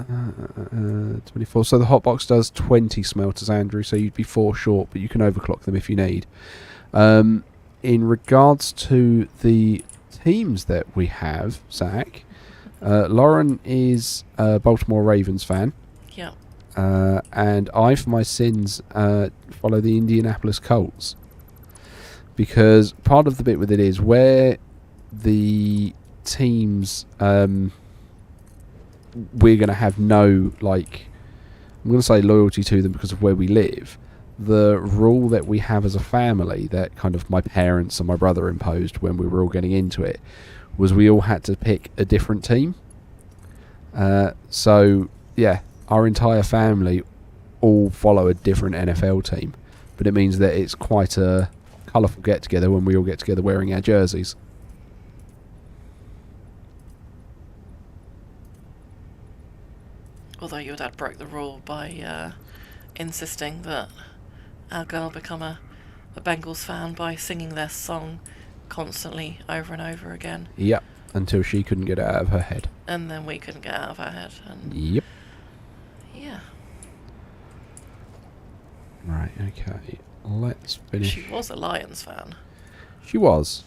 24. So the hotbox does 20 smelters, Andrew, so you'd be 4 short, but you can overclock them if you need. In regards to the teams that we have, Zach, Lauren is a Baltimore Ravens fan. Yeah. And I, for my sins, follow the Indianapolis Colts. Because part of the bit with it is where the teams, we're going to have no, like, I'm going to say loyalty to them because of where we live. The rule that we have as a family that kind of my parents and my brother imposed when we were all getting into it was we all had to pick a different team. So, yeah, our entire family all follow a different NFL team. But it means that it's quite a colourful get-together when we all get together wearing our jerseys. Although your dad broke the rule by insisting that our girl become a Bengals fan by singing their song constantly over and over again. Yep, until she couldn't get it out of her head. And then we couldn't get it out of our head. And yep. Yeah. Right, okay. Let's finish. She was a Lions fan. She was.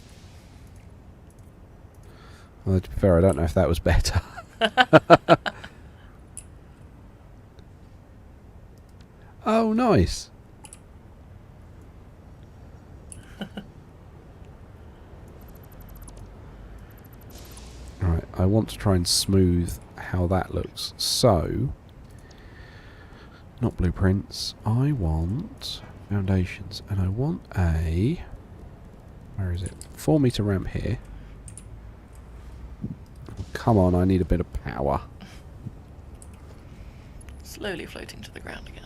Well, to be fair, I don't know if that was better. Oh, nice. Alright, I want to try and smooth how that looks. So, not blueprints. I want foundations. And I want a... Where is it? 4 meter ramp here. Come on, I need a bit of power. Slowly floating to the ground again.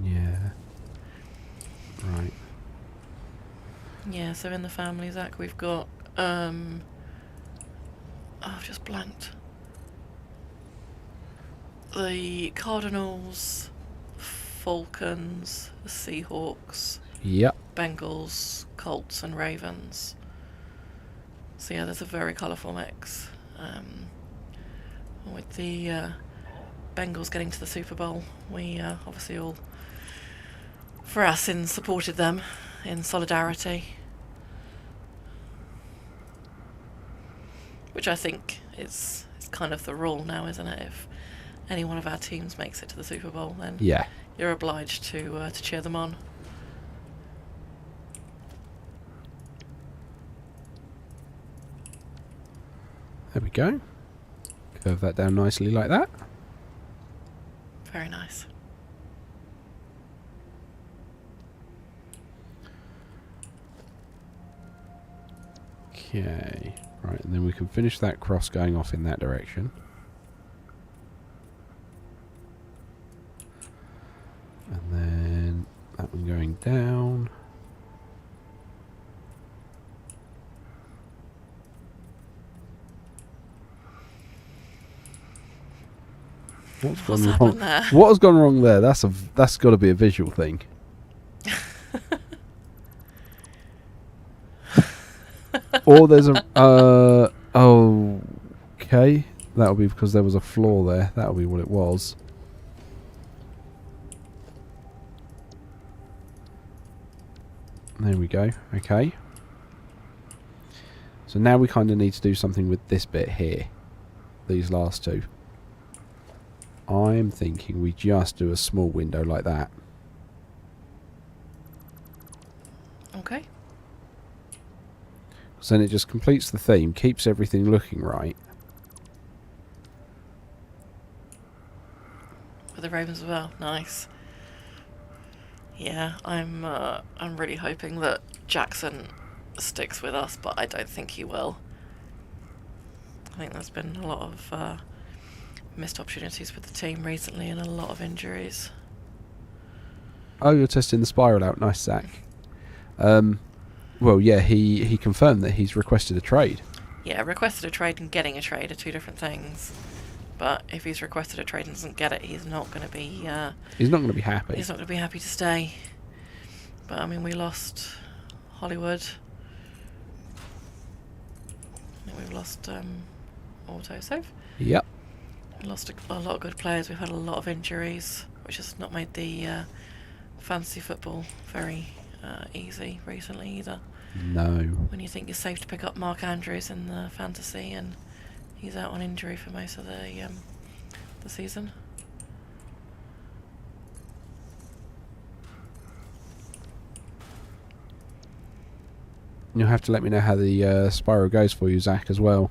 Yeah. Right. Yeah, so in the family, Zach, we've got, I've just blanked. The Cardinals, Falcons, the Seahawks, Yep. Bengals, Colts and Ravens. So yeah, there's a very colourful mix. With the Bengals getting to the Super Bowl, we obviously all, for our sins, supported them in solidarity. Which I think is kind of the rule now, isn't it? If any one of our teams makes it to the Super Bowl, then Yeah. you're obliged to cheer them on. There we go. Curve that down nicely like that. Very nice. Okay. Right, and then we can finish that cross going off in that direction. And then that one going down. What's gone wrong? happened there? What has gone wrong there? That's got to be a visual thing. Or there's a okay. That'll be because there was a flaw there. That'll be what it was. There we go. Okay. So now we kind of need to do something with this bit here. These last two. I'm thinking we just do a small window like that. Okay. So then it just completes the theme, keeps everything looking right. With the Ravens as well. Nice. Yeah, I'm really hoping that Jackson sticks with us, but I don't think he will. I think there's been a lot of missed opportunities with the team recently and a lot of injuries. Oh, you're testing the spiral out. Nice, Zach. Well, yeah, he confirmed that he's requested a trade. Yeah, requested a trade and getting a trade are two different things. But if he's requested a trade and doesn't get it, he's not going to be... he's not going to be happy. He's not going to be happy to stay. But, I mean, we lost Hollywood. I think we've lost autosave. Yep. We lost a lot of good players. We've had a lot of injuries, which has not made the fantasy football very easy recently either. No. When you think you're safe to pick up Mark Andrews in the fantasy, and he's out on injury for most of the season. You'll have to let me know how the spiral goes for you, Zach, as well.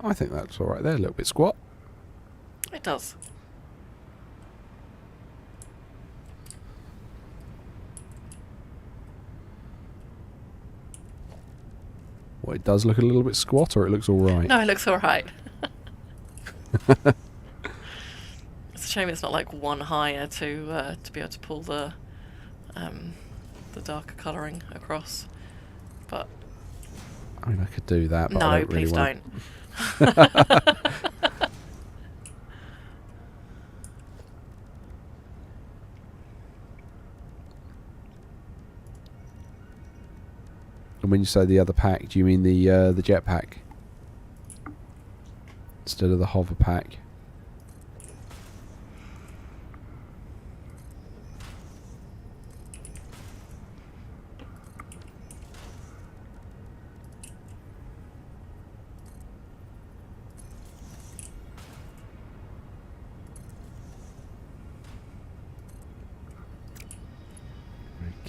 I think that's alright there, a little bit squat. It does. Well, it does look a little bit squat, or it looks alright? No, it looks alright. It's a shame it's not like one higher to be able to pull the darker colouring across. But I mean, I could do that, but no, I don't really please want. don't. And when you say the other pack, do you mean the jetpack instead of the hover pack?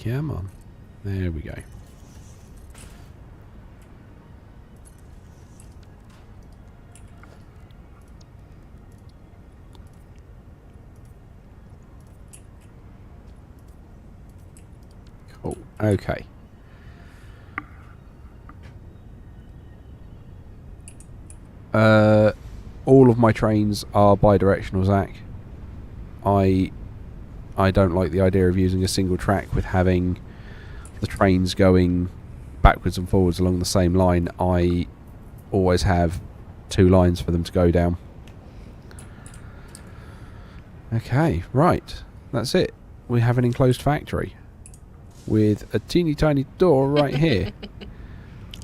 Come on. There we go. Cool. Okay. All of my trains are bi-directional, Zach. I don't like the idea of using a single track with having the trains going backwards and forwards along the same line. I always have two lines for them to go down. Okay, right. That's it. We have an enclosed factory with a teeny tiny door right here.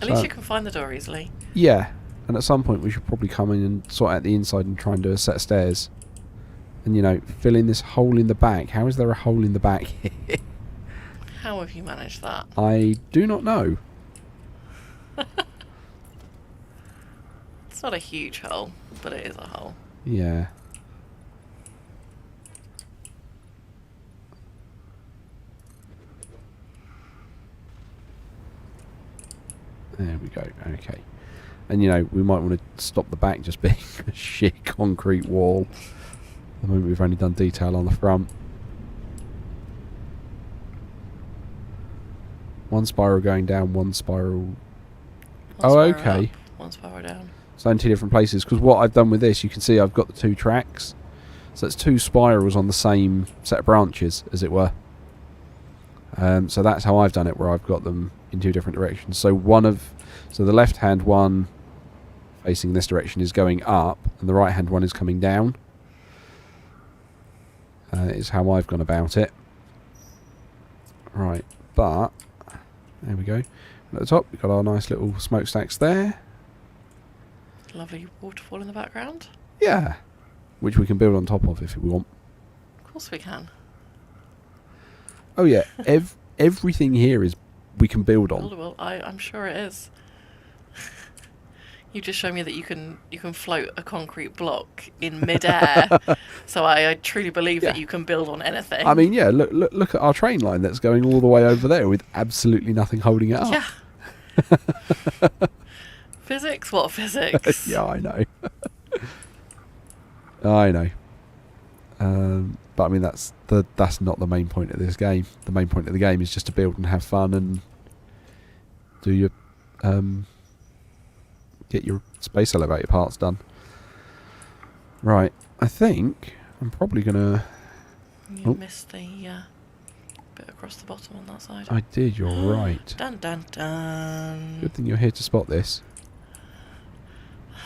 At least you can find the door easily. Yeah, and at some point we should probably come in and sort out the inside and try and do a set of stairs. And, you know, fill in this hole in the back. How is there a hole in the back here? How have you managed that? I do not know. It's not a huge hole, but it is a hole. Yeah. There we go. Okay. And, you know, we might want to stop the back just being a sheer concrete wall. At the moment we've only done detail on the front. One spiral going down, one spiral... Okay. Up, one spiral down. So in two different places. Because what I've done with this, you can see I've got the two tracks. So it's two spirals on the same set of branches, as it were. So that's how I've done it, where I've got them in two different directions. So so the left-hand one facing this direction is going up, and the right-hand one is coming down. Is how I've gone about it. Right, but there we go. And at the top, we've got our nice little smokestacks there. Lovely waterfall in the background. Yeah, which we can build on top of if we want. Of course we can. Oh yeah, everything here is we can build on. Buildable. I'm sure it is. You just show me that you can float a concrete block in midair, so I truly believe that you can build on anything. I mean, yeah, look at our train line that's going all the way over there with absolutely nothing holding it up. Yeah. Physics? What physics? Yeah, I know. I know. But I mean, that's not the main point of this game. The main point of the game is just to build and have fun and do your get your space elevator parts done. Right, I think I'm probably gonna... You missed the bit across the bottom on that side. I did, you're right. Dun dun dun. Good thing you're here to spot this.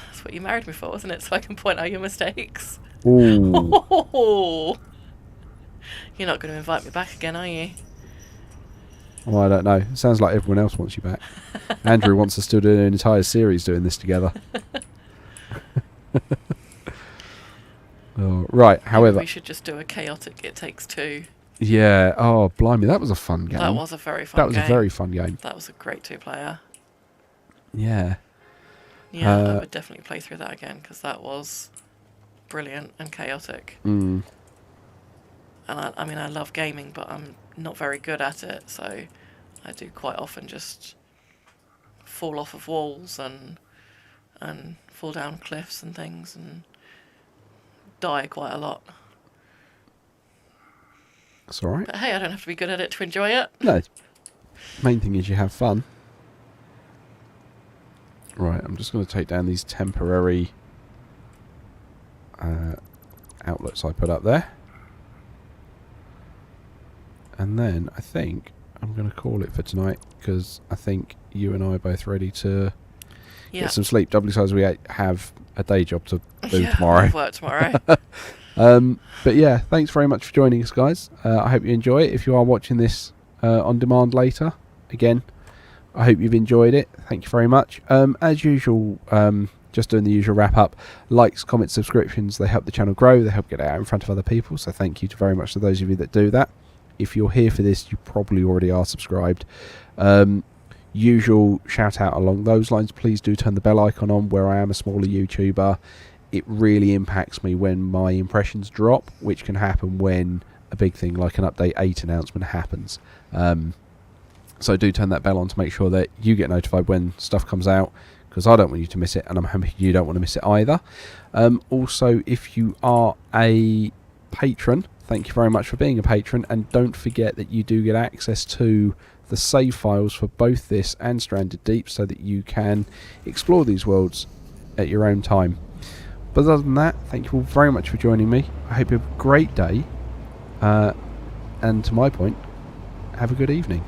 That's what you married me for, wasn't it? So I can point out your mistakes. Ooh. Oh, you're not going to invite me back again, are you? Well, I don't know. It sounds like everyone else wants you back. Andrew wants us to do an entire series doing this together. Oh, right, however... we should just do a chaotic It Takes Two. Yeah, oh, blimey, that was a fun game. That was a very fun game. That was a very fun game. That was a great 2-player. Yeah. Yeah, I would definitely play through that again, because that was brilliant and chaotic. Mm. And I mean, I love gaming, but I'm not very good at it, so I do quite often just fall off of walls and fall down cliffs and things and die quite a lot. That's all right. But hey, I don't have to be good at it to enjoy it. No. Main thing is you have fun. Right, I'm just going to take down these temporary outlets I put up there. And then I think I'm going to call it for tonight, because I think you and I are both ready to get some sleep. Doubly as we have a day job to do tomorrow. I've work tomorrow. But yeah, thanks very much for joining us, guys. I hope you enjoy it. If you are watching this on demand later, again, I hope you've enjoyed it. Thank you very much. As usual, just doing the usual wrap up. Likes, comments, subscriptions, they help the channel grow. They help get it out in front of other people. So thank you very much to those of you that do that. If you're here for this, you probably already are subscribed. Usual shout out along those lines. Please do turn the bell icon on. Where I am a smaller YouTuber, it really impacts me when my impressions drop, which can happen when a big thing like an update 8 announcement happens. So do turn that bell on to make sure that you get notified when stuff comes out, because I don't want you to miss it, and I'm happy you don't want to miss it either. Also, if you are a patron, thank you very much for being a patron, and don't forget that you do get access to the save files for both this and Stranded Deep, so that you can explore these worlds at your own time. But other than that, thank you all very much for joining me. I hope you have a great day, and to my point, have a good evening.